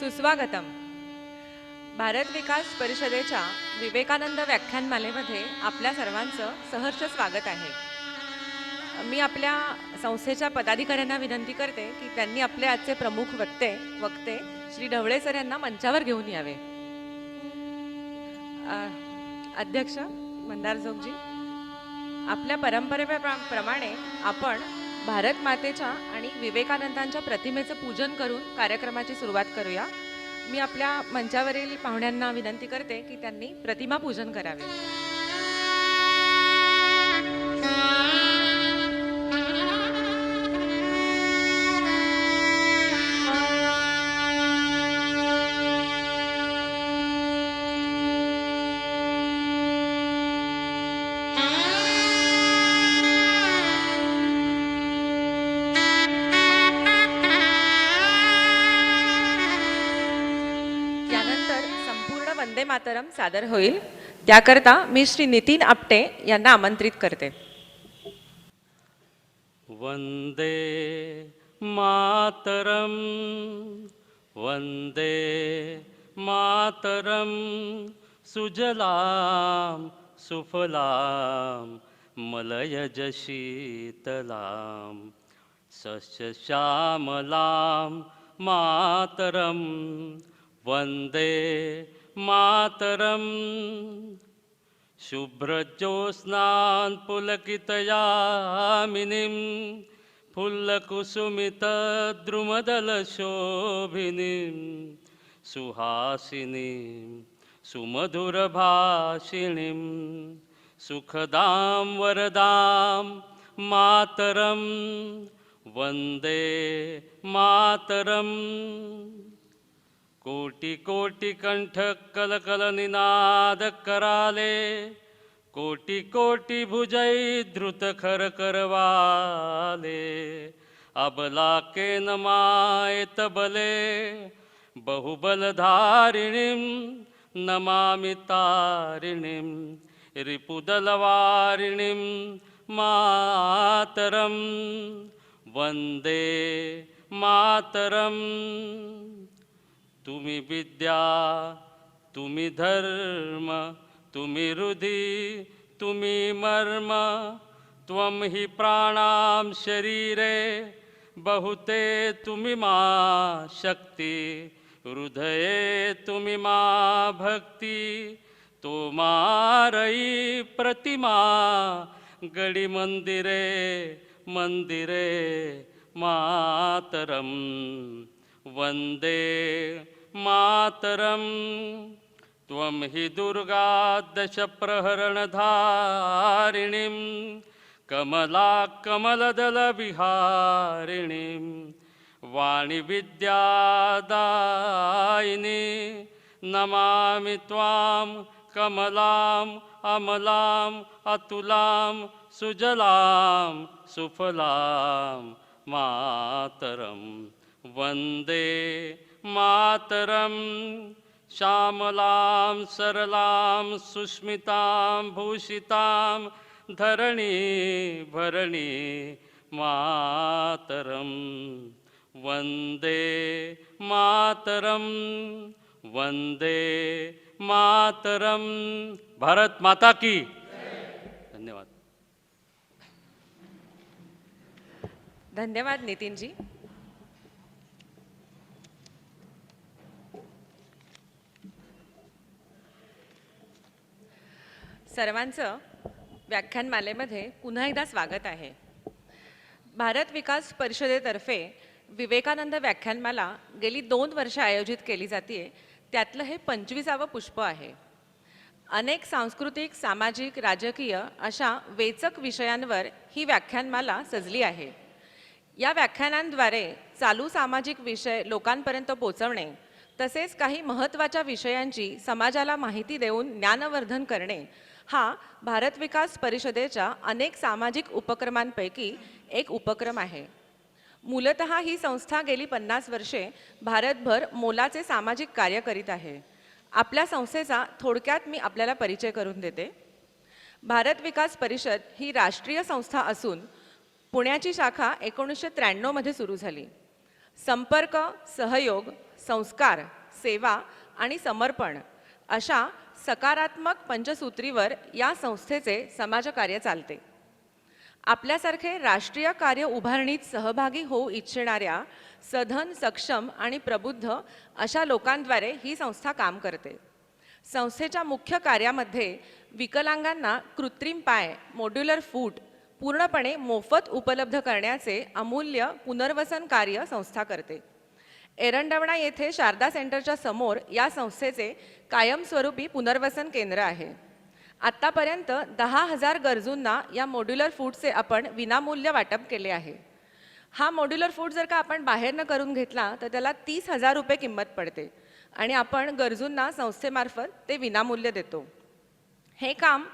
सुस्वागतम. भारत विकास परिषदेच्या विवेकानंद व्याख्यानमालेमध्ये आपल्या सर्वांचं सहर्ष स्वागत आहे. मी आपल्या संस्थेच्या पदाधिकाऱ्यांना विनंती करते की त्यांनी आपले आजचे प्रमुख वक्ते श्री ढवळे सर यांना मंचावर घेऊन यावे. अध्यक्ष मंदार जोगजी, आपल्या परंपरेप्रमाणे आपण भारत मातेच्या आणि विवेकानंदांच्या प्रतिमेचं पूजन करून कार्यक्रमाची सुरुवात करूया. मी आपल्या मंचावरील पाहुण्यांना विनंती करते की त्यांनी प्रतिमा पूजन करावे. वंदे मातरम सादर होईल. त्याकरता मी श्री नितीन आपटे यांना आमंत्रित करते. वंदे मातरम, वंदे मातरम, सुजलाम सुफलाम मलयज शीतलाम सस्यश्यामलाम मातरम. वंदे मातरम. शुभ्रज्योत्स्नान् पुलकितयामिनीं फुल्लकुसुमितद्रुमदलशोभिनीं सुहासिनीं सुमधुरभाषिणीं सुखदां वरदां मातरं. वन्दे मातरं. कोटि कोटि कंठ कल कल निनाद कराले, कोटि कोटि भुजै द्रुत खर करवाले. अबला के नमायत बले, बहुबलधारिणीं नमामि तारिणीं रिपुदलवारिणीं मातरं. वंदे मातरं. तुम्ही विद्या, तुम्ही धर्म, तुम्ही हृदि, तुम्ही मर्म. त्वं हि प्राणां शरीरे, बहुते तुम्ही मा शक्ति. हृदये तुम्ही मा भक्ति. तो मारई प्रतिमा, गडी मंदिरे मंदिरे मातरम. वंदे मातरम. त्वं हि दुर्गा दश प्रहरणधारिणीं, कमला कमलदल विहारिणीं. वाणी विद्यादायिनी, नमामि त्वां कमलां अमलां अतुलां सुजलां सुफलां मातरं. वंदे मातरम. श्यामलां सरलां सुस्मितां भूषितां धरणी भरणी मातरं. वंदे मातरम. वंदे मातरम. भारत माता की. धन्यवाद. धन्यवाद नितीन जी. सर्वांचं व्याख्यानमालेमध्ये पुन्हा एकदा स्वागत आहे. भारत विकास परिषदेतर्फे विवेकानंद व्याख्यानमाला गेली 2 वर्षे आयोजित केली जाते. त्यातलं हे 25वे पुष्प आहे. अनेक सांस्कृतिक, सामाजिक, राजकीय अशा वेचक विषयांवर ही व्याख्यानमाला सजली आहे. या व्याख्यानांद्वारे चालू सामाजिक विषय लोकांपर्यंत पोहोचवणे, तसेच काही महत्त्वाच्या विषयांची समाजाला माहिती देऊन ज्ञानवर्धन करणे हा भारत विकास परिषदेच्या अनेक सामाजिक उपक्रमांपैकी एक उपक्रम आहे. मूलतः ही संस्था गेली 50 वर्षे भारतभर मोलाचे सामाजिक कार्य करीत आहे. आपल्या संस्थेचा थोडक्यात मी आपल्याला परिचय करून देते. भारत विकास परिषद ही राष्ट्रीय संस्था असून पुण्याची शाखा 1993 मध्ये सुरू झाली. संपर्क, सहयोग, संस्कार, सेवा आणि समर्पण अशा सकारात्मक पंचसूत्रीवर या संस्थेचे समाजकार्य चालते. आपल्यासारखे राष्ट्रीय कार्य उभारणीत सहभागी होऊ इच्छिणाऱ्या सधन, सक्षम आणि प्रबुद्ध अशा लोकांद्वारे ही संस्था काम करते. संस्थेच्या मुख्य कार्यामध्ये विकलांगांना कृत्रिम पाय, मॉड्युलर फूट पूर्णपणे मोफत उपलब्ध करण्याचे अमूल्य पुनर्वसन कार्य संस्था करते. एरंडवणा येथे शारदा सेंटरच्या समोर या संस्थेचे कायमस्वरूपी पुनर्वसन केंद्र आहे. आत्तापर्यंत 10,000 गरजूंना या मॉड्युलर फूडचे आपण विनामूल्य वाटप केले आहे. हा मॉड्युलर फूड जर का आपण बाहेरनं करून घेतला तर त्याला 30,000 रुपये किंमत पडते आणि आपण गरजूंना संस्थेमार्फत ते विनामूल्य देतो. हे काम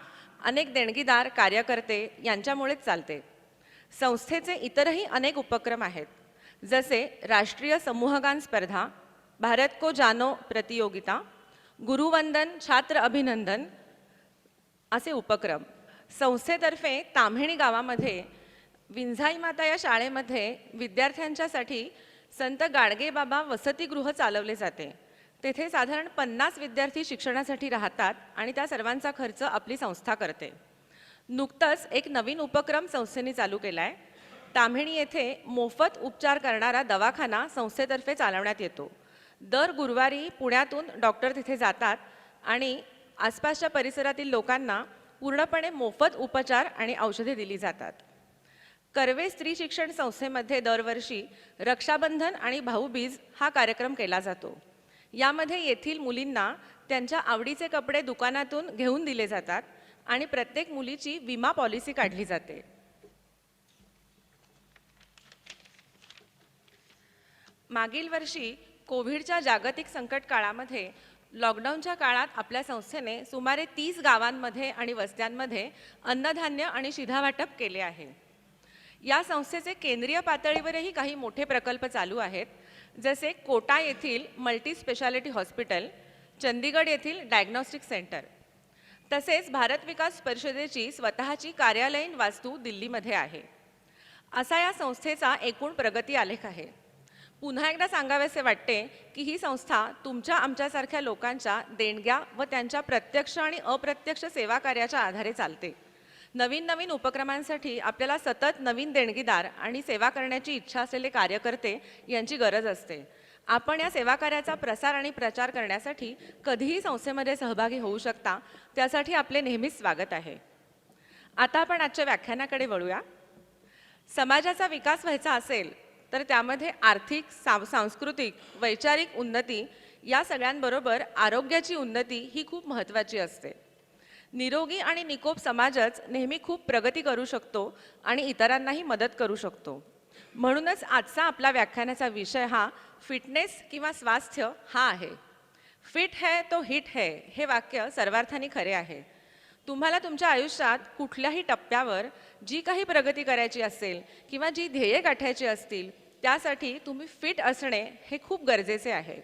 अनेक देणगीदार, कार्यकर्ते यांच्यामुळेच चालते. संस्थेचे इतरही अनेक उपक्रम आहेत, जसे राष्ट्रीय समूहगान स्पर्धा, भारत को जानो प्रतियोगिता, गुरुवंदन छात्र अभिनंदन असे उपक्रम. संस्थेतर्फे ताम्हिणी गावामध्ये विंझाई माता या शाळेमध्ये विद्यार्थ्यांच्यासाठी संत गाडगेबाबा वसतिगृह चालवले जाते. तेथे साधारण 50 विद्यार्थी शिक्षणासाठी राहतात आणि त्या सर्वांचा खर्च आपली संस्था करते. नुकतंच एक नवीन उपक्रम संस्थेने चालू केला आहे. ताम्हिणी येथे मोफत उपचार करणारा दवाखाना संस्थेतर्फे चालवण्यात येतो. दर गुरुवारी पुण्यातून डॉक्टर तिथे जातात आणि आसपासच्या परिसरातील लोकांना पूर्णपणे मोफत उपचार आणि औषधे दिली जातात. कर्वे स्त्री शिक्षण संस्थेमध्ये दरवर्षी रक्षाबंधन आणि भाऊबीज हा कार्यक्रम केला जातो. यामध्ये येथील मुलींना त्यांच्या आवडीचे कपडे दुकानातून घेऊन दिले जातात आणि प्रत्येक मुलीची विमा पॉलिसी काढली जाते. मागील वर्षी कोविडच्या जागतिक संकट काळामध्ये लॉकडाऊनच्या काळात आपल्या संस्थेने सुमारे 30 गावांमध्ये आणि वस्त्यांमध्ये अन्नधान्य आणि शिधावाटप केले आहे. या संस्थेचे केंद्रीय पातळीवरही काही मोठे प्रकल्प चालू आहेत, जसे कोटा येथील मल्टी स्पेशालिटी हॉस्पिटल, चंदीगड येथील डायग्नॉस्टिक सेंटर. तसेच भारत विकास परिषदेची स्वतःची कार्यालयीन वास्तू दिल्लीमध्ये आहे. असा या संस्थेचा एकूण प्रगती आलेख आहे. पुन्हा एकदा सांगावेसे वाटते की ही संस्था तुमच्या आमच्यासारख्या लोकांच्या देणग्या व त्यांच्या प्रत्यक्ष आणि अप्रत्यक्ष सेवा कार्याच्या आधारे चालते. नवीन नवीन उपक्रमांसाठी आपल्याला सतत नवीन देणगीदार आणि सेवा करण्याची इच्छा असलेले कार्यकर्ते यांची गरज असते. आपण या सेवा कार्याचा प्रसार आणि प्रचार करण्यासाठी कधीही संस्थेमध्ये सहभागी होऊ शकता. त्यासाठी आपले नेहमीच स्वागत आहे. आता आपण आजच्या व्याख्यानाकडे वळूया. समाजाचा विकास व्हायचा असेल तर त्यामध्ये आर्थिक, सांस्कृतिक, वैचारिक उन्नती या सगळ्यांबरोबर आरोग्याची उन्नती ही खूप महत्त्वाची असते. निरोगी आणि निकोप समाजच नेहमी खूप प्रगती करू शकतो आणि इतरांनाही मदत करू शकतो. म्हणूनच आजचा आपला व्याख्यानाचा विषय हा फिटनेस किंवा स्वास्थ्य हा आहे. फिट है तो हिट है हे वाक्य सर्वार्थाने खरे आहे. तुम्हाला तुमच्या आयुष्यात कुठल्याही टप्प्यावर जी काही प्रगती करायची असेल किंवा जी ध्येय गाठायची असतील त्यासाठी तुम्ही फिट असणे हे खूप गरजेचे आहे.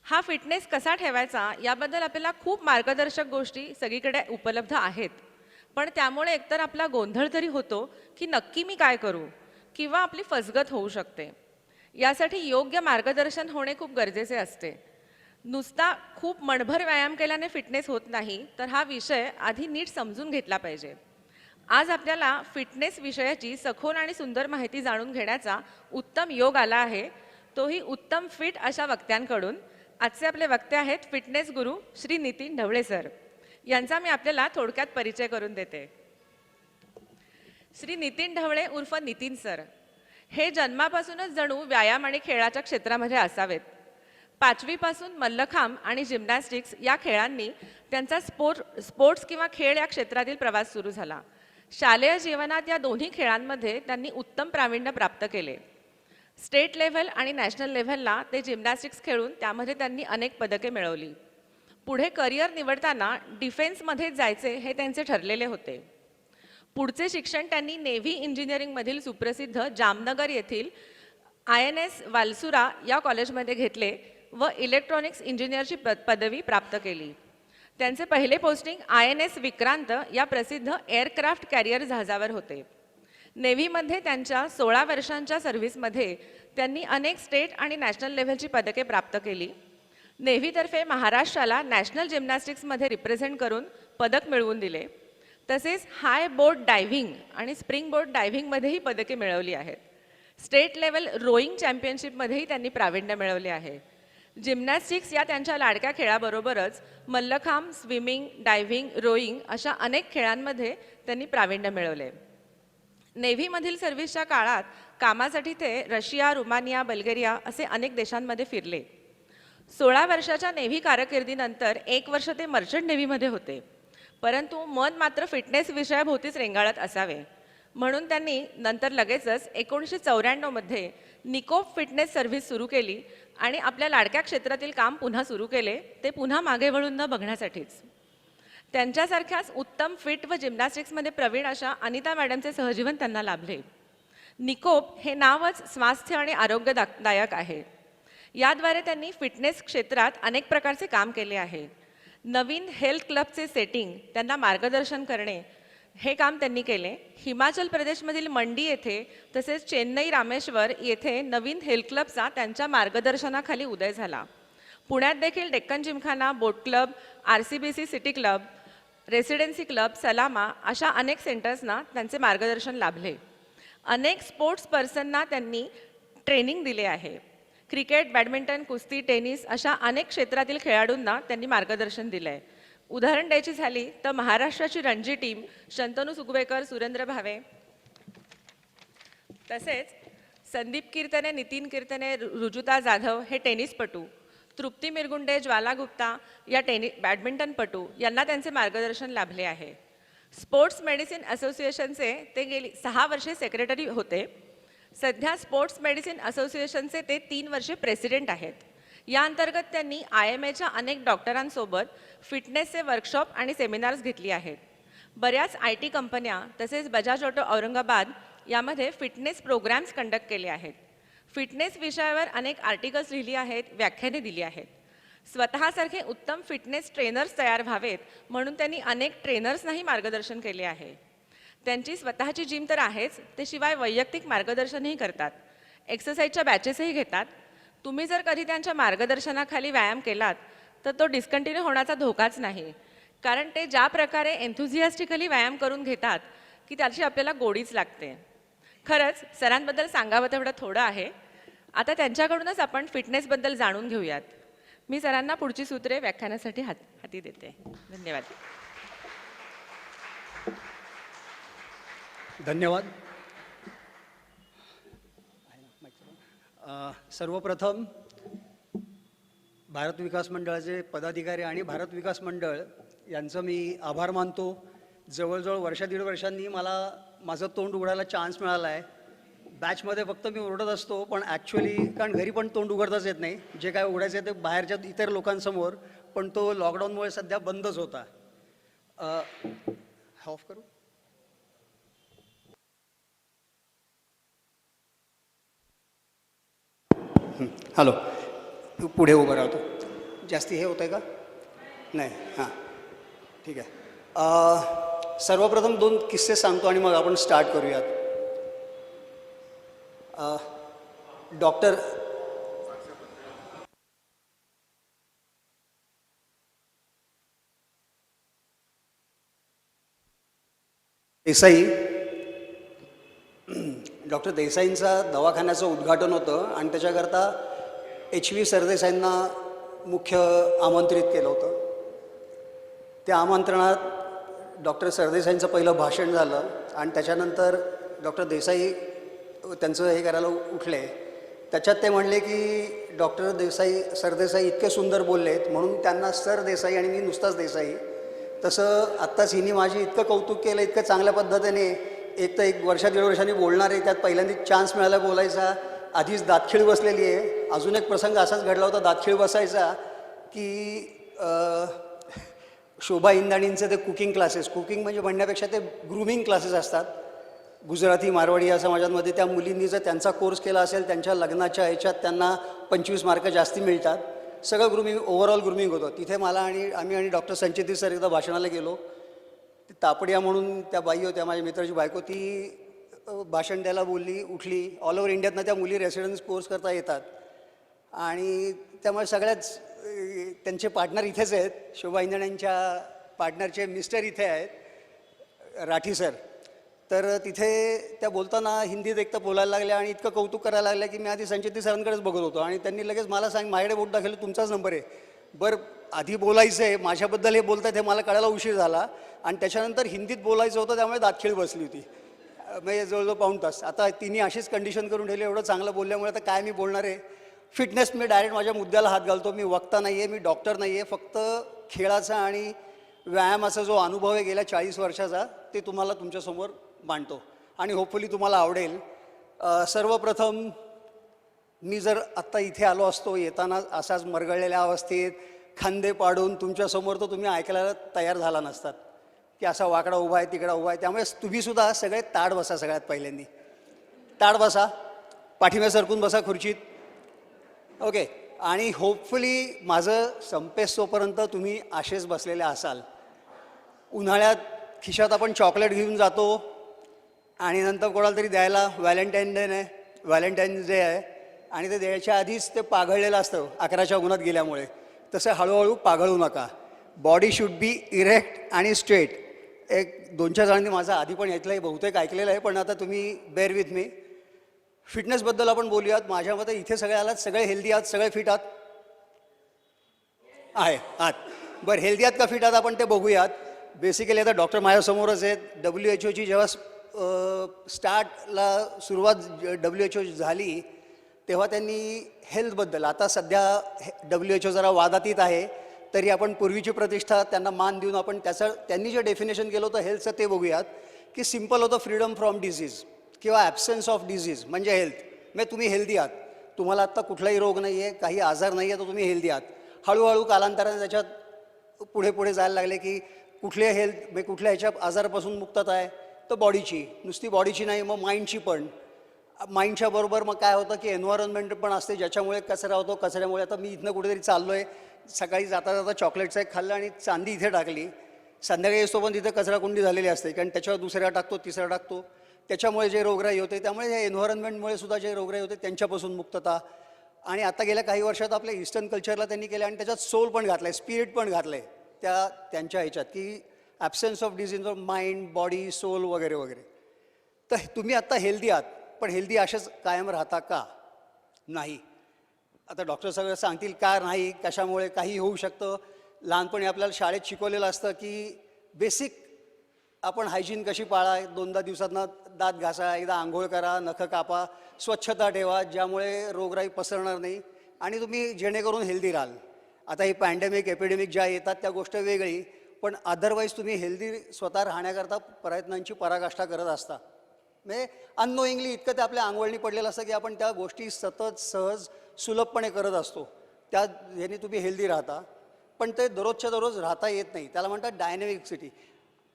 हा फिटनेस कसा ठेवायचा याबद्दल आपल्याला खूप मार्गदर्शक गोष्टी सगळीकडे उपलब्ध आहेत. पण त्यामुळे एकतर आपला गोंधळ तरी होतो की नक्की मी काय करू किंवा आपली फसगत होऊ शकते. यासाठी योग्य मार्गदर्शन होणे खूप गरजेचे असते. नुसता खूप मनभर व्यायाम केल्याने फिटनेस होत नाही, तर हा विषय आधी नीट समजून घेतला पाहिजे. आज आपल्याला फिटनेस विषयाची सखोल आणि सुंदर माहिती जाणून घेण्याचा उत्तम योग आला आहे, तोही उत्तम फिट अशा वक्त्यांकडून. आजचे आपले वक्ते आहेत फिटनेस गुरु श्री नितीन ढवळे सर. यांचा मी आपल्याला थोडक्यात परिचय करून देते. श्री नितीन ढवळे उर्फ नितीन सर हे जन्मापासूनच जणू व्यायाम आणि खेळाच्या क्षेत्रामध्ये असावेत. 5वी पासून मल्लखांब आणि जिम्नॅस्टिक्स या खेळांनी त्यांचा स्पोर्ट्स किंवा खेळ या क्षेत्रातील प्रवास सुरू झाला. शालेय जीवनात या दोन्ही खेळांमध्ये त्यांनी उत्तम प्रावीण्य प्राप्त केले. स्टेट लेव्हल आणि नॅशनल लेव्हलला ते जिम्नॅस्टिक्स खेळून त्यामध्ये त्यांनी अनेक पदके मिळवली. पुढे करिअर निवडताना डिफेन्समध्ये जायचे हे त्यांचे ठरलेले होते. पुढचे शिक्षण त्यांनी नेव्ही इंजिनिअरिंगमधील सुप्रसिद्ध जामनगर येथील INS वालसुरा या कॉलेजमध्ये घेतले व इलेक्ट्रॉनिक्स इंजिनिअरची पदवी प्राप्त केली. त्यांचे पहिले पोस्टिंग INS विक्रांत या प्रसिद्ध एअरक्राफ्ट कॅरियर जहाजावर होते. नेव्हीमध्ये त्यांच्या 16 वर्षांच्या सर्व्हिसमध्ये त्यांनी अनेक स्टेट आणि नॅशनल लेव्हलची पदके प्राप्त केली. नेव्हीतर्फे महाराष्ट्राला नॅशनल जिम्नॅस्टिक्समध्ये रिप्रेझेंट करून पदक मिळवून दिले. तसेच हाय बोट डायव्हिंग आणि स्प्रिंग बोट डायव्हिंगमध्येही पदके मिळवली आहेत. स्टेट लेवल रोईंग चॅम्पियनशिपमध्येही त्यांनी प्रावीण्य मिळवले आहे. जिम्नॅस्टिक्स या त्यांच्या लाडक्या खेळाबरोबरच मल्लखांब, स्विमिंग, डायव्हिंग, रोईंग अशा अनेक खेळांमध्ये त्यांनी प्रावीण्य मिळवले. नेव्हीमधील सर्व्हिसच्या काळात कामासाठी ते रशिया, रुमानिया, बल्गेरिया असे अनेक देशांमध्ये फिरले. 16 वर्षाच्या नेव्ही कारकिर्दीनंतर 1 वर्ष ते मर्चंट नेव्हीमध्ये होते. परंतु मन मात्र फिटनेस विषयाभोवतीच रेंगाळत असावे, म्हणून त्यांनी नंतर लगेचच 1994मध्ये निकोप फिटनेस सर्व्हिस सुरू केली आणि आपल्या लाडक्या क्षेत्रातील काम पुन्हा सुरू केले, ते पुन्हा मागे वळून न बघण्यासाठीच. त्यांच्यासारख्याच उत्तम फिट व जिम्नॅस्टिक्समध्ये प्रवीण अशा अनिता मॅडमचे सहजीवन त्यांना लाभले. निकोप हे नावच स्वास्थ्य आणि आरोग्यदायक आहे. याद्वारे त्यांनी फिटनेस क्षेत्रात अनेक प्रकारचे काम केले आहे. नवीन हेल्थ क्लबचे सेटिंग, त्यांना मार्गदर्शन करणे हे काम त्यांनी केले. हिमाचल प्रदेशमधील मंडी येथे तसेच चेन्नई, रामेश्वर येथे नवीन हेल्थ क्लबचा त्यांच्या मार्गदर्शनाखाली उदय झाला. पुण्यात देखील Deccan Gymkhana, boat club, RCBC city club, residency club, सलामा अशा अनेक सेंटर्सना त्यांचे मार्गदर्शन लाभले. अनेक स्पोर्ट्स पर्सनना त्यांनी ट्रेनिंग दिले आहे. क्रिकेट, बॅडमिंटन, कुस्ती, टेनिस अशा अनेक क्षेत्रातील खेळाडूंना त्यांनी मार्गदर्शन दिलं आहे. उदाहरण द्यायची झाली तर महाराष्ट्राची रणजी टीम शंतनू सुगवेकर, सुरेंद्र भावे, तसेच संदीप कीर्तने, नितीन कीर्तने, रुजुता जाधव हे टेनिसपटू, तृप्ती मिरगुंडे, ज्वाला गुप्ता या बॅडमिंटनपटू यांना त्यांचे मार्गदर्शन लाभले आहे. स्पोर्ट्स मेडिसिन असोसिएशनचे ते गेली 6 वर्षे सेक्रेटरी होते. सध्या स्पोर्ट्स मेडिसिन असोसिएशनचे ते 3 वर्षे प्रेसिडेंट आहेत. या अंतर्गत त्यांनी IMAच्या अनेक डॉक्टरांसोबत फिटनेसचे वर्कशॉप आणि सेमिनार्स घेतली आहेत. बऱ्याच IT कंपन्या तसेच बजाज ऑटो औरंगाबाद यामध्ये फिटनेस प्रोग्राम्स कंडक्ट केले आहेत. फिटनेस विषयावर अनेक आर्टिकल्स लिहिली आहेत, व्याख्याने दिली आहेत. स्वतःसारखे उत्तम फिटनेस ट्रेनर्स तयार व्हावेत म्हणून त्यांनी अनेक ट्रेनर्सनाही मार्गदर्शन केले आहे. त्यांची स्वतःची जिम तर आहेच, ते शिवाय वैयक्तिक मार्गदर्शनही करतात. एक्सरसाइजच्या बॅचेसही घेतात. तुम्ही जर कधी त्यांच्या मार्गदर्शनाखाली व्यायाम केलात तर तो डिस्कंटिन्यू होण्याचा धोकाच नाही, कारण ते ज्या प्रकारे एन्थुझियास्टिकली व्यायाम करून घेतात की त्याची आपल्याला गोडीच लागते. खरंच सरांबद्दल सांगावं तेवढं थोडं आहे. आता त्यांच्याकडूनच आपण फिटनेसबद्दल जाणून घेऊयात. मी सरांना पुढची सूत्रे व्याख्यानासाठी हाती देते. धन्यवाद. धन्यवाद. सर्वप्रथम भारत विकास मंडळाचे पदाधिकारी आणि भारत विकास मंडळ यांचं मी आभार मानतो. जवळजवळ 1.5 वर्षांनी मला माझं तोंड उघडायला चान्स मिळाला आहे. बॅचमध्ये फक्त मी ओरडत असतो, पण ॲक्च्युली कारण घरी पण तोंड उघडताच येत नाही. जे काय उघडायचं आहे ते बाहेरच्या इतर लोकांसमोर, पण तो लॉकडाऊनमुळे सध्या बंदच होता. ऑफ करू. हॅलो, तू पुढे उभं राहतो. जास्ती हे होतं आहे का? नाही. हां, ठीक आहे. सर्वप्रथम 2 किस्से सांगतो आणि मग आपण स्टार्ट करूयात. डॉक्टर देसाई, डॉक्टर देसाईंचा दवाखान्याचं उद्घाटन होतं आणि त्याच्याकरता HV सरदेसाईंना मुख्य आमंत्रित केलं होतं. त्या आमंत्रणात डॉक्टर सरदेसाईंचं पहिलं भाषण झालं आणि त्याच्यानंतर डॉक्टर देसाई त्यांचं हे करायला उठले. त्याच्यात ते म्हणले की डॉक्टर सरदेसाई इतके सुंदर बोललेत म्हणून त्यांना सर देसाई आणि मी नुसताच देसाई. तसं आत्ताच हिने माझी इतकं कौतुक केलं, इतकं चांगल्या पद्धतीने. एक तर 1-1.5 वर्षांनी बोलणार आहे, त्यात पहिल्यांदा चान्स मिळाला बोलायचा. आधीच दातखिळ बसलेली आहे. अजून एक प्रसंग असाच घडला होता दातखिळ बसायचा की शोभा इंदाणींचे ते कुकिंग क्लासेस, कुकिंग म्हणजे म्हणण्यापेक्षा ते ग्रूमिंग क्लासेस असतात. गुजराती, मारवाडी या समाजांमध्ये त्या मुलींनी जर त्यांचा कोर्स केला असेल, त्यांच्या लग्नाच्या ह्याच्यात त्यांना 25 मार्क जास्ती मिळतात. सगळं ग्रूमिंग, ओव्हरऑल ग्रूमिंग होतं. तिथे मला आम्ही आणि डॉक्टर संचिती सर एकदा भाषणाला गेलो. ती तापडिया म्हणून त्या बाई होत्या, माझ्या मित्राची बायको. ती भाषण द्यायला बोलली, उठली. ऑल ओव्हर इंडियातनं त्या मुली रेसिडेन्स कोर्स करता येतात आणि त्यामुळे सगळ्याच त्यांचे पार्टनर इथेच आहेत. शोभा इंजण्यांच्या पार्टनरचे मिस्टर इथे आहेत, राठी सर. तर तिथे त्या बोलताना हिंदीत एक तर बोलायला लागल्या आणि इतकं कौतुक करायला लागल्या की मी आधी संचिती सरांकडेच बघत होतो आणि त्यांनी लगेच मला माझ्याकडे बोट दाखवलं, तुमचाच नंबर आहे. बरं, आधी बोलायचं आहे, माझ्याबद्दल हे बोलत आहेत हे मला कळायला उशीर झाला आणि त्याच्यानंतर हिंदीत बोलायचं होतं, त्यामुळे दातखिळ बसली होती. म्हणजे जवळजवळ पाऊण तास. आता तिने अशीच कंडिशन करून ठेवली, एवढं चांगलं बोलल्यामुळे आता काय मी बोलणार आहे. फिटनेस, मी डायरेक्ट माझ्या मुद्द्याला हात घालतो. मी वक्ता नाही आहे, मी डॉक्टर नाही आहे. फक्त खेळाचा आणि व्यायामाचा जो अनुभव आहे गेल्या 40 वर्षाचा ते तुम्हाला तुमच्यासमोर मांडतो आणि होपफुली तुम्हाला आवडेल. सर्वप्रथम मी जर आत्ता इथे आलो असतो येताना असाच मरगळलेल्या अवस्थेत खांदे पाडून तुमच्यासमोर, तर तुम्ही ऐकायला तयार झाला नसतात की असा वाकडा उभा आहे, तिकडा उभा आहे. त्यामुळे तुम्हीसुद्धा सगळे ताड बसा. सगळ्यात पहिल्यांदी ताड बसा, पाठीमागे सरकून बसा खुर्चीत. ओके. आणि होपफुली माझं संपेस्तोपर्यंत तुम्ही असेच बसलेले असाल. उन्हाळ्यात खिशात आपण चॉकलेट घेऊन जातो आणि नंतर कोणाला तरी द्यायला व्हॅलेंटाईन्स डे आहे आणि ते द्यायच्या आधीच ते पाघळलेलं असतं 11च्या उन्हात गेल्यामुळे. तसं हळूहळू पाघळू नका. बॉडी शुड बी इरेक्ट आणि स्ट्रेट. एक 2-4 जणांनी माझं आधी पण यातलंही बहुतेक ऐकलेलं आहे, पण आता तुम्ही बेअर विथ मी. फिटनेसबद्दल आपण बोलूयात. माझ्या मते इथे सगळे आलात, सगळे हेल्दी आहात, सगळे फिट आहात आहात. बरं, हेल्दी आहात का फिट आहात आपण ते बघूयात. बेसिकली आता डॉक्टर माझ्यासमोरच आहेत. WHO जेव्हा स्टार्टला सुरुवात WHO झाली तेव्हा त्यांनी हेल्थबद्दल, आता सध्या WHO जरा वादातीत आहे तरी आपण पूर्वीची प्रतिष्ठा त्यांना मान देऊन आपण त्यांनी जे डेफिनेशन केलं होतं हेल्थचं ते बघूयात. की सिम्पल होतं, फ्रीडम फ्रॉम डिझीज किंवा ॲब्सेन्स ऑफ डिझीज म्हणजे हेल्थ. म्हणजे तुम्ही हेल्दी आहात, तुम्हाला आत्ता कुठलाही रोग नाही आहे, काही आजार नाही आहे, तर तुम्ही हेल्दी आहात. हळूहळू कालांतराने त्याच्यात पुढे पुढे जायला लागले की कुठल्या हेल्थ म्हणजे कुठल्या ह्याच्या आजारापासून मुक्तता आहे, तर बॉडीची, नुसती बॉडीची नाही, मग माइंडची पण. माइंडच्या बरोबर मग काय होतं की एन्व्हायरमेंट पण असते ज्याच्यामुळे कचरा होतो. कचऱ्यामुळे आता मी इथनं कुठेतरी चाललो आहे, सकाळी जाता जाता चॉकलेटचं एक खाल्लं आणि चांदी इथे टाकली. संध्याकाळी येतो पण तिथे कचराकुंडी झालेली असते, कारण त्याच्यावर दुसऱ्या टाकतो, तिसरा टाकतो. त्याच्यामुळे जे रोगराई होते, त्यामुळे या एन्व्हायरमेंटमुळे सुद्धा जे रोगराई होते त्यांच्यापासून मुक्तता. आणि आता गेल्या काही वर्षात आपल्या ईस्टर्न कल्चरला त्यांनी केलं आणि त्याच्यात सोल पण घातलं आहे, स्पिरिट पण घातलं आहे त्यांच्या ह्याच्यात, की absence of disease of mind, body, soul वगैरे वगैरे. तर तुम्ही आत्ता हेल्दी आहात, पण हेल्दी असेच कायम राहता का? नाही. आता डॉक्टर सगळं सांगतील का नाही, कशामुळे, काही होऊ शकतं. लहानपणी आपल्याला शाळेत शिकवलेलं असतं की बेसिक आपण हायजीन कशी पाळा, 2दा दिवसातनं दात घासा, एकदा आंघोळ करा, नखं कापा, स्वच्छता ठेवा, ज्यामुळे रोगराई पसरणार नाही आणि तुम्ही जेणेकरून हेल्दी राहाल. आता ही पॅन्डेमिक, एपिडेमिक ज्या येतात त्या गोष्ट वेगळी, पण अदरवाईज तुम्ही हेल्दी स्वतः राहण्याकरता प्रयत्नांची पराकाष्ठा करत असता. म्हणजे अननोईंगली इतकं ते आपल्या अंगवळणी पडलेलं असतं की आपण त्या गोष्टी सतत सहज सुलभपणे करत असतो. त्या ह्याने तुम्ही हेल्दी राहता, पण ते दररोजच्या दररोज राहता येत नाही. त्याला म्हणतात डायनॅमिकसिटी.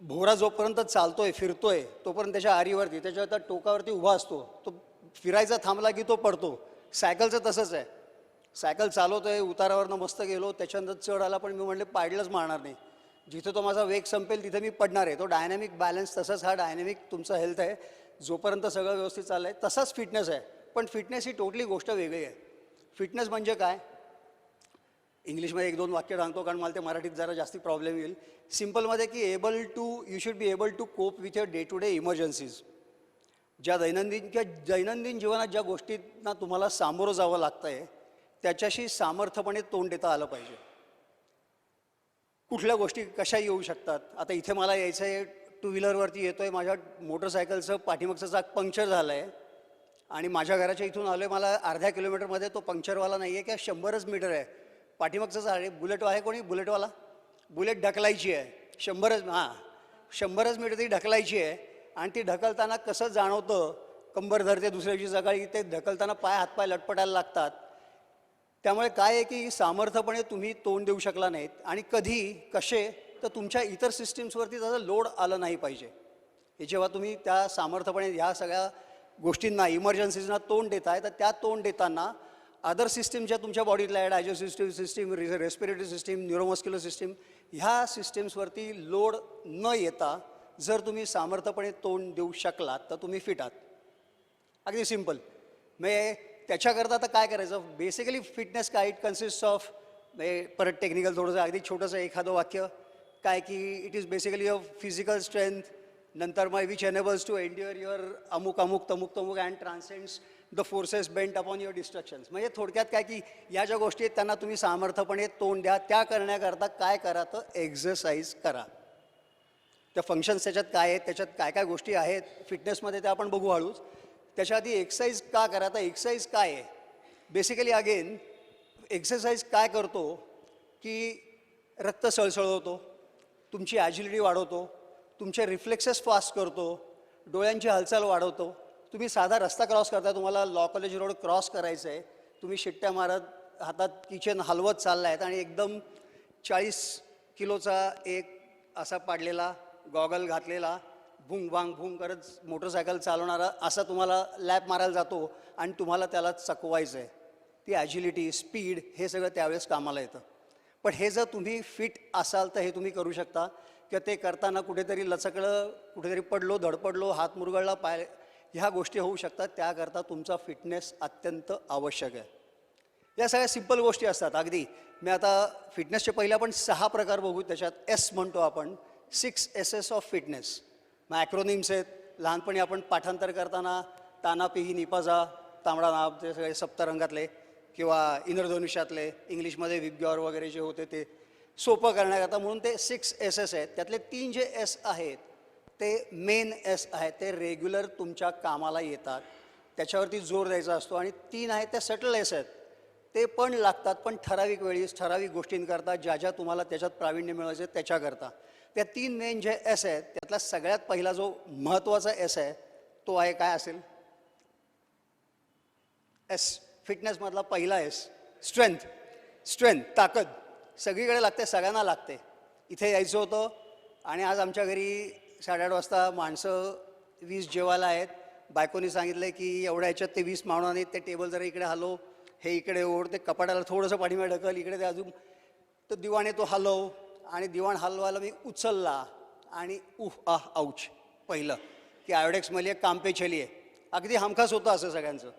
भोवरा जोपर्यंत चालतोय, फिरतोय, तोपर्यंत त्याच्या आरीवरती, त्याच्या त्या टोकावरती उभा असतो. तो फिरायचा थांबला की तो पडतो. सायकलचं तसंच आहे. सायकल चालवतोय, उतारावरनं मस्त गेलो, त्याच्यानंतर चढ आला, पण मी म्हणले पाडलंच मारणार नाही. जिथे तो माझा वेग संपेल तिथे मी पडणार आहे. तो डायनॅमिक बॅलन्स, तसंच हा डायनॅमिक तुमचा हेल्थ आहे. जोपर्यंत सगळं व्यवस्थित चाललं आहे तसाच फिटनेस आहे. पण फिटनेस ही टोटली गोष्ट वेगळी आहे. फिटनेस म्हणजे काय, इंग्लिशमध्ये 1-2 वाक्य सांगतो कारण मला ते मराठीत जरा जास्ती प्रॉब्लेम येईल. सिम्पलमध्ये की you should be able to cope with your day to day emergencies. ज्या दैनंदिन जीवनात ज्या गोष्टींना तुम्हाला सामोरं जावं लागतं आहे त्याच्याशी सामर्थ्यपणे तोंड देता आलं पाहिजे. कुठल्या गोष्टी कशा येऊ शकतात. आता इथे मला यायचं आहे, 2 व्हीलरवरती येतो आहे, माझ्या मोटरसायकलचं पाठीमागचं चाक पंक्चर झालं आहे आणि माझ्या घराच्या इथून आलो आहे, मला अर्ध्या किलोमीटरमध्ये तो पंक्चरवाला नाही आहे, किंवा 100च मीटर आहे. पाठीमागचंच आहे. बुलेट आहे, कोणी बुलेटवाला, बुलेट ढकलायची आहे 100च मीटर ती ढकलायची आहे. आणि ती ढकलताना कसं जाणवतं, कंबर धरते दुसऱ्या दिवशी सकाळी, ते ढकलताना हातपाय लटपटायला लागतात. त्यामुळे काय आहे की सामर्थ्यपणे तुम्ही तोंड देऊ शकला नाहीत आणि कधी कसे तर तुमच्या इतर सिस्टीम्सवरती त्याचा लोड आलं नाही पाहिजे. हे जेव्हा तुम्ही त्या सामर्थ्यपणे ह्या सगळ्या गोष्टींना, इमर्जन्सीजना तोंड देताय, तर त्या तोंड देताना अदर सिस्टीम ज्या तुमच्या बॉडीतल्या आहे, digestive system, respiratory system, neuromuscular system, ह्या सिस्टीम्सवरती लोड न येता जर तुम्ही सामर्थ्यपणे तोंड देऊ शकलात तर तुम्ही फिट आहात. अगदी सिम्पल. म्हणजे त्याच्याकरता आता काय करायचं, बेसिकली फिटनेस काय, इट कन्सिस्ट ऑफ, म्हणजे परत टेक्निकल थोडंसं अगदी छोटंसं एखादं वाक्य काय की it is basically a physical strength, नंतर मग which enables to endure your अमुक अमुक तमुक तमुक and transcends the forces bent upon your destructions. म्हणजे थोडक्यात काय की या ज्या गोष्टी आहेत त्यांना तुम्ही सामर्थ्यपणे तोंड द्या. त्या करण्याकरता काय करा तर एक्झरसाईज करा. त्या फंक्शन्स त्याच्यात काय आहेत, त्याच्यात काय काय गोष्टी आहेत फिटनेसमध्ये ते आपण बघू हळूच. त्याच्या आधी एक्सरसाइज का करा, तर एक्सरसाइज काय आहे बेसिकली. अगेन एक्सरसाइज काय करतो की रक्त सळसळवतो, तुमची ॲजिलिटी वाढवतो, तुमचे रिफ्लेक्सेस फास्ट करतो, डोळ्यांची हालचाल वाढवतो. तुम्ही साधा रस्ता क्रॉस करता, तुम्हाला लॉ कॉलेज रोड क्रॉस करायचं आहे, तुम्ही शिट्ट्या मारत हातात किचन हलवत चालला आहेत आणि एकदम 40 किलोचा एक असा पाडलेला गॉगल घातलेला भुंग भांग भुंग करत मोटरसायकल चालवणारा असा तुम्हाला लॅप मारायला जातो आणि तुम्हाला त्याला चकवायचं आहे. ती ॲजिलिटी, स्पीड हे सगळं त्यावेळेस कामाला येतं. पण हे जर तुम्ही फिट असाल तर हे तुम्ही करू शकता. किंवा ते करताना कुठेतरी लचकलं, कुठेतरी पडलो, धडपडलो, हात मुरगळला, पाय, ह्या गोष्टी होऊ शकतात. त्याकरता तुमचा फिटनेस अत्यंत आवश्यक आहे. या सगळ्या सिम्पल गोष्टी असतात अगदी. मी आता फिटनेसचे पहिले आपण 6 प्रकार बघू. त्याच्यात एस म्हणतो आपण, 6 S's ऑफ फिटनेस. मग ॲक्रोनिम्स आहेत. लहानपणी आपण पाठांतर करताना ताना पिही निपाजा तांबडा नाब ते सगळे सप्तरंगातले किंवा इंद्रधनुष्यातले, इंग्लिशमध्ये विग्यॉर वगैरे जे होते ते सोपं करण्याकरता म्हणून ते 6 S's आहेत. त्यातले 3 जे एस आहेत ते मेन एस आहेत, ते रेग्युलर तुमच्या कामाला येतात, त्याच्यावरती जोर द्यायचा असतो. आणि 3 आहेत त्या सटल एस आहेत, ते पण लागतात पण ठराविक वेळीस ठराविक गोष्टींकरता, ज्या ज्या तुम्हाला त्याच्यात प्रावीण्य मिळवायचं आहे त्याच्याकरता. त्या 3 मेन जे एस आहेत त्यातला सगळ्यात पहिला जो महत्त्वाचा एस आहे तो आहे काय असेल, एस फिटनेसमधला पहिला एस, स्ट्रेंथ. स्ट्रेंथ, ताकद सगळीकडे लागते, सगळ्यांना लागते. इथे यायचं होतं आणि आज आमच्या घरी 8:30 वाजता माणसं 20 जेवायला आहेत. बायकोनी सांगितलं की एवढ्या ह्याच्यात ते 20 मावणार नाहीत, ते टेबल जरा इकडे हलव, हे इकडे ओढ, ते कपाटाला थोडंसं पाठीमागे ढकल, इकडे ते अजून, तो दिवाणे तो हलव. आणि दिवाण हलवायला मी उचलला आणि आऊच पहिलं की आयोडेक्स मलिये काम पे चलिये. अगदी हमखास होतं असं सगळ्यांचं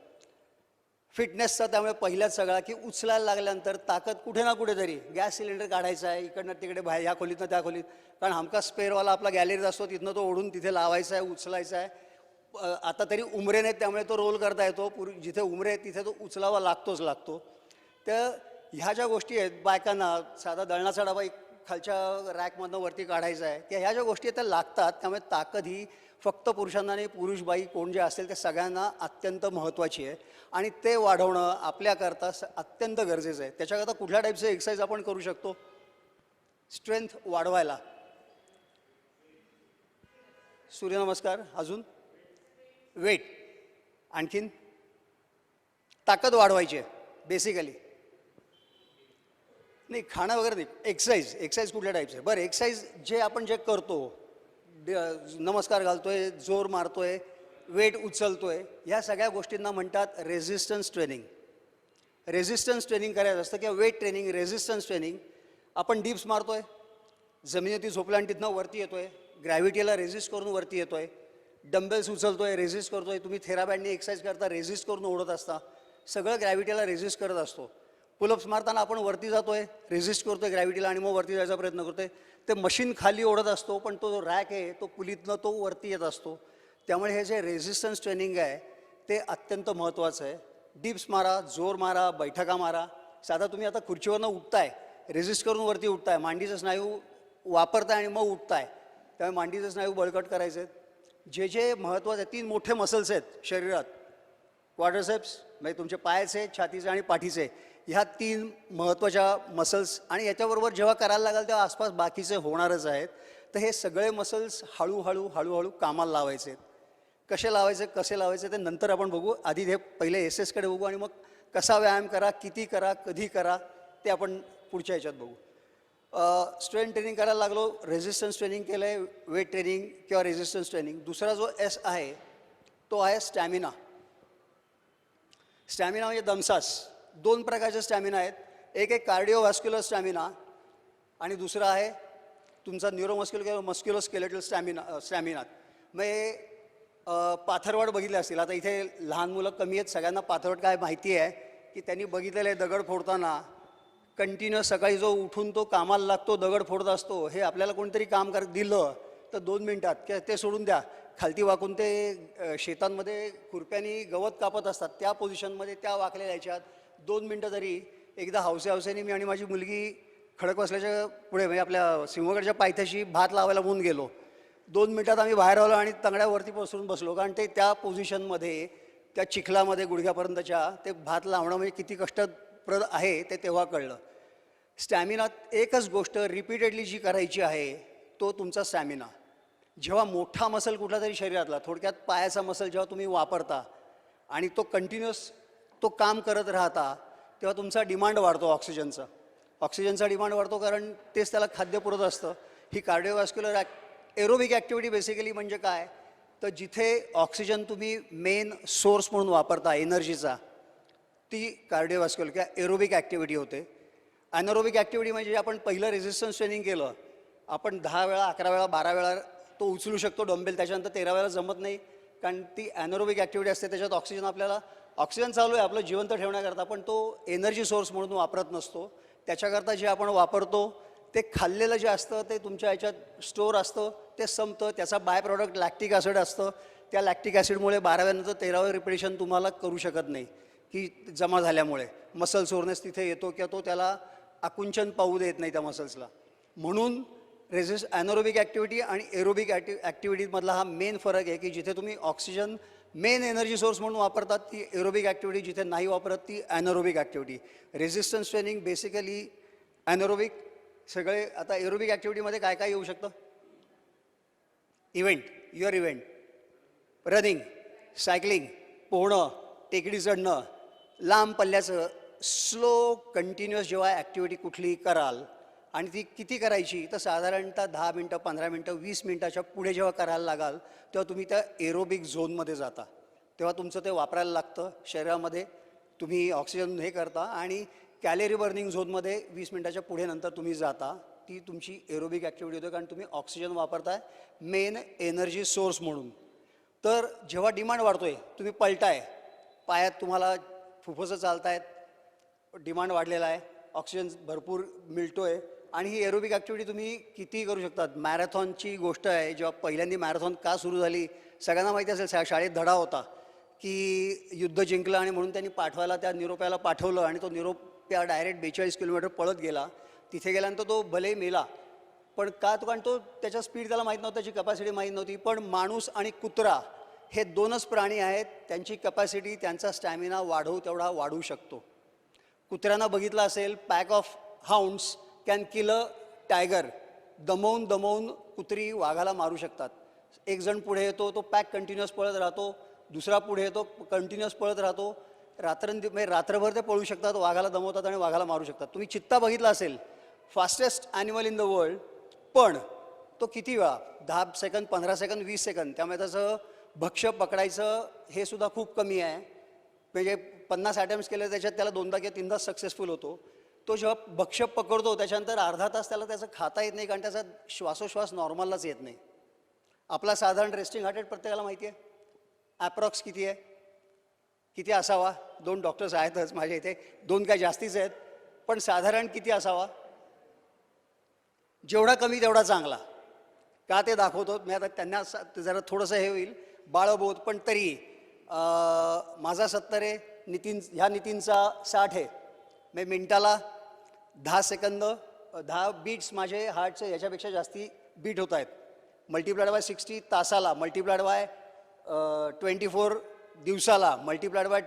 फिटनेसचा. त्यामुळे पहिल्याच सगळा की उचलायला लागल्यानंतर ताकद कुठे ना कुठेतरी, गॅस सिलेंडर काढायचा आहे इकडनं तिकडे बाहेर, ह्या खोलीतनं त्या खोलीत, कारण हमखास स्पेअरवाला आपला गॅलरीत असतो, तिथनं तो ओढून तिथे लावायचा आहे, उचलायचा आहे. आता तरी उमरे नाहीत त्यामुळे तो रोल करता येतो. पूर्वी जिथे उमरे आहेत तिथे तो उचलावा लागतोच लागतो. तर ह्या ज्या गोष्टी आहेत, बायकांना साधा दळणाचा डबा खालच्या रॅकमधनं वरती काढायचा आहे, की ह्या ज्या गोष्टी आहेत त्या लागतात. त्यामुळे ताकद ही फक्त पुरुषांना नाही, पुरुष बाई कोण जे असेल त्या सगळ्यांना अत्यंत महत्त्वाची आहे. आणि ते वाढवणं आपल्याकरता अत्यंत गरजेचं आहे. त्याच्याकरता कुठल्या टाईपचं एक्सरसाइज आपण करू शकतो स्ट्रेंथ वाढवायला? सूर्यनमस्कार, अजून वेट, आणखीन ताकद वाढवायची आहे बेसिकली. नाही खाणं वगैरे नाही, एक्सरसाइज कुठल्या टाईपचं आहे? बरं, एक्सरसाइज जे आपण जे करतो, नमस्कार घालतोय, जोर मारतोय, वेट उचलतोय, ह्या सगळ्या गोष्टींना म्हणतात रेझिस्टन्स ट्रेनिंग. रेझिस्टन्स ट्रेनिंग करायचं असतं किंवा वेट ट्रेनिंग, रेझिस्टन्स ट्रेनिंग. आपण डिप्स मारतोय, जमिनीवरती झोपला आणि तिथनं वरती येतोय, ग्रॅव्हिटीला रेझिस्ट करून वरती येतोय, डंबेल्स उचलतोय, रेझिस्ट करतोय. तुम्ही थेराबँडनी एक्सरसाइज करता, रेझिस्ट करून ओढत असता, सगळं ग्रॅव्हिटीला रेझिस्ट करत असतो. पुलअप्स मारताना आपण वरती जातोय, रेझिस्ट करतोय ग्रॅव्हिटीला आणि मग वरती जायचा प्रयत्न करतोय. ते मशीन खाली ओढत असतो पण तो जो रॅक आहे तो पुलीतनं तो वरती येत असतो. त्यामुळे हे जे रेझिस्टन्स ट्रेनिंग आहे ते अत्यंत महत्त्वाचं आहे. डिप्स मारा, जोर मारा, बैठका मारा. साधा तुम्ही आता खुर्चीवरनं उठताय, रेझिस्ट करून वरती उठताय, मांडीचं स्नायू वापरताय आणि मग उठताय, त्यामुळे मांडीचं स्नायू बळकट करायचे आहेत. जे जे महत्त्वाचं आहे, 3 मोठे मसल्स आहेत शरीरात, क्वाड्रिसेप्स म्हणजे तुमचे पायाचे, छातीचे आणि पाठीचे, ह्या 3 महत्त्वाच्या मसल्स. आणि याच्याबरोबर जेव्हा करायला लागाल तेव्हा आसपास बाकीचे होणारच आहेत. तर हे सगळे मसल्स हळूहळू कामाला लावायचे आहेत. कसे लावायचे, कसे लावायचे ते नंतर आपण बघू. आधी हे पहिले एसएसकडे बघू आणि मग कसा व्यायाम करा, किती करा, कधी करा ते आपण पुढच्या ह्याच्यात बघू. स्ट्रेंथ ट्रेनिंग करायला लागलो, रेझिस्टन्स ट्रेनिंग केलं आहे, वेट ट्रेनिंग किंवा रेझिस्टन्स ट्रेनिंग. दुसरा जो एस आहे तो आहे स्टॅमिना. स्टॅमिना म्हणजे दमसास. 2 प्रकारचे स्टॅमिना आहेत. एक कार्डिओव्हॅस्क्युलर स्टॅमिना आणि दुसरा आहे तुमचा न्यूरोमस्क्युलर किंवा मस्क्युलोस्केलेटल स्टॅमिना पाथरवट बघितले असतील. आता इथे लहान मुलं कमी आहेत, सगळ्यांना पाथरवट काय माहिती आहे की त्यांनी बघितलेलं आहे. दगड फोडताना कंटिन्युअस सकाळी जो उठून तो कामाला लागतो, दगड फोडत असतो. हे आपल्याला कोणतरी काम दिलं तर 2 मिनिटात किंवा ते सोडून द्या, खालती वाकून ते शेतांमध्ये खुरप्यानी गवत कापत असतात, त्या पोझिशनमध्ये त्या वाकलेल्या याच्यात 2 मिनटं तरी. एकदा हौसेने मी आणि माझी मुलगी खडकवासल्याच्या पुढे म्हणजे आपल्या सिंहगडच्या पायथ्याशी भात लावायला म्हणून गेलो. 2 मिनटात आम्ही बाहेर आलो आणि तंगड्यावरती पसरून बसलो, कारण ते त्या पोझिशनमध्ये त्या चिखलामध्ये गुडघ्यापर्यंतच्या ते भात लावणं म्हणजे किती कष्टप्रद आहे ते तेव्हा कळलं. स्टॅमिनात एकच गोष्ट रिपीटेडली जी करायची आहे तो तुमचा स्टॅमिना. जेव्हा मोठा मसल कुठला तरी शरीरातला, थोडक्यात पायाचा मसल जेव्हा तुम्ही वापरता आणि तो कंटिन्युअस तो काम करत राहता, तेव्हा तुमचा डिमांड वाढतो ऑक्सिजनचा डिमांड वाढतो, कारण तेच त्याला खाद्य पुरत असतं. ही कार्डिओव्हॅस्क्युलर एरोबिक ॲक्टिव्हिटी बेसिकली म्हणजे काय, तर जिथे ऑक्सिजन तुम्ही मेन सोर्स म्हणून वापरता एनर्जीचा, ती कार्डिओव्हॅस्क्युलर किंवा एरोबिक ॲक्टिव्हिटी होते. ॲनरोबिक ॲक्टिव्हिटी म्हणजे आपण पहिलं रेझिस्टन्स ट्रेनिंग केलं, आपण 10 वेळा 11 वेळा 12 वेळा तो उचलू शकतो डंबेल, त्याच्यानंतर 13 वेळा जमत नाही, कारण ती ॲनरोबिक ॲक्टिव्हिटी असते. त्याच्यात ऑक्सिजन चालू आहे आपलं जिवंत ठेवण्याकरता, पण तो एनर्जी सोर्स म्हणून वापरत नसतो. त्याच्याकरता जे आपण वापरतो ते खाल्लेलं जे असतं ते तुमच्या ह्याच्यात स्टोअर असतं, ते संपतं. त्याचा बाय प्रॉडक्ट लॅक्टिक ॲसिड असतं. त्या लॅक्टिक ॲसिडमुळे 12व्यानंतर 13व्या रिपिटेशन तुम्हाला करू शकत नाही की जमा झाल्यामुळे मसल सोरनेस तिथे येतो किंवा तो त्याला आकुंचन पाहू देत नाही त्या मसल्सला. म्हणून ॲनरोबिक ॲक्टिव्हिटी आणि एरोबिक ॲक्टिव्हिटीमधला हा मेन फरक आहे की जिथे तुम्ही ऑक्सिजन मेन एनर्जी सोर्स म्हणून वापरतात ती एरोबिक ॲक्टिव्हिटी, जिथे नाही वापरत ती ॲनरोबिक ॲक्टिव्हिटी. रेझिस्टन्स ट्रेनिंग बेसिकली ॲनरोबिक सगळे. आता एरोबिक ॲक्टिव्हिटीमध्ये काय काय येऊ शकतं, युअर इव्हेंट, रनिंग, सायकलिंग, पोहणं, टेकडी चढणं, लांब पल्ल्याचं स्लो कंटिन्युअस जेव्हा ॲक्टिव्हिटी कुठली कराल आणि ती किती करायची, तर साधारणतः 10 मिनटं 15 मिनटं 20 मिनटाच्या पुढे जेव्हा करायला लागाल तेव्हा तुम्ही त्या एरोबिक झोनमध्ये जाता. तेव्हा तुमचं ते वापरायला लागतं शरीरामध्ये, तुम्ही ऑक्सिजन हे करता आणि कॅलरी बर्निंग झोनमध्ये 20 मिनटाच्या पुढे नंतर तुम्ही जाता. ती तुमची एरोबिक ॲक्टिव्हिटी होते, कारण तुम्ही ऑक्सिजन वापरताय मेन एनर्जी सोर्स म्हणून. तर जेव्हा डिमांड वाढतोय, तुम्ही पलटाय, पायात तुम्हाला फुफ्फुसं चालतायत, डिमांड वाढलेला आहे, ऑक्सिजन भरपूर मिळतोय आणि ही एरोबिक ॲक्टिव्हिटी तुम्ही कितीही करू शकतात. मॅरेथॉनची गोष्ट आहे, जेव्हा पहिल्यांदा मॅरेथॉन का सुरू झाली सगळ्यांना माहिती असेल, शाळेत धडा होता की युद्ध जिंकलं आणि म्हणून त्यांनी पाठवायला त्या निरोप्याला पाठवलं आणि तो निरोप्या डायरेक्ट 42 किलोमीटर पळत गेला. तिथे गेल्यानंतर तो भले मेला, पण का, कारण तो त्याच्या स्पीड त्याला माहीत नव्हतं, त्याची कपॅसिटी माहीत नव्हती. पण माणूस आणि कुत्रा हे 2च प्राणी आहेत, त्यांची कपॅसिटी, त्यांचा स्टॅमिना तेवढा वाढू शकतो. कुत्र्यांना बघितलं असेल, pack of hounds can kill a tiger. दमवून कुत्री वाघाला मारू शकतात. एक जण पुढे येतो, तो पॅक कंटिन्युअस पळत राहतो, दुसरा पुढे येतो, कंटिन्युअस पळत राहतो, रात्रभर ते पळू शकतात, वाघाला दमवतात आणि वाघाला मारू शकतात. तुम्ही चित्ता बघितला असेल, fastest animal in the world, पण तो किती वेळा, 10 सेकंद 15 सेकंद 20 सेकंद, त्यामुळे त्याचं भक्ष्य पकडायचं हे सुद्धा खूप कमी आहे. म्हणजे 50 अटेम्प्ट्स केले त्याच्यात त्याला 2दा किंवा 3दा सक्सेसफुल होतो. तो जेव्हा भक्ष्य पकडतो त्याच्यानंतर अर्धा तास त्याला त्याचं खाता येत नाही, कारण त्याचा श्वासोश्वास नॉर्मललाच येत नाही. आपला साधारण रेस्टिंग हार्ट रेट प्रत्येकाला माहिती आहे, ॲप्रॉक्स किती आहे, किती असावा. 2 डॉक्टर्स आहेतच माझ्या इथे, 2 काय जास्तीच आहेत, पण साधारण किती असावा, जेवढा कमी तेवढा चांगला. का ते दाखवतो मी आता, त्यांना जरा थोडंसं हे होईल बाळबोध, पण तरी माझा 70 आहे, नितीनचा 60 आहे. मी मिनटाला 10 सेकंद 10 बीट्स माझे हार्टचे याच्यापेक्षा जास्ती बीट होत आहेत. मल्टिप्लाइड बाय 60 तासाला, मल्टिप्लाइड बाय 24 दिवसाला, मल्टिप्लाइड बाय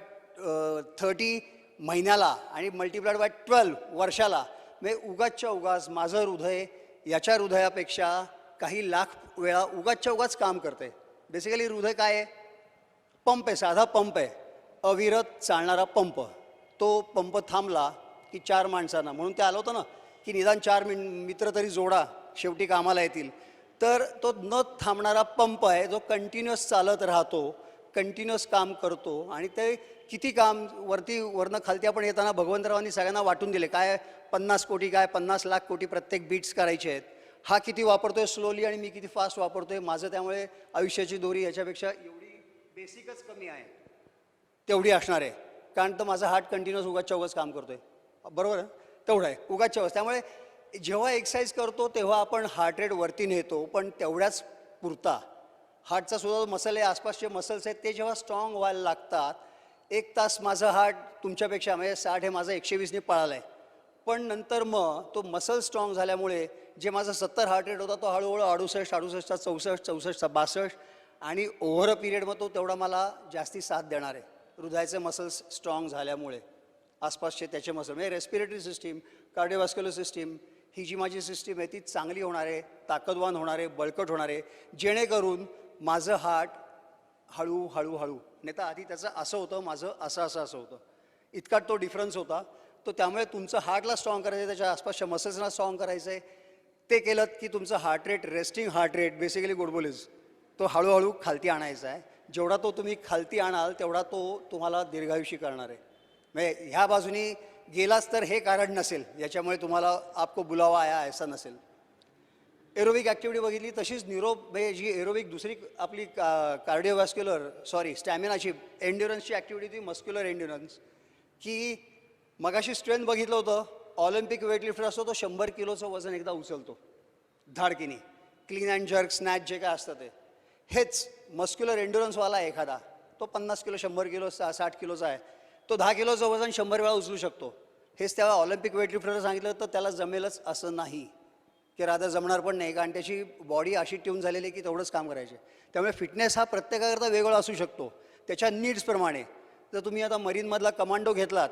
30 महिन्याला आणि मल्टिप्लाइड बाय 12 वर्षाला. म्हणजे उगाच माझं हृदय याच्या हृदयापेक्षा काही लाख वेळा उगाच काम करते. बेसिकली हृदय काय आहे, पंप आहे, साधा पंप आहे, अविरत चालणारा पंप. तो पंप थांबला की 4 माणसांना, म्हणून ते आलं होतं ना की निदान 4 मित्र तरी जोडा, शेवटी कामाला येतील. तर तो न थांबणारा पंप आहे जो कंटिन्युअस चालत राहतो, कंटिन्युअस काम करतो. आणि ते किती काम वरनं खालती आपण येताना भगवंतरावांनी सगळ्यांना वाटून दिले, काय 50 कोटी, काय 50 लाख कोटी प्रत्येक बीट्स करायचे आहेत. हा किती वापरतोय स्लोली आणि मी किती फास्ट वापरतोय, माझं त्यामुळे आयुष्याची दोरी याच्यापेक्षा एवढी बेसिकच कमी आहे तेवढी असणार आहे. कारण तर माझा हार्ट कंटिन्युअस उगाचच्या उगाच काम करतोय, बरोबर आहे, तेवढं आहे उगाचच्या उगाच. त्यामुळे जेव्हा एक्सरसाइज करतो तेव्हा आपण हार्ट रेट वरती नेतो, पण तेवढ्याच पुरता हार्टचा सुद्धा मसल आहे, आसपासचे मसल्स आहेत ते जेव्हा स्ट्रॉंग व्हायला लागतात. 1 तास माझं हार्ट तुमच्यापेक्षा म्हणजे 60 हे माझं 120ने पळालं आहे, पण नंतर मग तो मसल स्ट्रॉंग झाल्यामुळे जे माझं 70 हार्ट रेट होता तो हळूहळू 68, 68चा 64, 64चा 62 आणि ओव्हर अ पिरियड मग तो तेवढा मला जास्ती साथ देणार आहे हृदयाचे मसल्स स्ट्रॉंग झाल्यामुळे. आसपासचे त्याचे मसल म्हणजे रेस्पिरेटरी सिस्टीम, कार्डिओव्हास्क्युलर सिस्टीम, ही जी माझी सिस्टीम आहे ती चांगली होणार आहे, ताकदवान होणार आहे, बळकट होणार आहे, जेणेकरून माझं हार्ट हळूहळू नाही तर आधी त्याचं असं होतं, माझं असं होतं, इतका तो डिफरन्स होता. तो त्यामुळे तुमचं हार्टला स्ट्रॉंग करायचं आहे, त्याच्या आसपासच्या मसल्सना स्ट्रॉंग करायचं आहे. ते केलं की तुमचं heart rate, resting heart rate, basically गुडबोलीज, तो हळूहळू खालती आणायचा आहे. जेवढा तो तुम्ही खालती आणाल तेवढा तो तुम्हाला दीर्घायुषी करणार आहे. म्हणजे ह्या बाजूनी गेलाच तर हे कारण नसेल याच्यामुळे तुम्हाला आपको बुलावा आया ऐसा नसेल. एरोबिक ॲक्टिव्हिटी बघितली तशीच म्हणजे जी एरोबिक दुसरी आपली स्टॅमिनाची एन्ड्युरन्सची ॲक्टिव्हिटी ती मस्क्युलर एन्ड्युरन्स, की मगाशी स्ट्रेंथ बघितलं होतं. ऑलिम्पिक वेटलिफ्टर असतो तो 100 किलोचं वजन एकदा उचलतो धाडकीने, क्लीन अँड जर्क, स्नॅच जे काय असतं ते. हेच मस्क्युलर एन्ड्युरन्सवाला आहे एखादा, तो 50 किलो, 100 किलो, 60 किलोचा आहे, तो 10 किलोचं वजन 100 वेळा उचलू शकतो. हेच तेव्हा ऑलिम्पिक वेटलिफ्टरला सांगितलं तर त्याला जमेलच असं नाही, की राधा जमणार पण नाही, कारण त्याची बॉडी अशी ट्यून झालेली आहे की तेवढंच काम करायचे. त्यामुळे फिटनेस हा प्रत्येकाकरता वेगळा असू शकतो त्याच्या नीड्सप्रमाणे. जर तुम्ही आता मरीनमधला कमांडो घेतलात,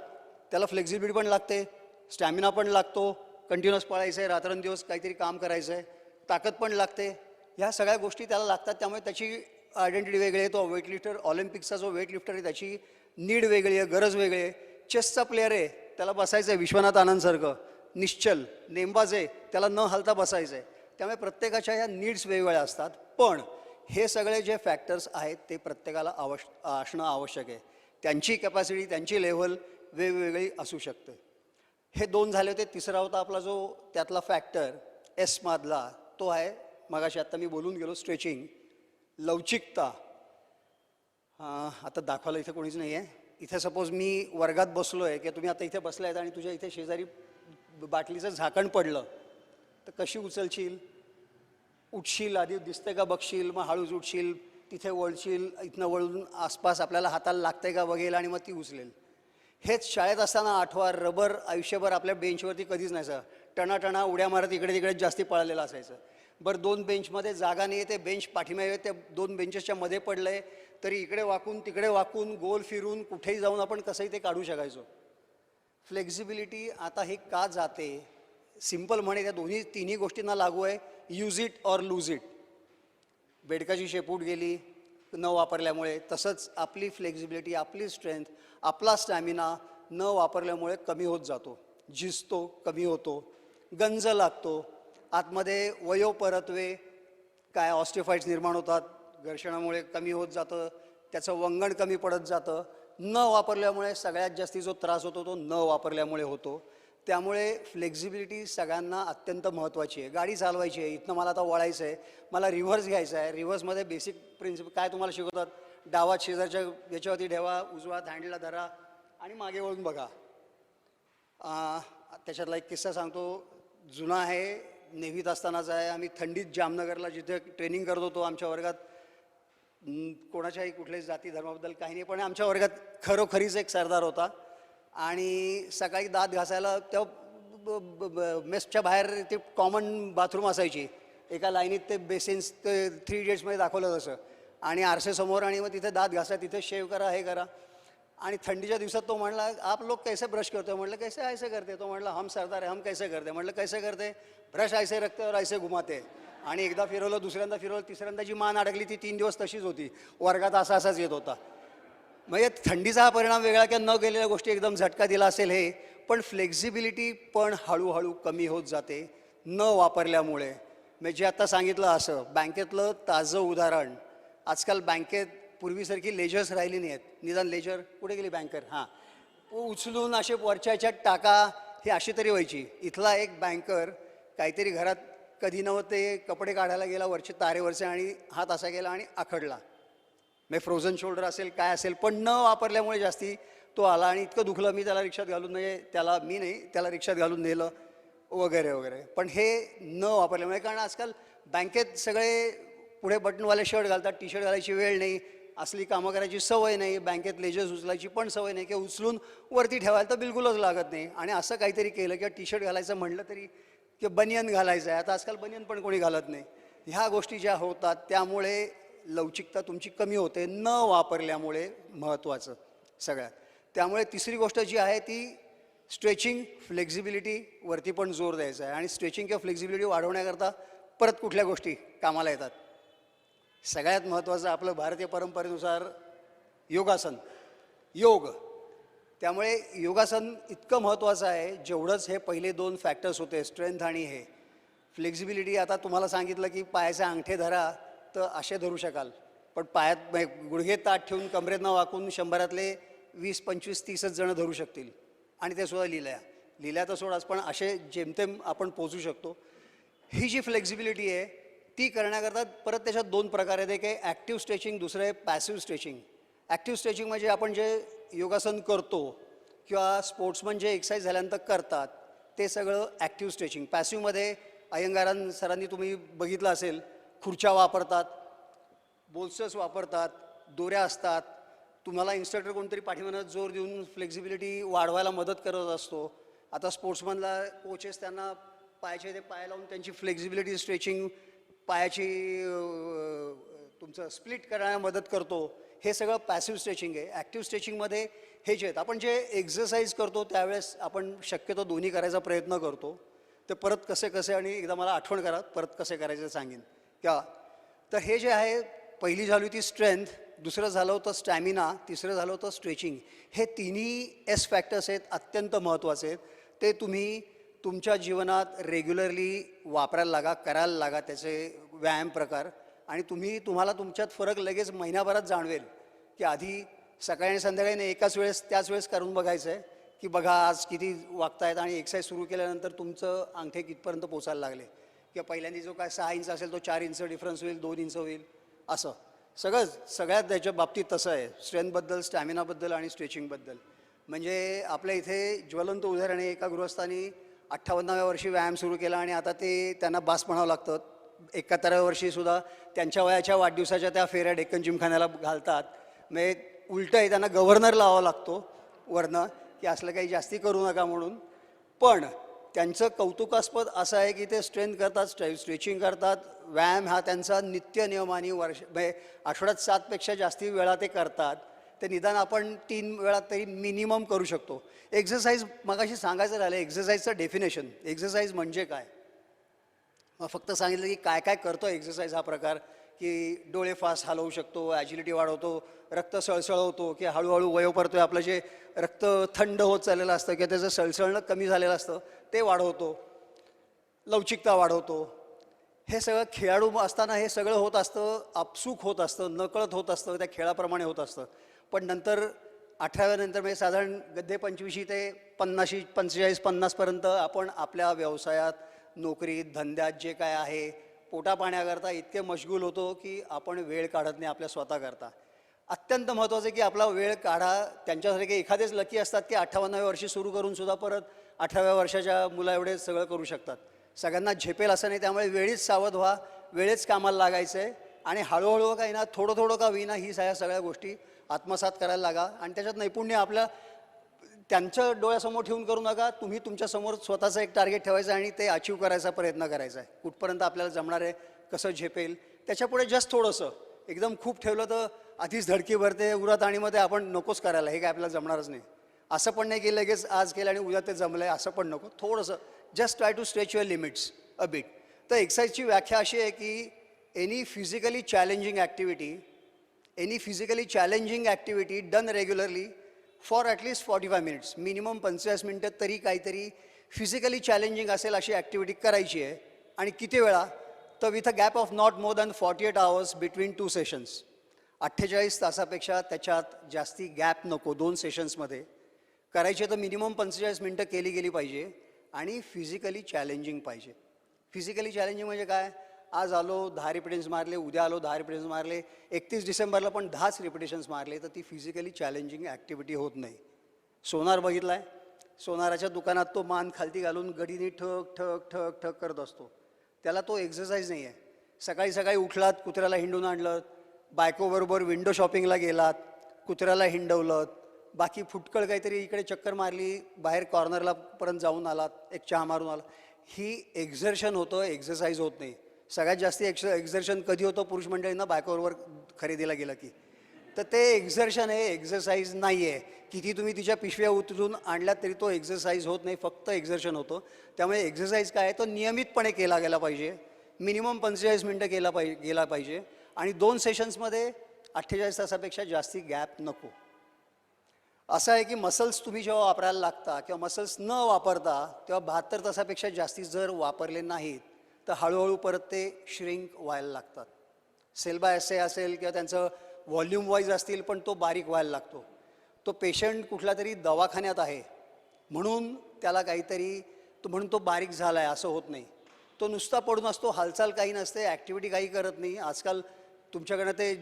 त्याला फ्लेक्झिबिलिटी पण लागते, स्टॅमिना पण लागतो, कंटिन्युअस पळायचं आहे, रात्रंदिवस काहीतरी काम करायचं आहे, ताकद पण लागते, ह्या सगळ्या गोष्टी त्याला लागतात. त्यामुळे त्याची आयडेंटिटी वेगळी आहे. तो वेटलिफ्टर, ऑलिम्पिकचा जो वेटलिफ्टर आहे त्याची नीड वेगळी आहे, गरज वेगळी आहे. चेसचा प्लेअर आहे, त्याला बसायचं आहे विश्वनाथ आनंदसारखं निश्चल, नेमबाज आहे, त्याला न हलता बसायचं आहे. त्यामुळे प्रत्येकाच्या ह्या नीड्स वेगवेगळ्या असतात. पण हे सगळे जे फॅक्टर्स आहेत ते प्रत्येकाला असणं आवश्यक आहे. त्यांची कॅपॅसिटी, त्यांची लेव्हल वेगवेगळी असू शकते. हे 2 झाले होते. तिसरा होता आपला जो त्यातला फॅक्टर एसमधला, तो आहे मगाशी आत्ता मी बोलून गेलो, स्ट्रेचिंग, लवचिकता. आता दाखवायला इथे कोणीच नाही आहे. इथे सपोज मी वर्गात बसलो आहे किंवा तुम्ही आता इथे बसले आहेत आणि तुझ्या इथे शेजारी बाटलीचं झाकण पडलं तर कशी उचलशील? उठशील, आधी दिसते का बघशील, मग हळूच उठशील, तिथे वळशील, इथनं वळून आसपास आपल्याला हाताला लागतंय का बघेल आणि मग ती उचलेल. हेच शाळेत असताना आठवा, रबर आयुष्यभर आपल्या बेंचवरती कधीच नसायचं, टणाटणा उड्या मारत इकडे तिकडे जास्ती पळालेलं असायचं. बरं 2 बेंचमध्ये जागा नाही, ते बेंच पाठीमागे त्या 2 बेंचेसच्या मध्ये पडलं आहे तरी इकडे वाकून तिकडे वाकून गोल फिरून कुठेही जाऊन आपण कसंही ते काढू शकायचो. फ्लेक्झिबिलिटी आता हे का जाते? सिम्पल म्हणे त्या तिन्ही गोष्टींना लागू आहे, use it or lose it. बेडकाची शेपूट गेली न वापरल्यामुळे, तसंच आपली फ्लेक्झिबिलिटी, आपली स्ट्रेंथ, आपला स्टॅमिना न वापरल्यामुळे कमी होत जातो, झिजतो, कमी होतो, गंज लागतो, आतमध्ये वयोपरत्वे काय ऑस्टिफाईड्स निर्माण होतात, घर्षणामुळे कमी होत जातं, त्याचं वंगण कमी पडत जातं. न वापरल्यामुळे सगळ्यात जास्ती जो त्रास होतो तो न वापरल्यामुळे होतो. त्यामुळे फ्लेक्झिबिलिटी सगळ्यांना अत्यंत महत्त्वाची आहे. गाडी चालवायची आहे, इथनं मला आता वळायचं आहे, मला रिव्हर्स घ्यायचं आहे. रिव्हर्समध्ये बेसिक प्रिन्सिपल काय तुम्हाला शिकवतात? डावा शेजारच्या याच्यावरती ठेवा, उजवा हँडलला धरा आणि मागे वळून बघा. त्याच्यातला एक किस्सा सांगतो, जुना आहे, नेव्हीत असतानाचा आहे. आम्ही थंडीत जामनगरला जिथे ट्रेनिंग करत होतो, आमच्या वर्गात कोणाच्याही कुठल्याही जाती धर्माबद्दल काही नाही, पण आमच्या वर्गात खरोखरीच एक सरदार होता. आणि सकाळी दात घासायला त्या मेसच्या बाहेर ते कॉमन बाथरूम असायची, एका लाईनीत ते बेसिन्स, ते 3 इडियट्समध्ये दाखवलं तसं, आणि आरसेसमोर, आणि मग तिथे दात घासा, तिथे शेव करा, हे करा. आणि थंडीच्या दिवसात तो म्हणला, आप लोग कैसे ब्रश करते? म्हटलं कैसे ऐसे करते? तो म्हणला हम सरदार है, हम कैसे करते? म्हटलं कैसे करते? ब्रश ऐसे रखते और ऐसे घुमाते. आणि एकदा फिरवलं, दुसऱ्यांदा फिरवलं, तिसऱ्यांदा जी मान अडकली ती 3 दिवस तशीच होती, वर्गात असाच येत होता. म्हणजे थंडीचा हा परिणाम वेगळा किंवा न गेलेल्या गोष्टी एकदम झटका दिला असेल हे, पण फ्लेक्झिबिलिटी पण हळूहळू कमी होत जाते न वापरल्यामुळे. म्हणजे जे आता सांगितलं असं बँकेतलं ताजं उदाहरण, आजकाल बँकेत पूर्वीसारखी लेजर्स राहिली नाही आहेत. निदान लेजर कुठे गेली? बँकर, हां, उचलून असे वरच्या ह्याच्यात टाका, हे अशी तरी व्हायची. इथला एक बँकर काहीतरी घरात कधी नव्हते ते कपडे काढायला गेला वरचे तारेवरचे आणि हात असा गेला आणि आखडला. म्हणजे फ्रोझन शोल्डर असेल काय असेल, पण न वापरल्यामुळे जास्ती तो आला आणि इतकं दुखलं. मी त्याला रिक्षात घालून म्हणजे त्याला रिक्षात घालून नेलं वगैरे वगैरे. पण हे न वापरल्यामुळे, कारण आजकाल बँकेत सगळे पुढे बटनवाले शर्ट घालतात, टी शर्ट घालायची वेळ नाही, असली कामं करायची सवय नाही, बँकेत लेजर्स उचलायची पण सवय नाही, किंवा उचलून वरती ठेवायला तर बिलकुलच लागत नाही. आणि असं काहीतरी केलं किंवा टी शर्ट घालायचं म्हटलं तरी किंवा बनियन घालायचं आहे, आता आजकाल बनियन पण कोणी घालत नाही. ह्या गोष्टी ज्या होतात त्यामुळे लवचिकता तुमची कमी होते न वापरल्यामुळे, महत्त्वाचं सगळ्यात. त्यामुळे तिसरी गोष्ट जी आहे ती स्ट्रेचिंग, फ्लेक्झिबिलिटीवरती पण जोर द्यायचा आहे. आणि स्ट्रेचिंग किंवा फ्लेक्झिबिलिटी वाढवण्याकरता परत कुठल्या गोष्टी कामाला येतात? सगळ्यात महत्त्वाचं आपलं भारतीय परंपरेनुसार योगासन, योग. त्यामुळे योगासन इतकं महत्त्वाचं आहे, जेवढंच हे पहिले 2 फॅक्टर्स होते, स्ट्रेंथ आणि हे फ्लेक्झिबिलिटी. आता तुम्हाला सांगितलं की पायाचे अंगठे धरा, तर असे धरू शकाल, पण पायात गुडघे ताट ठेवून कमरेतनं वाकून 100रातले 20, 25, 30च जण धरू शकतील. आणि ते सुद्धा लिहिल्या तर सोडाच, पण असे जेमतेम आपण पोचू शकतो. ही जी फ्लेक्झिबिलिटी आहे ती करण्याकरता परत त्याच्यात 2 प्रकार आहेत. एक आहे ॲक्टिव्ह स्ट्रेचिंग, दुसरं आहे पॅसिव्ह स्ट्रेचिंग. ॲक्टिव्ह स्ट्रेचिंग म्हणजे आपण जे योगासन करतो किंवा स्पोर्ट्समन जे एक्सरसाइज झाल्यानंतर करतात ते सगळं ॲक्टिव्ह स्ट्रेचिंग. पॅसिव्हमध्ये अय्यंगारां सरांनी तुम्ही बघितलं असेल, खुर्च्या वापरतात, बोल्स्टर्स वापरतात, दोऱ्या असतात, तुम्हाला इन्स्ट्रक्टर कोणतरी पाठीमागं जोर देऊन फ्लेक्झिबिलिटी वाढवायला मदत करत असतो. आता स्पोर्ट्समनला कोचेस त्यांना पायाचे ते पाय लावून त्यांची फ्लेक्झिबिलिटी स्ट्रेचिंग, पायाची तुमचं स्प्लिट करायला मदत करतो. हे सगळं पॅसिव्ह स्ट्रेचिंग आहे. ॲक्टिव्ह स्ट्रेचिंगमध्ये हे जे आहेत, आपण जे एक्झरसाईज करतो त्यावेळेस आपण शक्यतो दोन्ही करायचा प्रयत्न करतो. ते परत कसे आणि एकदा मला आठवण करा, परत कसे करायचं सांगेन क्या. तर हे जे आहे, पहिली झाली होती स्ट्रेंथ, दुसरं झालं होतं स्टॅमिना, तिसरं झालं होतं स्ट्रेचिंग. हे तिन्ही एस फॅक्टर्स आहेत, अत्यंत महत्त्वाचे आहेत. ते तुम्ही तुमच्या जीवनात रेग्युलरली वापरायला लागा, करायला लागा त्याचे व्यायाम प्रकार. आणि तुम्हाला तुमच्यात फरक लगेच महिन्याभरात जाणवेल. की आधी सकाळी आणि संध्याकाळी नाही, एकाच वेळेस त्याच वेळेस करून बघायचं आहे की बघा आज किती वागतायत, आणि एक्सरसाइज सुरू केल्यानंतर तुमचं अंगठे कितपर्यंत पोचायला लागले, किंवा पहिल्यांदा जो काय 6 इंच असेल तो 4 इंच डिफरन्स होईल, 2 इंच होईल. असं सगळ्यात त्याच्या बाबतीत तसं आहे, स्ट्रेंथबद्दल, स्टॅमिनाबद्दल आणि स्ट्रेचिंगबद्दल. म्हणजे आपल्या इथे ज्वलंत उदाहरण आहे, एका गृहस्थानी 58व्या वर्षी व्यायाम सुरू केला आणि आता ते त्यांना बास म्हणावं लागतं. 71व्या वर्षीसुद्धा त्यांच्या वयाच्या वाढदिवसाच्या त्या फेऱ्या डेक्कन जिमखान्याला घालतात. म्हणजे उलटं आहे, त्यांना गव्हर्नर लावावा लागतो वरनं की असलं काही जास्ती करू नका म्हणून. पण त्यांचं कौतुकास्पद असं आहे की ते स्ट्रेंथ करतात, स्ट्रेचिंग करतात. व्यायाम हा त्यांचा नित्य नियम आणि म्हणजे आठवड्यात 7पेक्षा जास्ती वेळा ते करतात. ते निदान आपण 3 वेळा तरी मिनिमम करू शकतो. एक्झरसाईज मगाशी सांगायचं राहिलं, एक्झरसाईजचं डेफिनेशन, एक्झरसाईज म्हणजे काय. मग फक्त सांगितलं की काय काय करतो एक्झरसाईज हा प्रकार, की डोळे फास्ट हलवू शकतो, ॲजिलिटी वाढवतो, रक्त सळसळवतो, की हळूहळू वयोपरतो आहे आपलं जे रक्त थंड होत चाललेलं असतं किंवा त्याचं सळसळणं कमी झालेलं असतं ते वाढवतो, लवचिकता वाढवतो. हे सगळं खेळाडू असताना हे सगळं होत असतं, आपसूक होत असतं, नकळत होत असतं, त्या खेळाप्रमाणे होत असतं. पण नंतर 18व्या नंतर म्हणजे साधारण गद्धे 25 ते 50, 45, 50पर्यंत आपण आपल्या व्यवसायात, नोकरीत, धंद्यात जे काय आहे पोटापाण्याकरता इतके मशगूल होतो की आपण वेळ काढत नाही आपल्या स्वतःकरता. अत्यंत महत्त्वाचं आहे की आपला वेळ काढा. त्यांच्यासारखे एखादेच लकी असतात की 58व्या वर्षी सुरू करून सुद्धा परत 18व्या वर्षाच्या मुला एवढे सगळं करू शकतात. सगळ्यांना झेपेल असं नाही. त्यामुळे वेळीच सावध व्हा, वेळेच कामाला लागायचं आहे आणि हळूहळू काही ना थोडं का होईना ही सगळ्या गोष्टी आत्मसात करायला लागा. आणि त्याच्यात नैपुण्य आपल्या त्यांचं डोळ्यासमोर ठेवून करू नका. तुम्ही तुमच्यासमोर स्वतःचं एक टार्गेट ठेवायचं आणि ते अचीव करायचा प्रयत्न करायचा आहे. कुठपर्यंत आपल्याला जमणार आहे, कसं झेपेल, त्याच्यापुढे जस्ट थोडंसं. एकदम खूप ठेवलं तर आधीच धडकी भरते, उरात आणि मध्ये आपण नकोच करायला, हे काय आपल्याला जमणारच नाही. असं पण नाही की लगेच आज केलं आणि उद्या ते जमलं आहे, असं पण नको. थोडंसं just try to stretch your limits a bit. तर एक्सरसाइजची व्याख्या अशी आहे की any physically challenging activity done regularly for at least 45 minutes, minimum 45 मिनटं तरी काहीतरी फिजिकली चॅलेंजिंग असेल अशी ॲक्टिव्हिटी करायची आहे. आणि किती वेळा, तर with a gap of not more than 48 hours between 2 sessions. 48 तासापेक्षा त्याच्यात जास्ती गॅप नको 2 सेशन्समध्ये. करायची तर मिनिमम 45 मिनटं केली गेली पाहिजे आणि फिजिकली चॅलेंजिंग पाहिजे. फिजिकली चॅलेंजिंग म्हणजे काय? आज आलो 10 रिपिटेशन्स मारले, उद्या आलो 10 रिपिटेशन्स मारले, 31 डिसेंबरला पण 10च रिपिटेशन्स मारले, तर ती फिजिकली चॅलेंजिंग ॲक्टिव्हिटी होत नाही. सोनार बघितला आहे? सोनाराच्या दुकानात तो मान खालती घालून गडीने ठक ठक ठक ठक करत असतो. त्याला तो एक्सरसाइज नाही आहे. सकाळी सकाळी उठलात, कुत्र्याला हिंडून आणलं, बायकोबरोबर विंडो शॉपिंगला गेलात, कुत्र्याला हिंडवलं, बाकी फुटकळ काहीतरी इकडे चक्कर मारली, बाहेर कॉर्नरला पर्यंत जाऊन आलात, एक चहा मारून आला, ही एक्झर्शन होतं, एक्सरसाइज होत नाही. सगळ्यात जास्त एक्झर्शन कधी होतं पुरुष मंडळींना? बायकोबरोबर खरेदीला गेलं की. तर ते एक्झर्शन आहे, एक्झरसाइज नाही आहे. किती तुम्ही तिच्या पिशव्या उचलून आणल्यात तरी तो एक्झरसाइज होत नाही, फक्त एक्झर्शन होतं. त्यामुळे एक्झरसाइज काय आहे, तो नियमितपणे केला गेला पाहिजे. मिनिमम 45 मिनटं गेला पाहिजे आणि 2 सेशन्समध्ये 48 तासापेक्षा जास्ती गॅप नको. असं आहे की मसल्स तुम्ही जेव्हा वापरायला लागता किंवा मसल्स न वापरता तेव्हा 72 तासापेक्षा जास्ती जर वापरले नाहीत तर हळूहळू परत ते श्रिंक व्हायला लागतात. सेल बाय एसे असेल किंवा त्यांचं व्हॉल्यूम वाईज असतील, पण तो बारीक व्हायला लागतो. तो पेशंट कुठला तरी दवाखान्यात आहे म्हणून त्याला काहीतरी म्हणून तो बारीक झाला आहे असं होत नाही. तो नुसता पडून असतो, हालचाल काही नसते, ॲक्टिव्हिटी काही करत नाही. आजकाल तुमच्याकडनं ते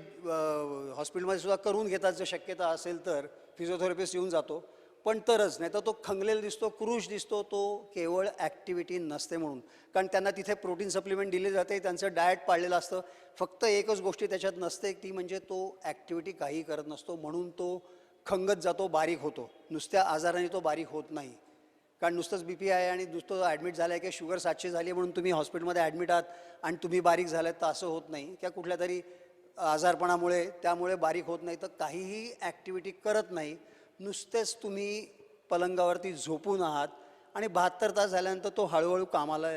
हॉस्पिटलमध्ये सुद्धा करून घेतात जर शक्यता असेल तर. फिजिओथेरपिस्ट येऊन जातो, पण तरच नाही तर तो खंगलेला दिसतो, क्रूश दिसतो, तो केवळ ॲक्टिव्हिटी नसते म्हणून. कारण त्यांना तिथे प्रोटीन सप्लिमेंट दिले जाते, त्यांचं डाएट पाळलेलं असतं. फक्त एकच गोष्टी त्याच्यात नसते, ती म्हणजे तो ॲक्टिव्हिटी काही करत नसतो म्हणून तो खंगत जातो, बारीक होतो. नुसत्या आजाराने तो बारीक होत नाही. कारण नुसतंच BP आहे आणि नुसतं ॲडमिट झालं आहे किंवा शुगर 700 झाली आहे म्हणून तुम्ही हॉस्पिटलमध्ये ॲडमिट आहात आणि तुम्ही बारीक झालात तर असं होत नाही. किंवा कुठल्या तरी आजारपणामुळे त्यामुळे बारीक होत नाही, तर काहीही ॲक्टिव्हिटी करत नाही, नुसतेच तुम्ही पलंगावरती झोपून आहात आणि 72 तास झाल्यानंतर तो हळूहळू कामाला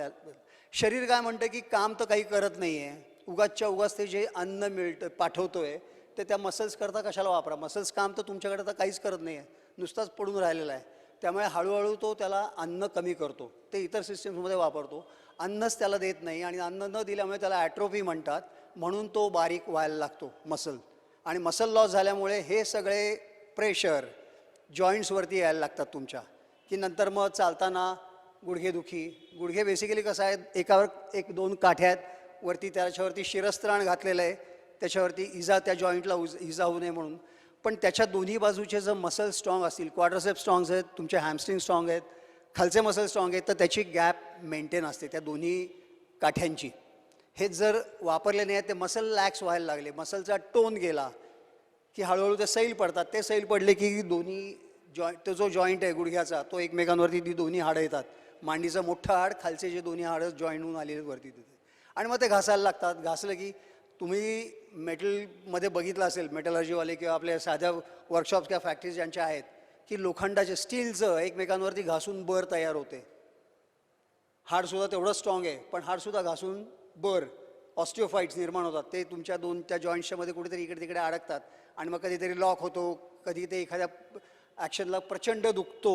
शरीर काय म्हणतं की काम तर काही करत नाही आहे, उगाचच्या उगाच ते जे अन्न पाठवतो आहे ते त्या मसल्स करता कशाला वापरा. मसल्स काम तर तुमच्याकडे तर काहीच करत नाही आहे, नुसताच पडून राहिलेला आहे. त्यामुळे हळूहळू तो त्याला अन्न कमी करतो, ते इतर सिस्टम्समध्ये वापरतो, अन्नच त्याला देत नाही आणि अन्न न दिल्यामुळे त्याला ॲट्रोफी म्हणतात, म्हणून तो बारीक व्हायला लागतो मसल. आणि मसल लॉस झाल्यामुळे हे सगळे प्रेशर जॉईंट्सवरती यायला लागतात तुमच्या, की नंतर मग चालताना गुडघेदुखी. गुडघे बेसिकली कसं आहे, एकावर 1-2 काठ्या आहेत, वरती त्याच्यावरती शिरस्त्राण घातलेलं आहे, त्याच्यावरती इजा, त्या जॉईंटला इजा होऊ नये म्हणून. पण त्याच्या दोन्ही बाजूचे जर मसल स्ट्रॉंग असतील, क्वाड्रिसेप स्ट्रॉंग आहेत, तुमचे हॅमस्ट्रिंग स्ट्रॉंग आहेत, खालचे मसल स्ट्रॉंग आहेत, तर त्याची गॅप मेंटेन असते त्या दोन्ही काठ्यांची. हे जर वापरले नाही ते मसल लॅक्स व्हायला लागले, मसलचा टोन गेला की हळूहळू ते सैल पडतात. ते सैल पडले की दोन्ही तो जो जॉईंट आहे गुडघ्याचा तो एकमेकांवरती ती दोन्ही हाडं येतात. मांडीचं मोठं हाड, खालचे जे दोन्ही हाडं जॉईंट होऊन आलेले वरती तिथे, आणि मग ते घासायला लागतात. घासलं की तुम्ही मेटलमध्ये बघितलं असेल, मेटलर्जीवाले किंवा आपल्या साध्या वर्कशॉप्स किंवा फॅक्टरीज ज्यांच्या आहेत, की लोखंडाचे स्टीलचं एकमेकांवरती घासून बर तयार होते. हाडसुद्धा तेवढं स्ट्रॉंग आहे, पण हाडसुद्धा घासून बर ऑस्टिओफाईट्स निर्माण होतात. ते तुमच्या त्या जॉईंट्सच्या मध्ये कुठेतरी इकडे तिकडे अडकतात आणि मग कधीतरी लॉक होतो, कधी ते एखाद्या ॲक्शनला प्रचंड दुखतो.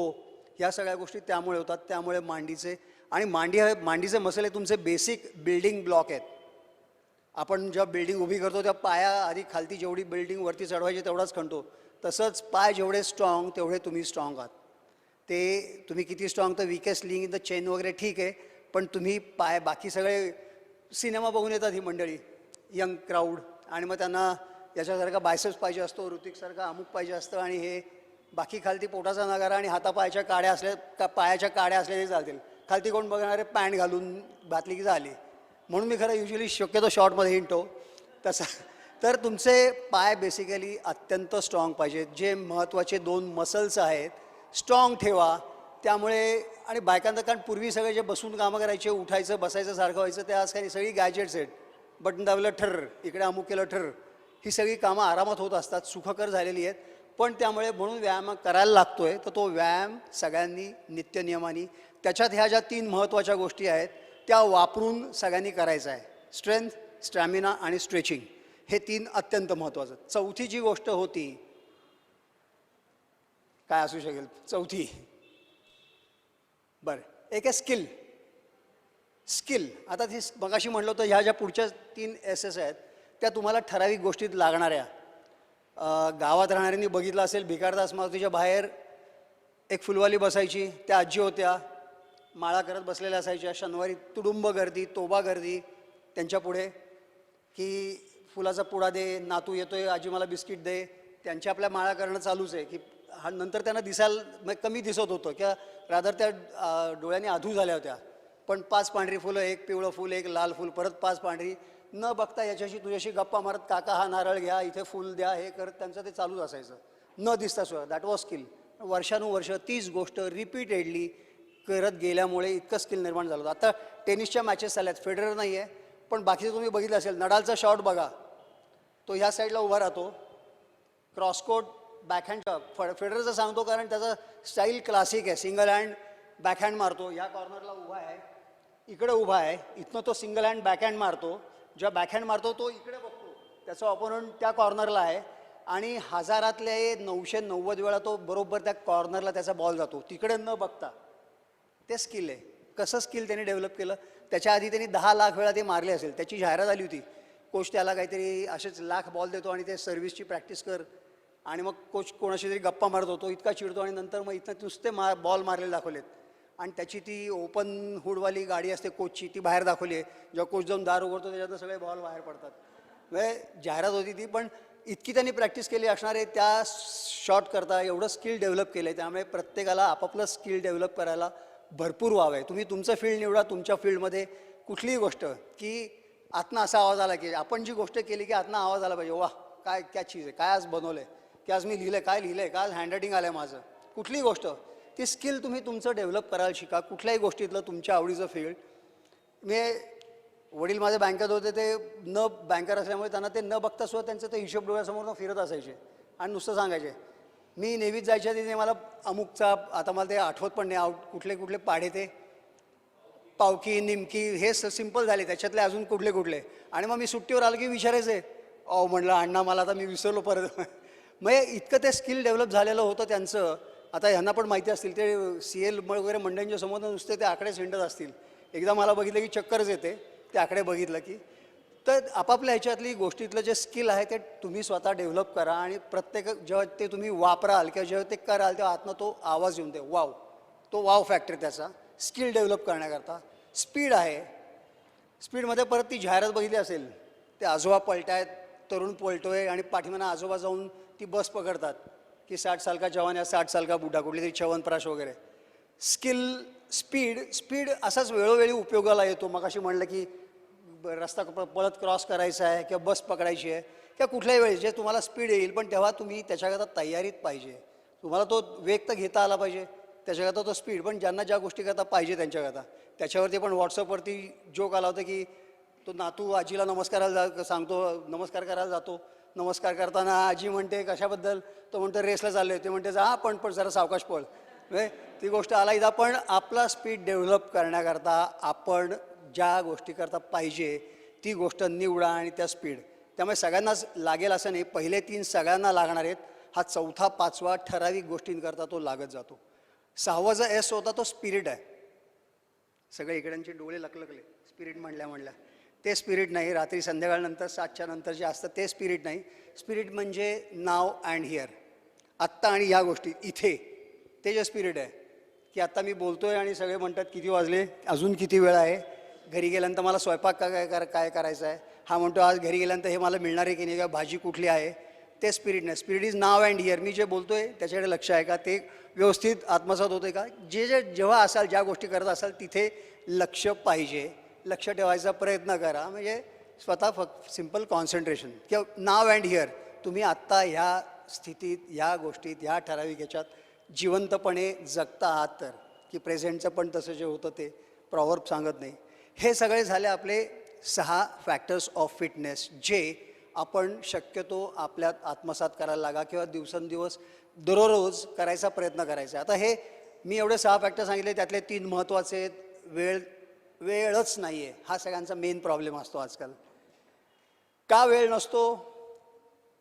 ह्या सगळ्या गोष्टी त्यामुळे होतात. त्यामुळे मांडीचे मसल हे तुमचे बेसिक बिल्डिंग ब्लॉक आहेत. आपण जेव्हा बिल्डिंग उभी करतो तेव्हा पाया आधी खालती जेवढी बिल्डिंग वरती चढवायची तेवढाच खणतो, तसंच पाय जेवढे स्ट्रॉंग तेवढे तुम्ही स्ट्रॉंग आहात. ते तुम्ही किती स्ट्रॉंग, तर weakest link in the chain वगैरे ठीक आहे, पण तुम्ही पाय बाकी सगळे सिनेमा बघून येतात ही मंडळी, यंग क्राऊड, आणि मग त्यांना याच्यासारखा बायसेप्स पाहिजे असतो, ऋतिकसारखा अमुक पाहिजे असतं, आणि हे बाकी खालती पोटाचा नगारा आणि हातापायाच्या काड्या पायाच्या काड्या असलेले चालतील. खालती कोण बघणारे पॅन्ट घालून घातली की झाली. म्हणून मी खरं युजली शक्यतो शॉर्टमध्ये हिंडतो तसा. तर तुमचे पाय बेसिकली अत्यंत स्ट्रॉंग पाहिजेत. जे महत्त्वाचे 2 मसल्स आहेत स्ट्रॉंग ठेवा. त्यामुळे आणि बायकांना, कारण पूर्वी सगळे जे बसून कामं करायचे, उठायचं बसायचं सारखं व्हायचं, ते आज काही सगळी गॅजेट्स आहेत. बटन दाबलं ठर, इकडे अमुक केलं ठर, ही सगळी कामं आरामात होत असतात, सुखकर झालेली आहेत. पण त्यामुळे म्हणून व्यायाम करायला लागतोय, तर तो व्यायाम सगळ्यांनी नित्यनियमाने, त्याच्यात ह्या ज्या 3 महत्त्वाच्या गोष्टी आहेत त्या वापरून सगळ्यांनी करायचं आहे. स्ट्रेंथ, स्टॅमिना आणि स्ट्रेचिंग, हे 3 अत्यंत महत्त्वाचं. चौथी जी गोष्ट होती, काय असू शकेल चौथी? बरं, एक आहे स्किल. आता ती मगाशी म्हटलं होतं, ह्या ज्या पुढच्या 3 SS आहेत त्या तुम्हाला ठराविक गोष्टीत लागणाऱ्या. गावात राहणाऱ्यांनी बघितलं असेल, भिकारदास मारुतीच्या बाहेर एक फुलवाली बसायची, त्या आजी होत्या, माळा करत बसलेल्या असायच्या. शनिवारी तुडुंब गर्दी, तोबा गर्दी त्यांच्या पुढे, की फुलाचा पुडा दे, नातू येतोय, आजी मला बिस्किट दे. त्यांच्या आपल्या माळा करणं चालूच आहे, की हा नंतर त्यांना दिसायला म्हणजे कमी दिसत होतं किंवा रादर त्या डोळ्यांनी आधू झाल्या होत्या. पण 5 पांढरी फुलं, 1 पिवळं फुल, 1 लाल फुल, परत 5 पांढरी, न बघता याच्याशी तुझ्याशी गप्पा मारत, काका हा नारळ घ्या, इथे फुल द्या, हे करत त्यांचं ते चालूच असायचं न दिसता सुद्धा. That was skill. वर्षानुवर्ष तीच गोष्ट रिपीटेडली करत गेल्यामुळे इतकं स्किल निर्माण झालं होतं. आता टेनिसच्या मॅचेस झाल्यात, फेडरर नाही आहे, पण बाकीचं तुम्ही बघितलं असेल, नडालचा शॉट बघा, तो ह्या साईडला उभा राहतो, क्रॉसकोट बॅकहँड. फेडररचं सांगतो कारण त्याचा स्टाईल क्लासिक आहे, सिंगल हँड बॅकहँड मारतो, ह्या कॉर्नरला उभा आहे, इकडे उभा आहे, इथनं तो सिंगल हँड बॅकहँड मारतो. जेव्हा बॅकहँड मारतो तो इकडे बघतो, त्याचा ऑपोनंट त्या कॉर्नरला आहे, आणि 1000तले 990 वेळा तो बरोबर त्या कॉर्नरला त्याचा बॉल जातो, तिकडे न बघता. ते स्किल आहे. कसं स्किल त्यांनी डेव्हलप केलं? त्याच्या आधी त्यांनी 10 लाख वेळा ते मारले असेल. त्याची जाहिरात आली होती, कोच त्याला काहीतरी असेच लाख बॉल देतो आणि ते सर्व्हिसची प्रॅक्टिस कर, आणि मग कोच कोणाशी तरी गप्पा मारत होतो, इतका चिडतो, आणि नंतर मग इथं नुसते बॉल मारलेले दाखवलेत. आणि त्याची ती ओपन हुडवाली गाडी असते कोचची, ती बाहेर दाखवली आहे. जेव्हा कोच जाऊन दार उघडतो त्याच्यातनं सगळे बॉल बाहेर पडतात. म्हणजे जाहिरात होती ती, पण इतकी त्यांनी प्रॅक्टिस केली असणार आहे त्या शॉट करता, एवढं स्किल डेव्हलप केलं आहे. त्यामुळे प्रत्येकाला आपापलं स्किल डेव्हलप करायला भरपूर वाव आहे. तुम्ही तुमचं फील्ड निवडा, तुमच्या फील्डमध्ये कुठलीही गोष्ट, की आतनं असा आवाज आला, की आपण जी गोष्ट केली की आतनं आवाज आला पाहिजे, वा काय क्या चीज आहे, काय आज बनवलं आहे, की आज मी लिहिलं आहे, काय लिहिलं आहे, काय आज हँडरायटिंग आलं आहे माझं, कुठलीही गोष्ट, ती स्किल तुम्ही तुमचं डेव्हलप करायला शिका. कुठल्याही गोष्टीतलं तुमच्या आवडीचं फील्ड. मी वडील माझे बँकेत होते, ते न बँकर असल्यामुळे त्यांना ते न बघता सुद्धा त्यांचं ते हिशोब डोळ्यासमोर फिरत असायचे आणि नुसतं सांगायचे. मी नेव्हीत जायच्या तिथे मला अमुकचा, आता मला ते आठवत पण नाही, कुठले कुठले पाढे, ते पावकी, निमकी, हे सिम्पल झाले, त्याच्यातले अजून कुठले कुठले. आणि मग मी सुट्टीवर आलो की विचारायचे, अहो म्हटलं अण्णा मला आता मी विसरलो परत. मग इतकं ते स्किल डेव्हलप झालेलं होतं त्यांचं. आता ह्यांना पण माहिती असतील, ते CL वगैरे मंडळींच्या समोर नुसते ते आकडे हिंडत असतील. एकदा मला बघितलं की चक्करच येते ते आकडे बघितलं की. तर आपापल्या ह्याच्यातली गोष्टीतलं जे स्किल आहे ते तुम्ही स्वतः डेव्हलप करा, आणि प्रत्येक जेव्हा ते तुम्ही वापराल किंवा जेव्हा ते कराल तेव्हा आतनं तो आवाज येऊन दे, वाव, तो वाव फॅक्टर त्याचा स्किल डेव्हलप करण्याकरता. स्पीड आहे, स्पीडमध्ये परत ती जाहिरात बघितली असेल, ते आजोबा पलटायत, तरुण पलटोय, आणि पाठीमागं आजोबा जाऊन ती बस पकडतात, की 60 साल का जवान या 60 साल का बुड्ढा, कुठली तरी च्यवनप्राश वगैरे. स्किल, स्पीड असाच वेळोवेळी उपयोगाला येतो. मग अशी म्हणलं की रस्ता पळत क्रॉस करायचा आहे किंवा बस पकडायची आहे किंवा कुठल्याही वेळी जे तुम्हाला स्पीड येईल, पण तेव्हा तुम्ही त्याच्याकरता तयारीत पाहिजे. तुम्हाला तो वेग तर घेता आला पाहिजे, त्याच्याकरता तो स्पीड. पण ज्यांना ज्या गोष्टी करता पाहिजे त्यांच्याकरता, त्याच्यावरती पण व्हॉट्सअपवरती जोक आला होता की तो नातू आजीला नमस्काराला सांगतो, नमस्कार करायला जातो, नमस्कार करताना आजी म्हणते कशाबद्दल, तो म्हणतो रेसला चालले, ते म्हणते जा पण जरा सावकाश पळ. ती गोष्ट आला इथं. पण आपला स्पीड डेव्हलप करण्याकरता आपण ज्या गोष्टी करता पाहिजे ती गोष्ट निवडा, आणि त्या स्पीड. त्यामुळे सगळ्यांनाच लागेल असं नाही, पहिले 3 सगळ्यांना लागणार आहेत, हा 4था 5वा ठराविक गोष्टींकरता तो लागत जातो. 6वा जो S होता तो स्पिरिट आहे. सगळे इकड्यांचे डोळे लकलकले स्पिरिट म्हणल्या, ते स्पिरिट नाही. रात्री संध्याकाळनंतर 7च्या नंतर जे असतं ते स्पिरिट नाही. स्पिरिट म्हणजे नाव अँड हिअर, आत्ता आणि या गोष्टी इथे, ते जे स्पिरिट आहे, की आत्ता मी बोलतोय आणि सगळे म्हणतात किती वाजले, अजून किती वेळ आहे, घरी गेल्यानंतर मला स्वयंपाक काय करायचा आहे, हा म्हणतो आज घरी गेल्यानंतर हे मला मिळणार आहे की नाही, का भाजी कुठली आहे, ते स्पिरिट नाही. Spirit is now and here. मी जे बोलतोय त्याच्याकडे लक्ष आहे का, ते व्यवस्थित आत्मसात होते का, जेव्हा असाल, ज्या गोष्टी करत असाल तिथे लक्ष पाहिजे, लक्ष ठेवायचा प्रयत्न करा. म्हणजे स्वतः फक्त सिम्पल कॉन्सन्ट्रेशन किंवा नाव अँड हिअर. तुम्ही आत्ता ह्या स्थितीत, ह्या गोष्टीत, ह्या ठराविक ह्याच्यात जिवंतपणे जगता आहात तर, की प्रेझेंटचं पण तसं जे होतं ते प्रॉवर्ब सांगत नाही. हे सगळे झाले आपले 6 फॅक्टर्स ऑफ फिटनेस, जे आपण शक्यतो आपल्यात आत्मसात करायला लागा किंवा दिवसेंदिवस दररोज करायचा प्रयत्न करायचा. आता हे मी एवढे 6 फॅक्टर सांगितले, त्यातले 3 महत्त्वाचे आहेत. वेळच नाही आहे, हा सगळ्यांचा मेन प्रॉब्लेम असतो आजकाल. का वेळ नसतो?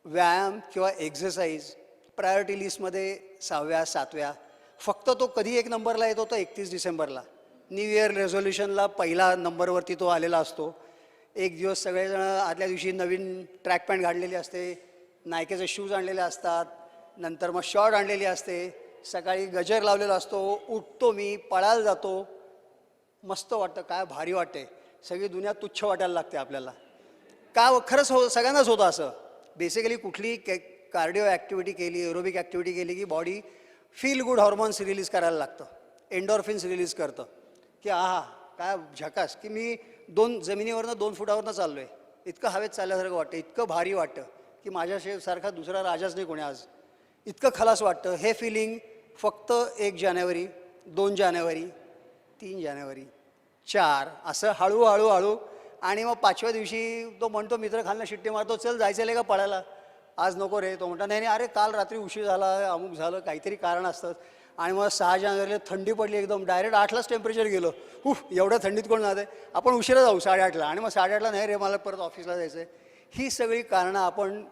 व्यायाम किंवा एक्झरसाईज प्रायोरिटी लिस्टमध्ये 6व्या 7व्या, फक्त तो कधी 1 नंबरला येतो तर 31 डिसेंबरला. न्यू इयर रेझोल्युशनला पहिला नंबरवरती तो आलेला असतो. एक दिवस सगळेजण आदल्या दिवशी नवीन ट्रॅक पॅन्ट घातलेली असते, नायकेचे शूज आणलेले असतात, नंतर मग शॉर्ट आणलेली असते, सकाळी गजर लावलेला असतो, उठतो मी, पळायला जातो, मस्त वाटतं, काय भारी वाटते, सगळी दुनिया तुच्छ वाटायला लागते आपल्याला. का खरंच सगळ्यांनाच होतं असं. बेसिकली कुठली कार्डिओ ॲक्टिव्हिटी केली, एरोबिक ॲक्टिव्हिटी केली की body feel good hormones release करायला लागतं, एन्डॉर्फिन्स रिलीज करतं की आहा काय झकास, की मी जमिनीवरनं 2 फुटावरनं चाललो आहे, इतकं हवेत चालल्यासारखं वाटतं, इतकं भारी वाटतं की माझ्यासारखा दुसरा राजाच नाही कोणी आज, इतकं खलास वाटतं. हे फिलिंग फक्त 1 जानेवारी, 2 जानेवारी, 3 जानेवारी, 4 असं हळूहळू आणि मग 5व्या दिवशी तो म्हणतो, मित्र खालनं शिट्टी मारतो, चल जायचं का पळायला, आज नको रे. तो म्हणतो नाही नाही अरे काल रात्री उशीर झाला, अमुक झालं, काहीतरी कारण असतं. आणि मग 6 जानेवारीला थंडी पडली एकदम, डायरेक्ट 8लाच टेम्परेचर गेलं. एवढ्या थंडीत कोण जात आहे, आपण उशिरा जाऊ 8:30ला. आणि मग 8:30ला नाही रे मला परत ऑफिसला जायचं आहे. ही सगळी कारणं आपण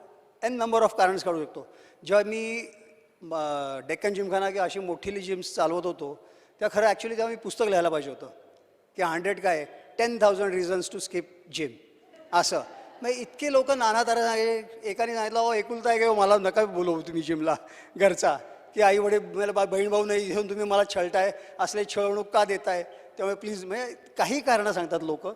एन नंबर ऑफ कारणं काढू शकतो. जेव्हा मी डेक्कन जिमखाना किंवा अशी मोठी जिम्स चालवत होतो तेव्हा खरं ॲक्च्युली तेव्हा मी पुस्तक लिहायला पाहिजे होतं की 100 काय 10,000 रिझन्स टू स्किप जिम असं. मग इतके लोक नाना तऱ्हा एकाने सांगितलं अहो एकुलता आहे का मला नका बोलवू तुम्ही जिमला घरचा, की आई वडील मला बहीण भाऊ नाही घेऊन तुम्ही मला छळताय, असले छळवणूक का देताय, त्यामुळे प्लीज. म्हणजे काही कारणं सांगतात लोक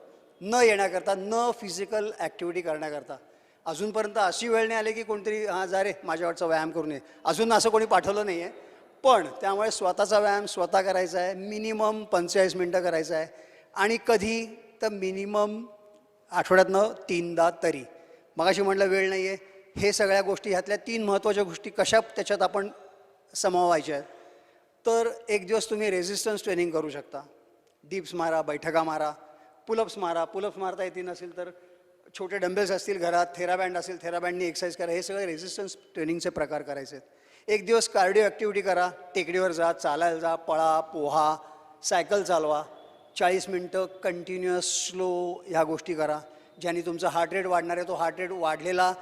न येण्याकरता, न फिजिकल ॲक्टिव्हिटी करण्याकरता. अजूनपर्यंत अशी वेळ नाही आली की कोणतरी हां जा रे माझ्यावरचा व्यायाम करून ये, अजून असं कोणी पाठवलं नाही आहे. पण त्यामुळे स्वतःचा व्यायाम स्वतः करायचा आहे, मिनिमम 45 मिनटं करायचा आहे. आणि कधी तर मिनिमम आठवड्यातनं 3दा तरी. मगाशी म्हटलं वेळ नाही आहे, हे सगळ्या गोष्टी ह्यातल्या 3 महत्त्वाच्या गोष्टी कशा त्याच्यात आपण समावायच्या आहेत. तर एक दिवस तुम्ही रेझिस्टन्स ट्रेनिंग करू शकता, डिप्स मारा, बैठका मारा, पुलअप्स मारा. पुलअप्स मारता येतील नसेल तर छोटे डंबेल्स असतील घरात, थेराबँड असेल थेराबँडनी एक्सरसाइज करा. हे सगळे रेझिस्टन्स ट्रेनिंगचे प्रकार करायचे आहेत. एक दिवस कार्डिओ ॲक्टिव्हिटी करा, टेकडीवर जा, चालायला जा, पळा, पोहा, सायकल चालवा, 40 मिनटं कंटिन्युअस स्लो ह्या गोष्टी करा, ज्याने तुमचा हार्ट रेट वाढणार आहे. तो हार्ट रेट वाढलेला